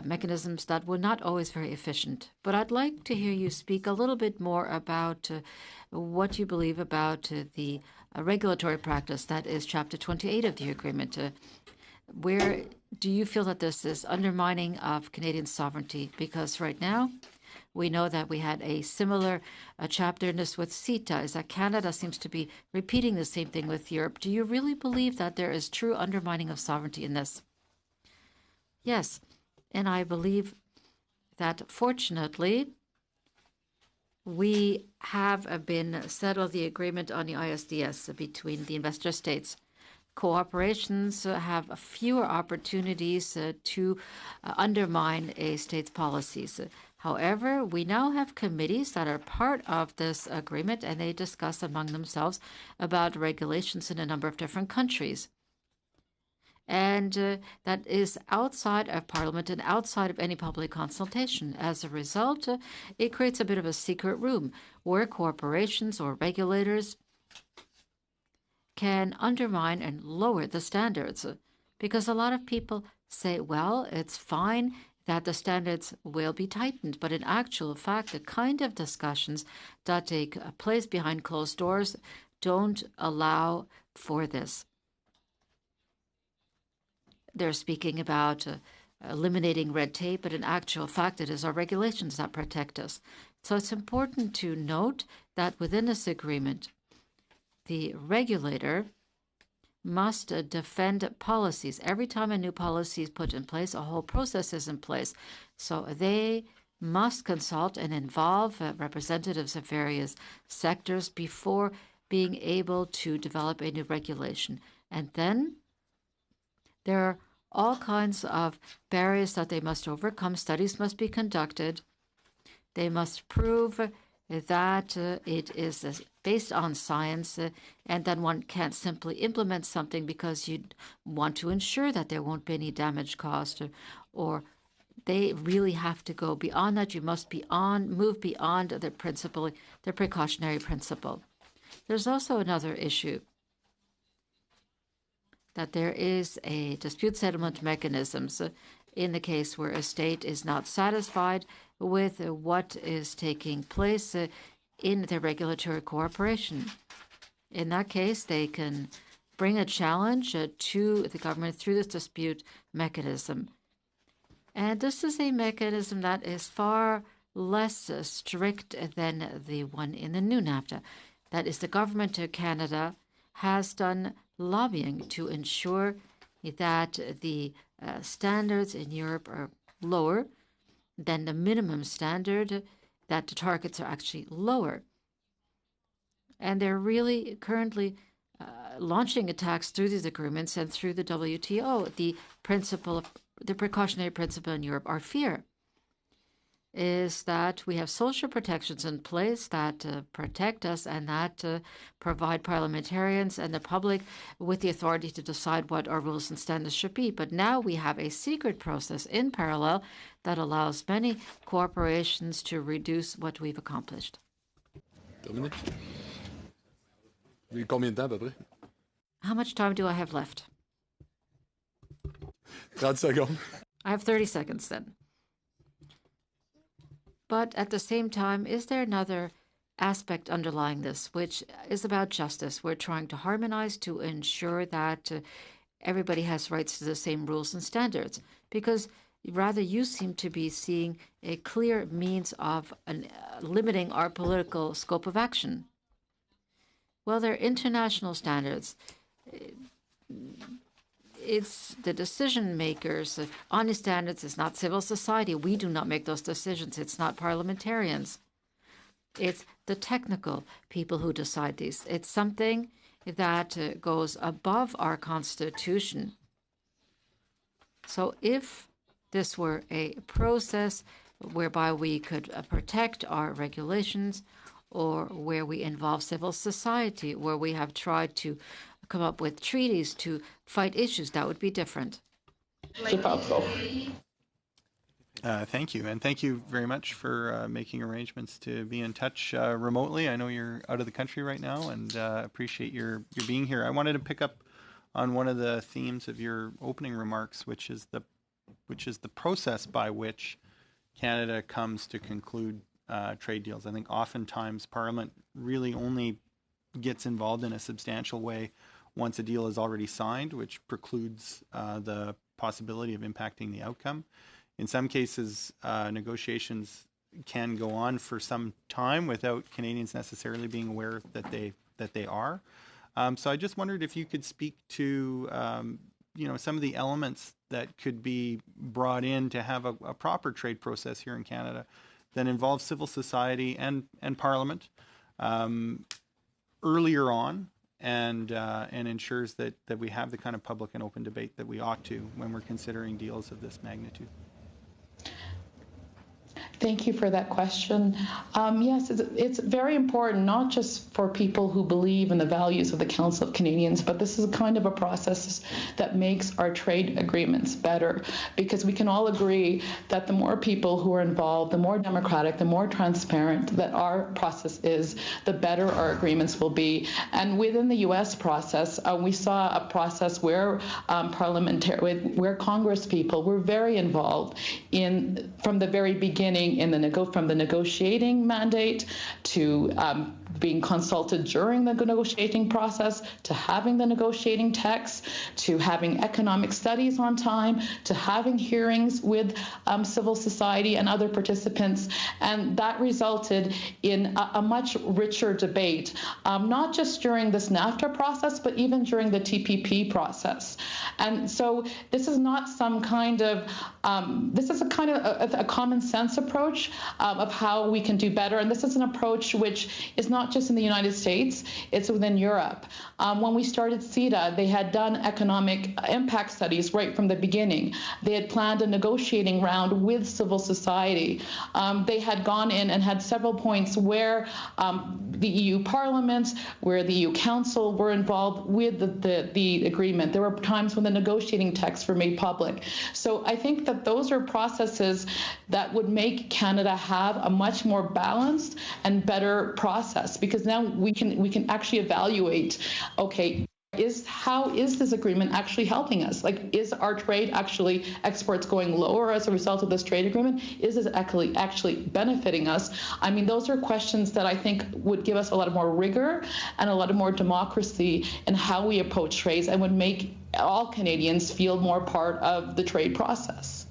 [SPEAKER 3] mechanisms that were not always very efficient. But I'd like to hear you speak a little bit more about what you believe about the regulatory practice that is Chapter 28 of the agreement. Where do you feel that this is undermining of Canadian sovereignty? Because right now, we know that we had a similar chapter in this with CIIT, is that Canada seems to be repeating the same thing with Europe. Do you really believe that there is true undermining of sovereignty in this? Yes, and I believe that fortunately, we have been settled the agreement on the ISDS between the investor states. Cooperations have fewer opportunities to undermine a state's policies. However, we now have committees that are part of this agreement, and they discuss among themselves about regulations in a number of different countries. And that is outside of Parliament and outside of any public consultation. As a result, it creates a bit of a secret room where corporations or regulators can undermine and lower the standards, because a lot of people say, well, it's fine that the standards will be tightened. But in actual fact, the kind of discussions that take place behind closed doors don't allow for this. They're speaking about eliminating red tape, but in actual fact, it is our regulations that protect us. So it's important to note that within this agreement, the regulator must defend policies. Every time a new policy is put in place, a whole process is in place. So they must consult and involve representatives of various sectors before being able to develop a new regulation. And then there all kinds of barriers that they must overcome. Studies must be conducted. They must prove that it is based on science, and then one can't simply implement something because you want to ensure that there won't be any damage caused, or they really have to go beyond that. You must move beyond the principle, the precautionary principle. There's also another issue, that there is a dispute settlement mechanisms in the case where a state is not satisfied with what is taking place in their regulatory cooperation. In that case, they can bring a challenge to the government through this dispute mechanism. And this is a mechanism that is far less strict than the one in the new NAFTA. That is, the government of Canada has done lobbying to ensure that the standards in Europe are lower than the minimum standard, that the targets are actually lower. And they're really currently launching attacks through these agreements and through the WTO. The precautionary principle in Europe, our fear is that we have social protections in place that protect us and that provide parliamentarians and the public with the authority to decide what our rules and standards should be. But now we have a secret process in parallel that allows many corporations to reduce what we've accomplished.
[SPEAKER 15] Terminé. Combien de temps à peu près?
[SPEAKER 3] How much time do I have left?
[SPEAKER 15] 30 secondes.
[SPEAKER 3] I have 30 seconds then. But at the same time, is there another aspect underlying this, which is about justice? We're trying to harmonize to ensure that everybody has rights to the same rules and standards, because rather you seem to be seeing a clear means of limiting our political scope of action. Well, they're international standards. It's the decision makers on these standards. It's not civil society. We do not make those decisions. It's not parliamentarians. It's the technical people who decide these. It's something that goes above our Constitution. So if this were a process whereby we could protect our regulations, or where we involve civil society, where we have tried to come up with treaties to fight issues, that would be different.
[SPEAKER 7] Thank you, and thank you very much for making arrangements to be in touch remotely. I know you're out of the country right now, and appreciate your being here. I wanted to pick up on one of the themes of your opening remarks, which is the process by which Canada comes to conclude trade deals. I think oftentimes Parliament really only gets involved in a substantial way once a deal is already signed, which precludes the possibility of impacting the outcome. In some cases, negotiations can go on for some time without Canadians necessarily being aware that they are. So I just wondered if you could speak to some of the elements that could be brought in to have a proper trade process here in Canada that involves civil society and Parliament earlier on, and ensures that we have the kind of public and open debate that we ought to when we're considering deals of this magnitude.
[SPEAKER 12] Thank you for that question. Yes, it's very important, not just for people who believe in the values of the Council of Canadians, but this is a kind of a process that makes our trade agreements better, because we can all agree that the more people who are involved, the more democratic, the more transparent that our process is, the better our agreements will be. And within the U.S. process, we saw a process where where Congress people were very involved from the very beginning from the negotiating mandate to being consulted during the negotiating process, to having the negotiating text, to having economic studies on time, to having hearings with civil society and other participants. And that resulted in a much richer debate, not just during this NAFTA process, but even during the TPP process. And so this is not some kind of, this is a kind of a common sense approach of how we can do better. And this is an approach which is not not just in the United States, it's within Europe. When we started CIIT, they had done economic impact studies right from the beginning. They had planned a negotiating round with civil society. They had gone in and had several points where the EU Parliament, where the EU Council were involved with the agreement. There were times when the negotiating texts were made public. So I think that those are processes that would make Canada have a much more balanced and better process, because now we can actually evaluate, okay, how is this agreement actually helping us? Like, is our trade actually, exports going lower as a result of this trade agreement? Is this actually benefiting us? I mean, those are questions that I think would give us a lot of more rigor and a lot of more democracy in how we approach trades, and would make all Canadians feel more part of the trade process.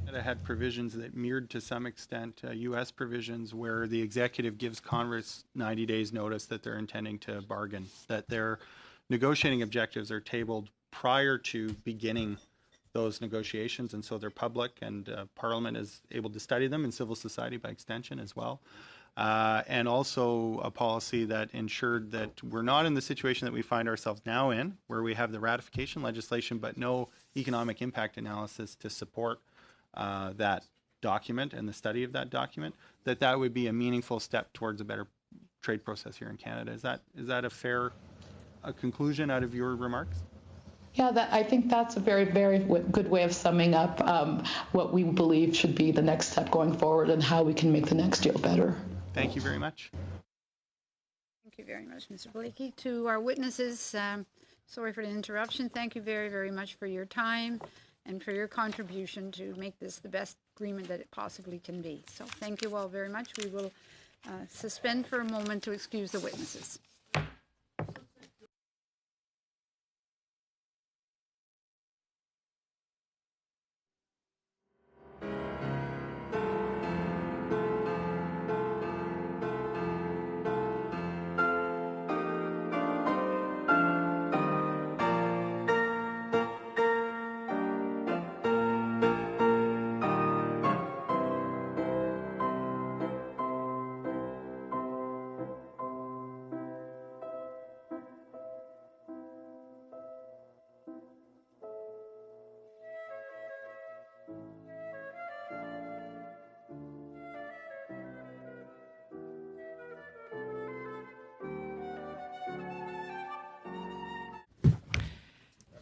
[SPEAKER 7] Canada had provisions that mirrored to some extent U.S. provisions where the executive gives Congress 90 days notice that they're intending to bargain, that their negotiating objectives are tabled prior to beginning those negotiations, and so they're public, and Parliament is able to study them, and civil society by extension as well. And also a policy that ensured that we're not in the situation that we find ourselves now in, where we have the ratification legislation but no economic impact analysis to support that document and the study of that document, that would be a meaningful step towards a better trade process here in Canada. Is that a fair conclusion out of your remarks?
[SPEAKER 12] Yeah, I think that's a very, very good way of summing up what we believe should be the next step going forward and how we can make the next deal better.
[SPEAKER 7] Thank you very much.
[SPEAKER 1] Thank you very much, Mr. Blakey. To our witnesses, sorry for the interruption. Thank you very, very much for your time and for your contribution to make this the best agreement that it possibly can be. So thank you all very much. We will suspend for a moment to excuse the witnesses.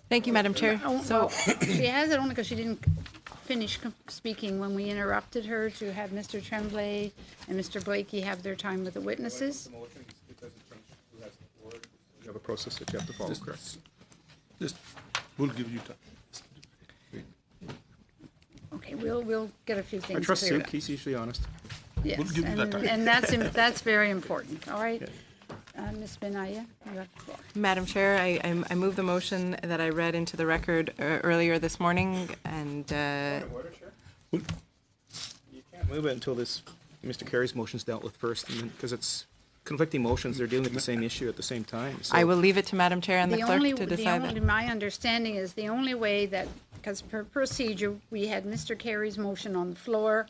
[SPEAKER 10] Thank you, Madam Chair.
[SPEAKER 1] So she has it only because she didn't finish speaking when we interrupted her to have Mr. Tremblay and Mr. Blakey have their time with the witnesses.
[SPEAKER 4] You have a process that you have to follow, correct?
[SPEAKER 8] Just, we'll give you time.
[SPEAKER 1] Okay, we'll get a few things
[SPEAKER 4] I trust
[SPEAKER 1] cleared
[SPEAKER 4] Sue.
[SPEAKER 1] up.
[SPEAKER 4] He's usually honest.
[SPEAKER 1] Yes,
[SPEAKER 8] We'll give you that time.
[SPEAKER 1] and that's very important. All right, Ms. Benaya, you have the floor.
[SPEAKER 10] Madam Chair, I move the motion that I read into the record earlier this morning, and
[SPEAKER 4] You can't move it until Mr. Kerry's motion's dealt with first, because it's conflicting motions. They're dealing with the same issue at the same time. So
[SPEAKER 10] I will leave it to Madam Chair and the clerk to decide that.
[SPEAKER 1] My understanding is the only way that, because per procedure, we had Mr. Kerry's motion on the floor,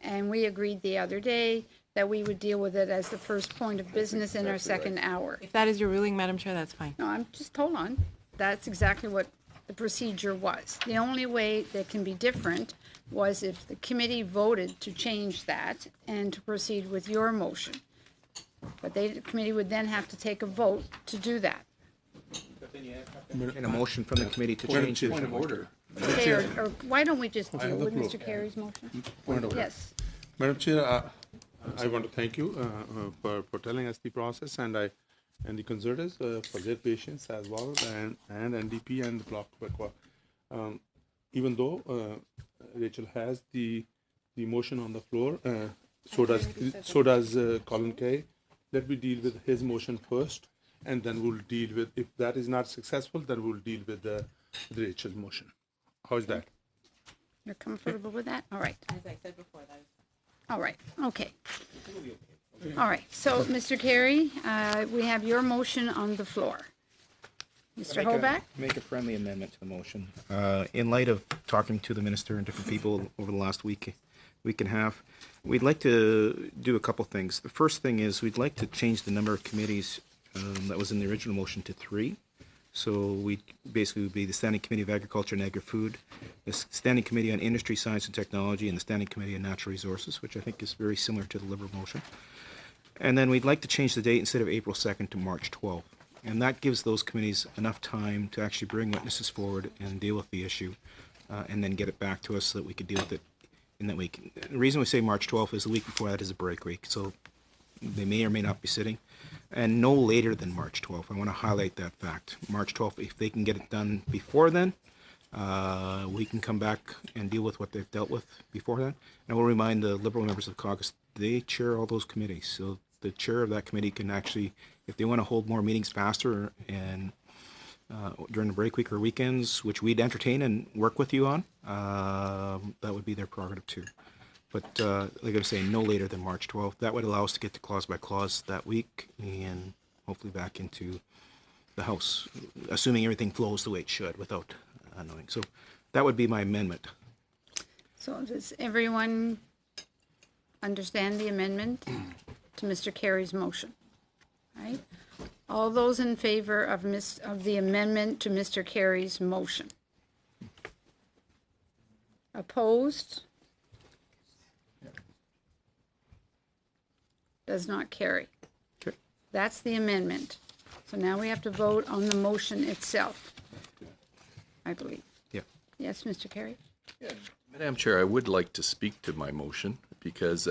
[SPEAKER 1] and we agreed the other day that we would deal with it as the first point of business in our second hour.
[SPEAKER 10] If that is your ruling, Madam Chair, that's fine.
[SPEAKER 1] No, hold on. That's exactly what the procedure was. The only way that can be different was if the committee voted to change that and to proceed with your motion. But the committee would then have to take a vote to do that.
[SPEAKER 4] And a motion from the committee to change it.
[SPEAKER 15] Point of order.
[SPEAKER 1] Okay, or why don't we just deal with Mr. Kerry's motion?
[SPEAKER 8] Point of order.
[SPEAKER 1] Yes.
[SPEAKER 8] Madam Chair, I want to thank you for telling us the process, and the conservatives for their patience as well, and NDP and the Bloc Québécois. Even though Rachel has the motion on the floor, so does Colin Kay. Let me deal with his motion first, and then we'll deal with, if that is not successful, then we'll deal with Rachel's motion. How's that?
[SPEAKER 1] You're comfortable with that? All right.
[SPEAKER 10] As I said before, that is.
[SPEAKER 1] All right. Okay. All right. So, Mr. Kerry, we have your motion on the floor. Mr. Hoback?
[SPEAKER 4] Make a friendly amendment to the motion. In light of talking to the minister and different people over the last week, we can have. We'd like to do a couple things. The first thing is we'd like to change the number of committees that was in the original motion to 3. So we basically would be the Standing Committee of Agriculture and Agri-Food, the Standing Committee on Industry, Science and Technology, and the Standing Committee on Natural Resources, which I think is very similar to the Liberal motion. And then we'd like to change the date instead of April 2nd to March 12th. And that gives those committees enough time to actually bring witnesses forward and deal with the issue, and then get it back to us so that we could deal with it in that week. The reason we say March 12th is the week before that is a break week, so they may or may not be sitting. And no later than March 12th. I want to highlight that fact. March 12th, if they can get it done before then, we can come back and deal with what they've dealt with before then. And I will remind the Liberal members of the caucus, they chair all those committees. So the chair of that committee can actually, if they want to hold more meetings faster and during the break week or weekends, which we'd entertain and work with you on, that would be their prerogative too. But like I was saying, no later than March 12th. That would allow us to get to clause by clause that week and hopefully back into the House, assuming everything flows the way it should without knowing. So that would be my amendment.
[SPEAKER 1] So does everyone understand the amendment to Mr. Carey's motion? Right? All those in favor of the amendment to Mr. Carey's motion? Opposed? Does not carry.
[SPEAKER 4] Okay.
[SPEAKER 1] That's the amendment. So now we have to vote on the motion itself, I believe.
[SPEAKER 4] Yeah.
[SPEAKER 1] Yes, Mr. Carey?
[SPEAKER 6] Madam Chair, I would like to speak to my motion because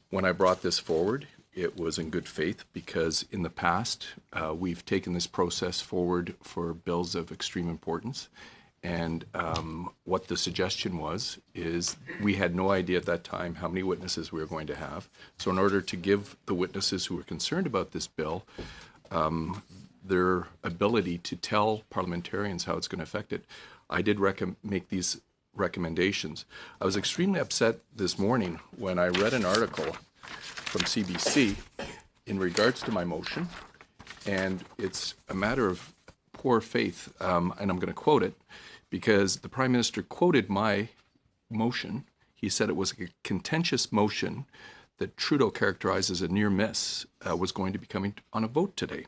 [SPEAKER 6] when I brought this forward, it was in good faith because in the past, we've taken this process forward for bills of extreme importance. And what the suggestion was is we had no idea at that time how many witnesses we were going to have. So in order to give the witnesses who were concerned about this bill their ability to tell parliamentarians how it's going to affect it, I did make these recommendations. I was extremely upset this morning when I read an article from CBC in regards to my motion, and it's a matter of poor faith, and I'm going to quote it, because the Prime Minister quoted my motion. He said it was a contentious motion that Trudeau characterized as a near miss was going to be coming on a vote today.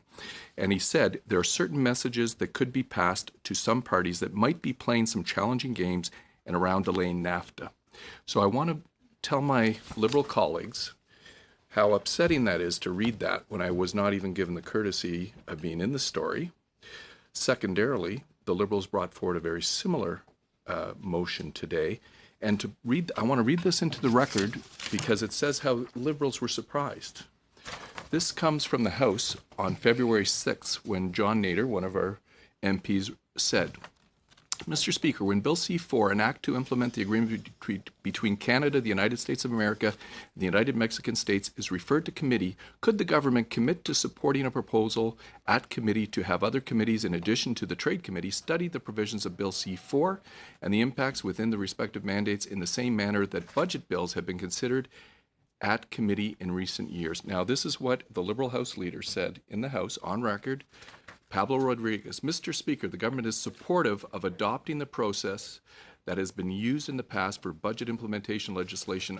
[SPEAKER 6] And he said there are certain messages that could be passed to some parties that might be playing some challenging games and around delaying NAFTA. So I want to tell my Liberal colleagues how upsetting that is to read that when I was not even given the courtesy of being in the story. Secondarily, the Liberals brought forward a very similar motion today. And to read, I want to read this into the record because it says how Liberals were surprised. This comes from the House on February 6th when John Nader, one of our MPs, said, Mr. Speaker, when Bill C-4, an act to implement the agreement between Canada, the United States of America, and the United Mexican States is referred to committee, could the government commit to supporting a proposal at committee to have other committees, in addition to the Trade Committee, study the provisions of Bill C-4 and the impacts within the respective mandates in the same manner that budget bills have been considered at committee in recent years? Now, this is what the Liberal House leader said in the House on record. Pablo Rodriguez, Mr. Speaker, the government is supportive of adopting the process that has been used in the past for budget implementation legislation,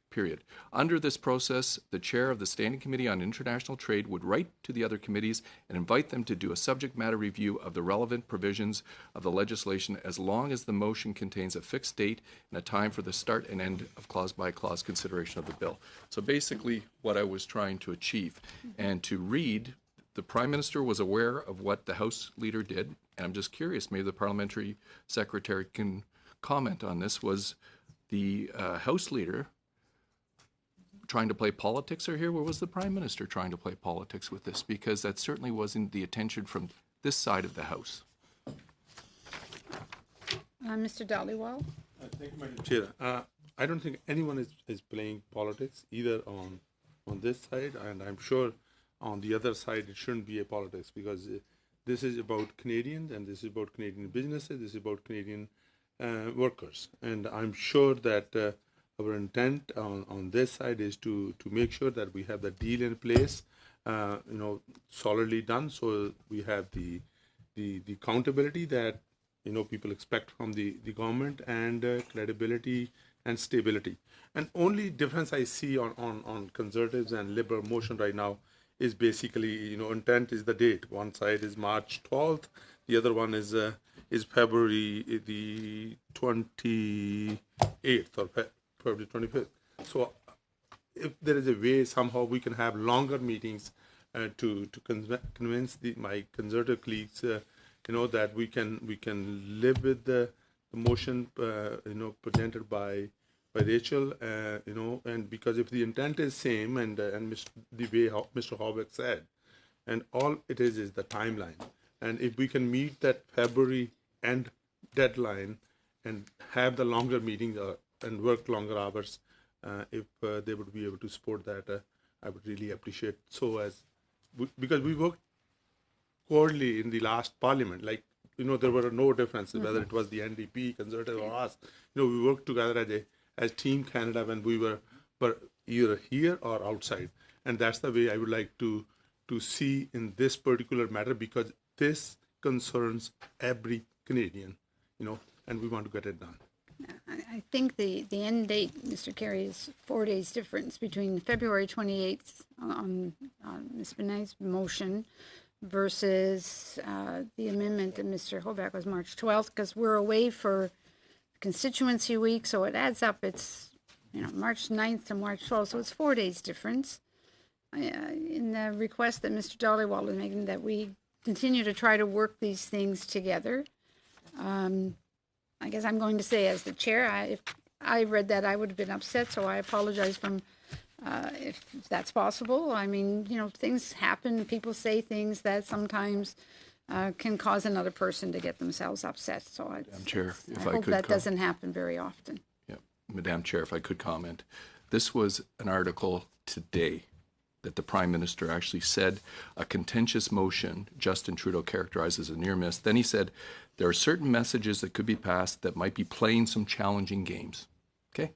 [SPEAKER 6] period. Under this process, the chair of the Standing Committee on International Trade would write to the other committees and invite them to do a subject matter review of the relevant provisions of the legislation as long as the motion contains a fixed date and a time for the start and end of clause-by-clause consideration of the bill. So basically what I was trying to achieve, and to read, the Prime Minister was aware of what the House leader did, and I'm just curious, maybe the Parliamentary Secretary can comment on this. Was the House leader trying to play politics here, or was the Prime Minister trying to play politics with this? Because that certainly wasn't the attention from this side of the House.
[SPEAKER 1] Mr. Dhaliwal?
[SPEAKER 8] Thank you, Madam Chair. I don't think anyone is playing politics either on this side, and I'm sure on the other side it shouldn't be a politics, because this is about Canadians and this is about Canadian businesses, this is about Canadian workers. And I'm sure that our intent on this side is to make sure that we have the deal in place, solidly done, so we have the accountability that people expect from the government, and credibility and stability. And only difference I see on conservatives and liberal motion right now is basically, intent is the date. One side is March 12th, the other one is February the 28th or February 25th. So if there is a way somehow we can have longer meetings to convince my conservative colleagues, that we can live with the motion, presented by Rachel, and because if the intent is same and the way Mr. Haubeck said, and all it is the timeline, and if we can meet that February end deadline and have the longer meetings and work longer hours, if they would be able to support that, I would really appreciate. So because we worked quarterly in the last parliament, there were no differences whether it was the NDP, Conservative, or us. We worked together as Team Canada when we were either here or outside, and that's the way I would like to see in this particular matter, because this concerns every Canadian, and we want to get it done.
[SPEAKER 1] I think the end date, Mr. Carey, is 4 days difference between February 28th on Ms. Benet's motion versus the amendment that Mr. Haubeck was March 12th, because we're away for constituency week, so it adds up. It's March 9th to March 12th, so it's 4 days difference. In the request that Mr. Dollywall is making, that we continue to try to work these things together. I guess I'm going to say, as the chair, if I read that, I would have been upset, so I apologize if that's possible. I mean, things happen. People say things that sometimes can cause another person to get themselves upset. So
[SPEAKER 6] Madam Chair, if
[SPEAKER 1] I hope that doesn't happen very often.
[SPEAKER 6] Yeah, Madam Chair, if I could comment. This was an article today that the Prime Minister actually said a contentious motion Justin Trudeau characterized as a near miss. Then he said there are certain messages that could be passed that might be playing some challenging games. Okay?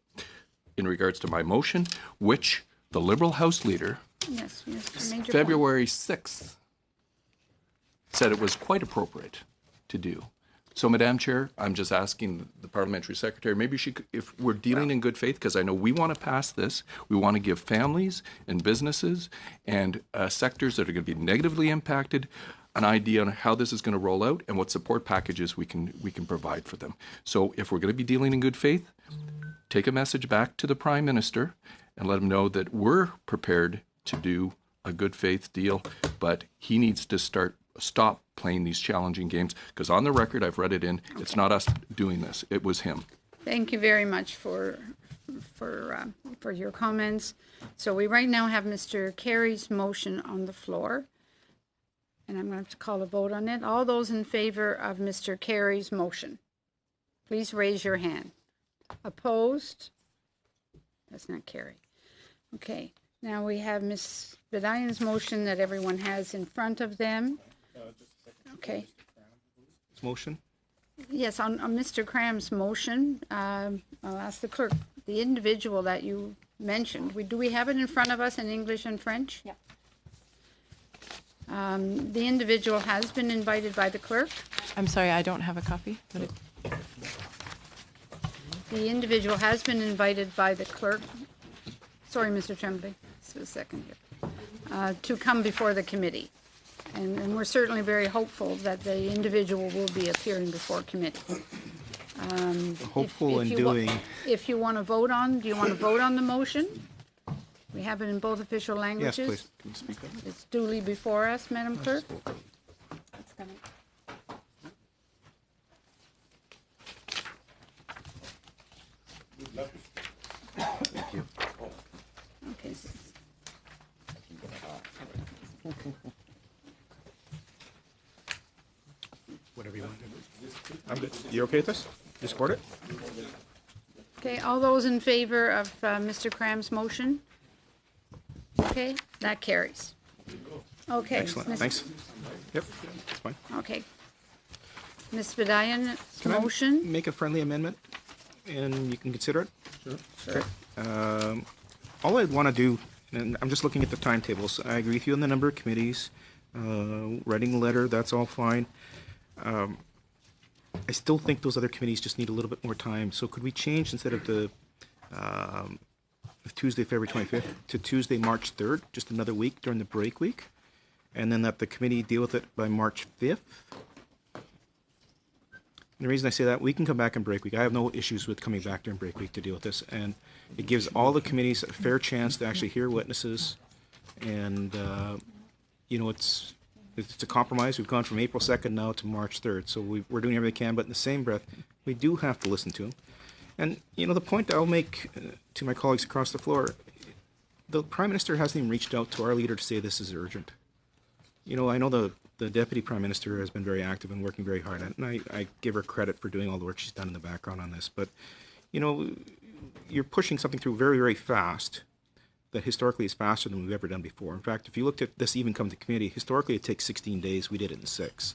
[SPEAKER 6] In regards to my motion, which the Liberal House Leader,
[SPEAKER 1] yes,
[SPEAKER 6] February 6th, said it was quite appropriate to do. So, Madam Chair, I'm just asking the Parliamentary Secretary, maybe she could, if we're dealing in good faith, because I know we want to pass this, we want to give families and businesses and sectors that are going to be negatively impacted an idea on how this is going to roll out and what support packages we can provide for them. So if we're going to be dealing in good faith, take a message back to the Prime Minister and let him know that we're prepared to do a good faith deal, but he needs to stop playing these challenging games, because on the record, I've read it in, it's not us doing this, it was him.
[SPEAKER 1] Thank you very much for your comments. So we right now have Mr. Carey's motion on the floor, and I'm going to have to call a vote on it. All those in favor of Mr. Carey's motion, please raise your hand. Opposed? That's not Carey. Okay, now we have Ms. Bedayan's motion that everyone has in front of them. Okay.
[SPEAKER 4] Motion?
[SPEAKER 1] Yes, on Mr. Cram's motion, I'll ask the clerk, the individual that you mentioned, do we have it in front of us in English and French?
[SPEAKER 2] Yeah.
[SPEAKER 1] The individual has been invited by the clerk.
[SPEAKER 10] I'm sorry, I don't have a copy.
[SPEAKER 1] The individual has been invited by the clerk. Sorry, Mr. Tremblay, just a second here. To come before the committee. And we're certainly very hopeful that the individual will be appearing before committee.
[SPEAKER 4] Hopeful in doing.
[SPEAKER 1] If you want to vote on, do you want to vote on the motion? We have it in both official languages.
[SPEAKER 4] Yes, please. Can you speak up?
[SPEAKER 1] It's duly before us, Madam Clerk.
[SPEAKER 14] Thank you.
[SPEAKER 1] Okay.
[SPEAKER 4] Whatever you want to do. I'm good. You okay with this? You support it?
[SPEAKER 1] Okay, all those in favor of Mr. Cram's motion? Okay, that carries. Okay.
[SPEAKER 4] Excellent. Thanks. Yep, that's fine.
[SPEAKER 1] Okay. Ms. Bedayan's
[SPEAKER 4] Can
[SPEAKER 1] motion?
[SPEAKER 4] I make a friendly amendment and you can consider it?
[SPEAKER 1] Sure.
[SPEAKER 4] Okay. All I'd want to do, and I'm just looking at the timetables, I agree with you on the number of committees, writing a letter, that's all fine. I still think those other committees just need a little bit more time. So could we change, instead of the Tuesday, February 25th to Tuesday, March 3rd, just another week during the break week, and then that the committee deal with it by March 5th. And the reason I say that, we can come back in break week. I have no issues with coming back during break week to deal with this, and it gives all the committees a fair chance to actually hear witnesses, and you know, it's a compromise. We've gone from April 2nd now to March 3rd, so we're doing everything we can, but in the same breath, we do have to listen to them. And, you know, the point I'll make to my colleagues across the floor, the Prime Minister hasn't even reached out to our leader to say this is urgent. You know, I know the Deputy Prime Minister has been very active and working very hard at it, and I give her credit for doing all the work she's done in the background on this. But, you know, you're pushing something through very, very fast that historically is faster than we've ever done before. In fact, if you looked at this even come to committee, historically it takes 16 days. We did it in 6.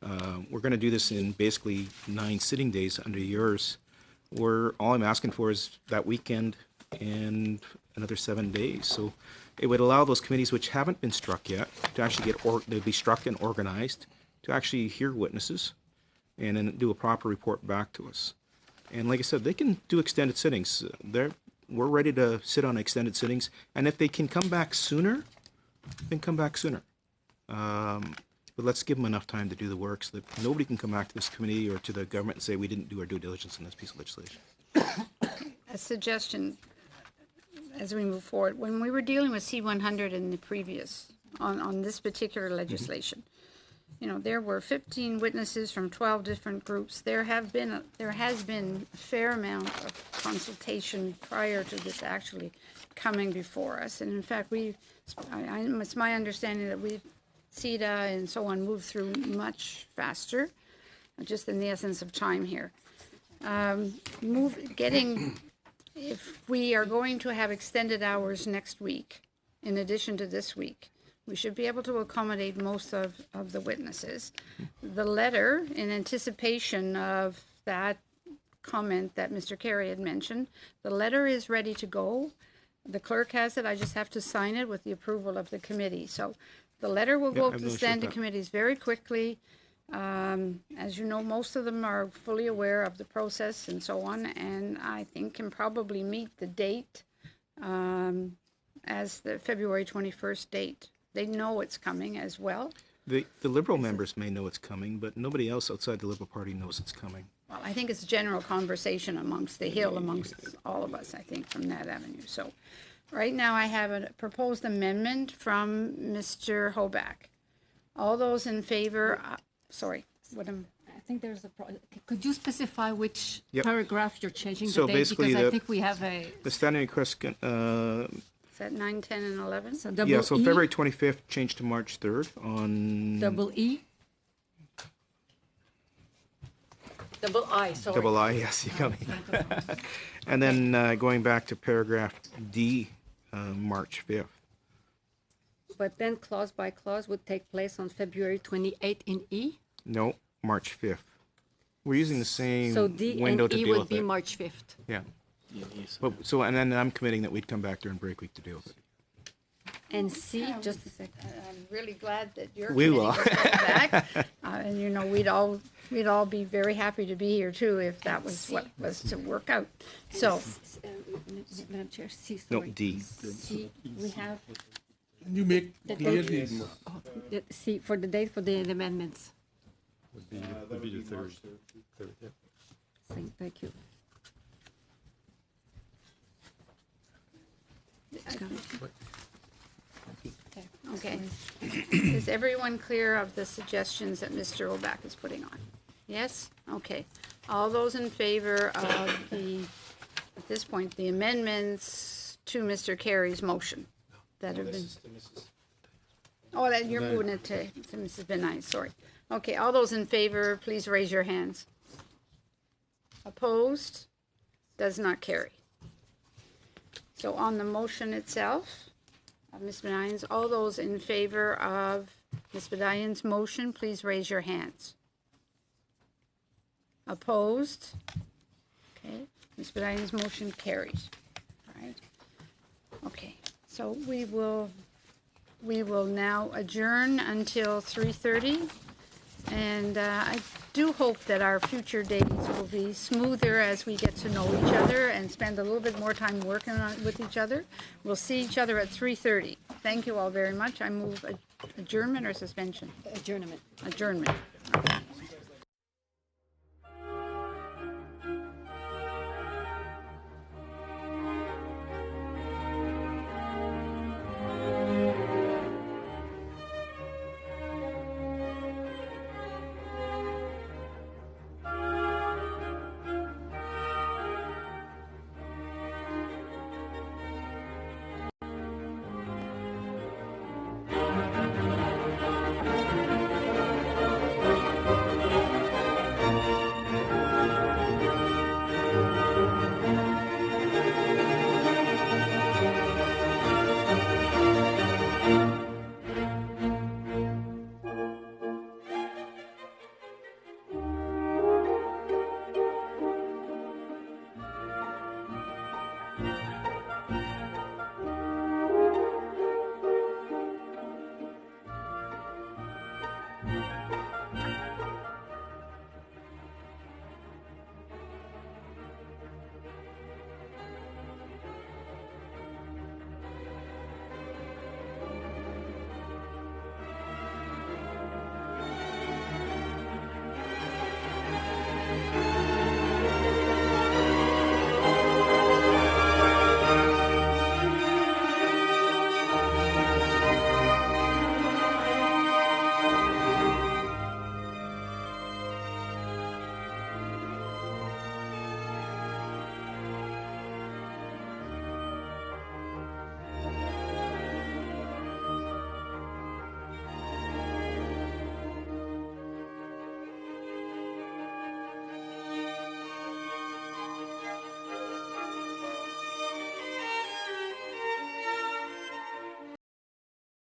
[SPEAKER 4] We're going to do this in basically 9 sitting days under yours. Where all I'm asking for is that weekend and another 7 days. So it would allow those committees which haven't been struck yet to actually they'd be struck and organized to actually hear witnesses and then do a proper report back to us. And like I said, they can do extended sittings. We're ready to sit on extended sittings, and if they can come back sooner, then come back sooner. But let's give them enough time to do the work so that nobody can come back to this committee or to the government and say we didn't do our due diligence on this piece of legislation.
[SPEAKER 1] A suggestion as we move forward. When we were dealing with C-100 in the previous, on this particular legislation, you know, there were 15 witnesses from 12 different groups. There has been a fair amount of consultation prior to this actually coming before us. And in fact, it's my understanding that we've CIIT and so on move through much faster, just in the essence of time here. If we are going to have extended hours next week, in addition to this week, we should be able to accommodate most of the witnesses. The letter, in anticipation of that comment that Mr. Carey had mentioned, the letter is ready to go. The clerk has it. I just have to sign it with the approval of the committee. So the letter will go up to the standing committees very quickly. As you know, most of them are fully aware of the process and so on, and I think can probably meet the date as the February 21st date. They know it's coming as well.
[SPEAKER 4] The Liberal members may know it's coming, but nobody else outside the Liberal Party knows it's coming.
[SPEAKER 1] Well, I think it's general conversation amongst the Hill, amongst all of us, I think, from that avenue. So right now I have a proposed amendment from Mr. Hoback. All those in favor, I
[SPEAKER 16] think there's could you specify which
[SPEAKER 4] Yep.
[SPEAKER 16] paragraph you're changing
[SPEAKER 4] So
[SPEAKER 16] the date?
[SPEAKER 4] basically
[SPEAKER 16] Because I think we have
[SPEAKER 4] the standing request.
[SPEAKER 1] Is that 9, 10, and 11?
[SPEAKER 16] So
[SPEAKER 4] So February 25th changed to March 3rd on...
[SPEAKER 16] double E? Double I, sorry.
[SPEAKER 4] Double I, yes, you got me. And then going back to paragraph D, March 5th.
[SPEAKER 16] But then clause by clause would take place on February 28th in E?
[SPEAKER 4] No, March 5th. We're using the same
[SPEAKER 16] So D
[SPEAKER 4] window
[SPEAKER 16] and
[SPEAKER 4] to
[SPEAKER 16] E
[SPEAKER 4] deal
[SPEAKER 16] would
[SPEAKER 4] with
[SPEAKER 16] be
[SPEAKER 4] it.
[SPEAKER 16] March 5th.
[SPEAKER 4] Yeah. So, and then I'm committing that we'd come back during break week to deal with it.
[SPEAKER 16] And C, just a second.
[SPEAKER 1] I'm really glad that you're
[SPEAKER 4] We will.
[SPEAKER 1] back. And you know, we'd all be very happy to be here too if that was what was to work out. So,
[SPEAKER 16] Madam Chair, C,
[SPEAKER 4] No,
[SPEAKER 16] sorry.
[SPEAKER 4] D.
[SPEAKER 16] C, we have
[SPEAKER 8] You make
[SPEAKER 16] the
[SPEAKER 8] clear
[SPEAKER 16] date.
[SPEAKER 8] the
[SPEAKER 16] C, for the date for the amendments.
[SPEAKER 15] Would be the third.
[SPEAKER 16] Thank you.
[SPEAKER 1] okay. Is everyone clear of the suggestions that Mr. Oback is putting on? Yes? Okay. All those in favor of at this point, the amendments to Mr. Carey's motion that have been... Oh, that you're moving it to Mrs. Benign, sorry. Okay, all those in favor, please raise your hands. Opposed? Does not carry. So on the motion itself, Ms. Bedion's, all those in favor of Ms. Bedion's motion, please raise your hands. Opposed? Okay, Ms. Bedion's motion carries. All right. Okay, so we will now adjourn until 3:30, and do hope that our future days will be smoother as we get to know each other and spend a little bit more time working with each other. We'll see each other at 3:30. Thank you all very much. I move adjournment or suspension?
[SPEAKER 16] Adjournment.
[SPEAKER 1] Adjournment.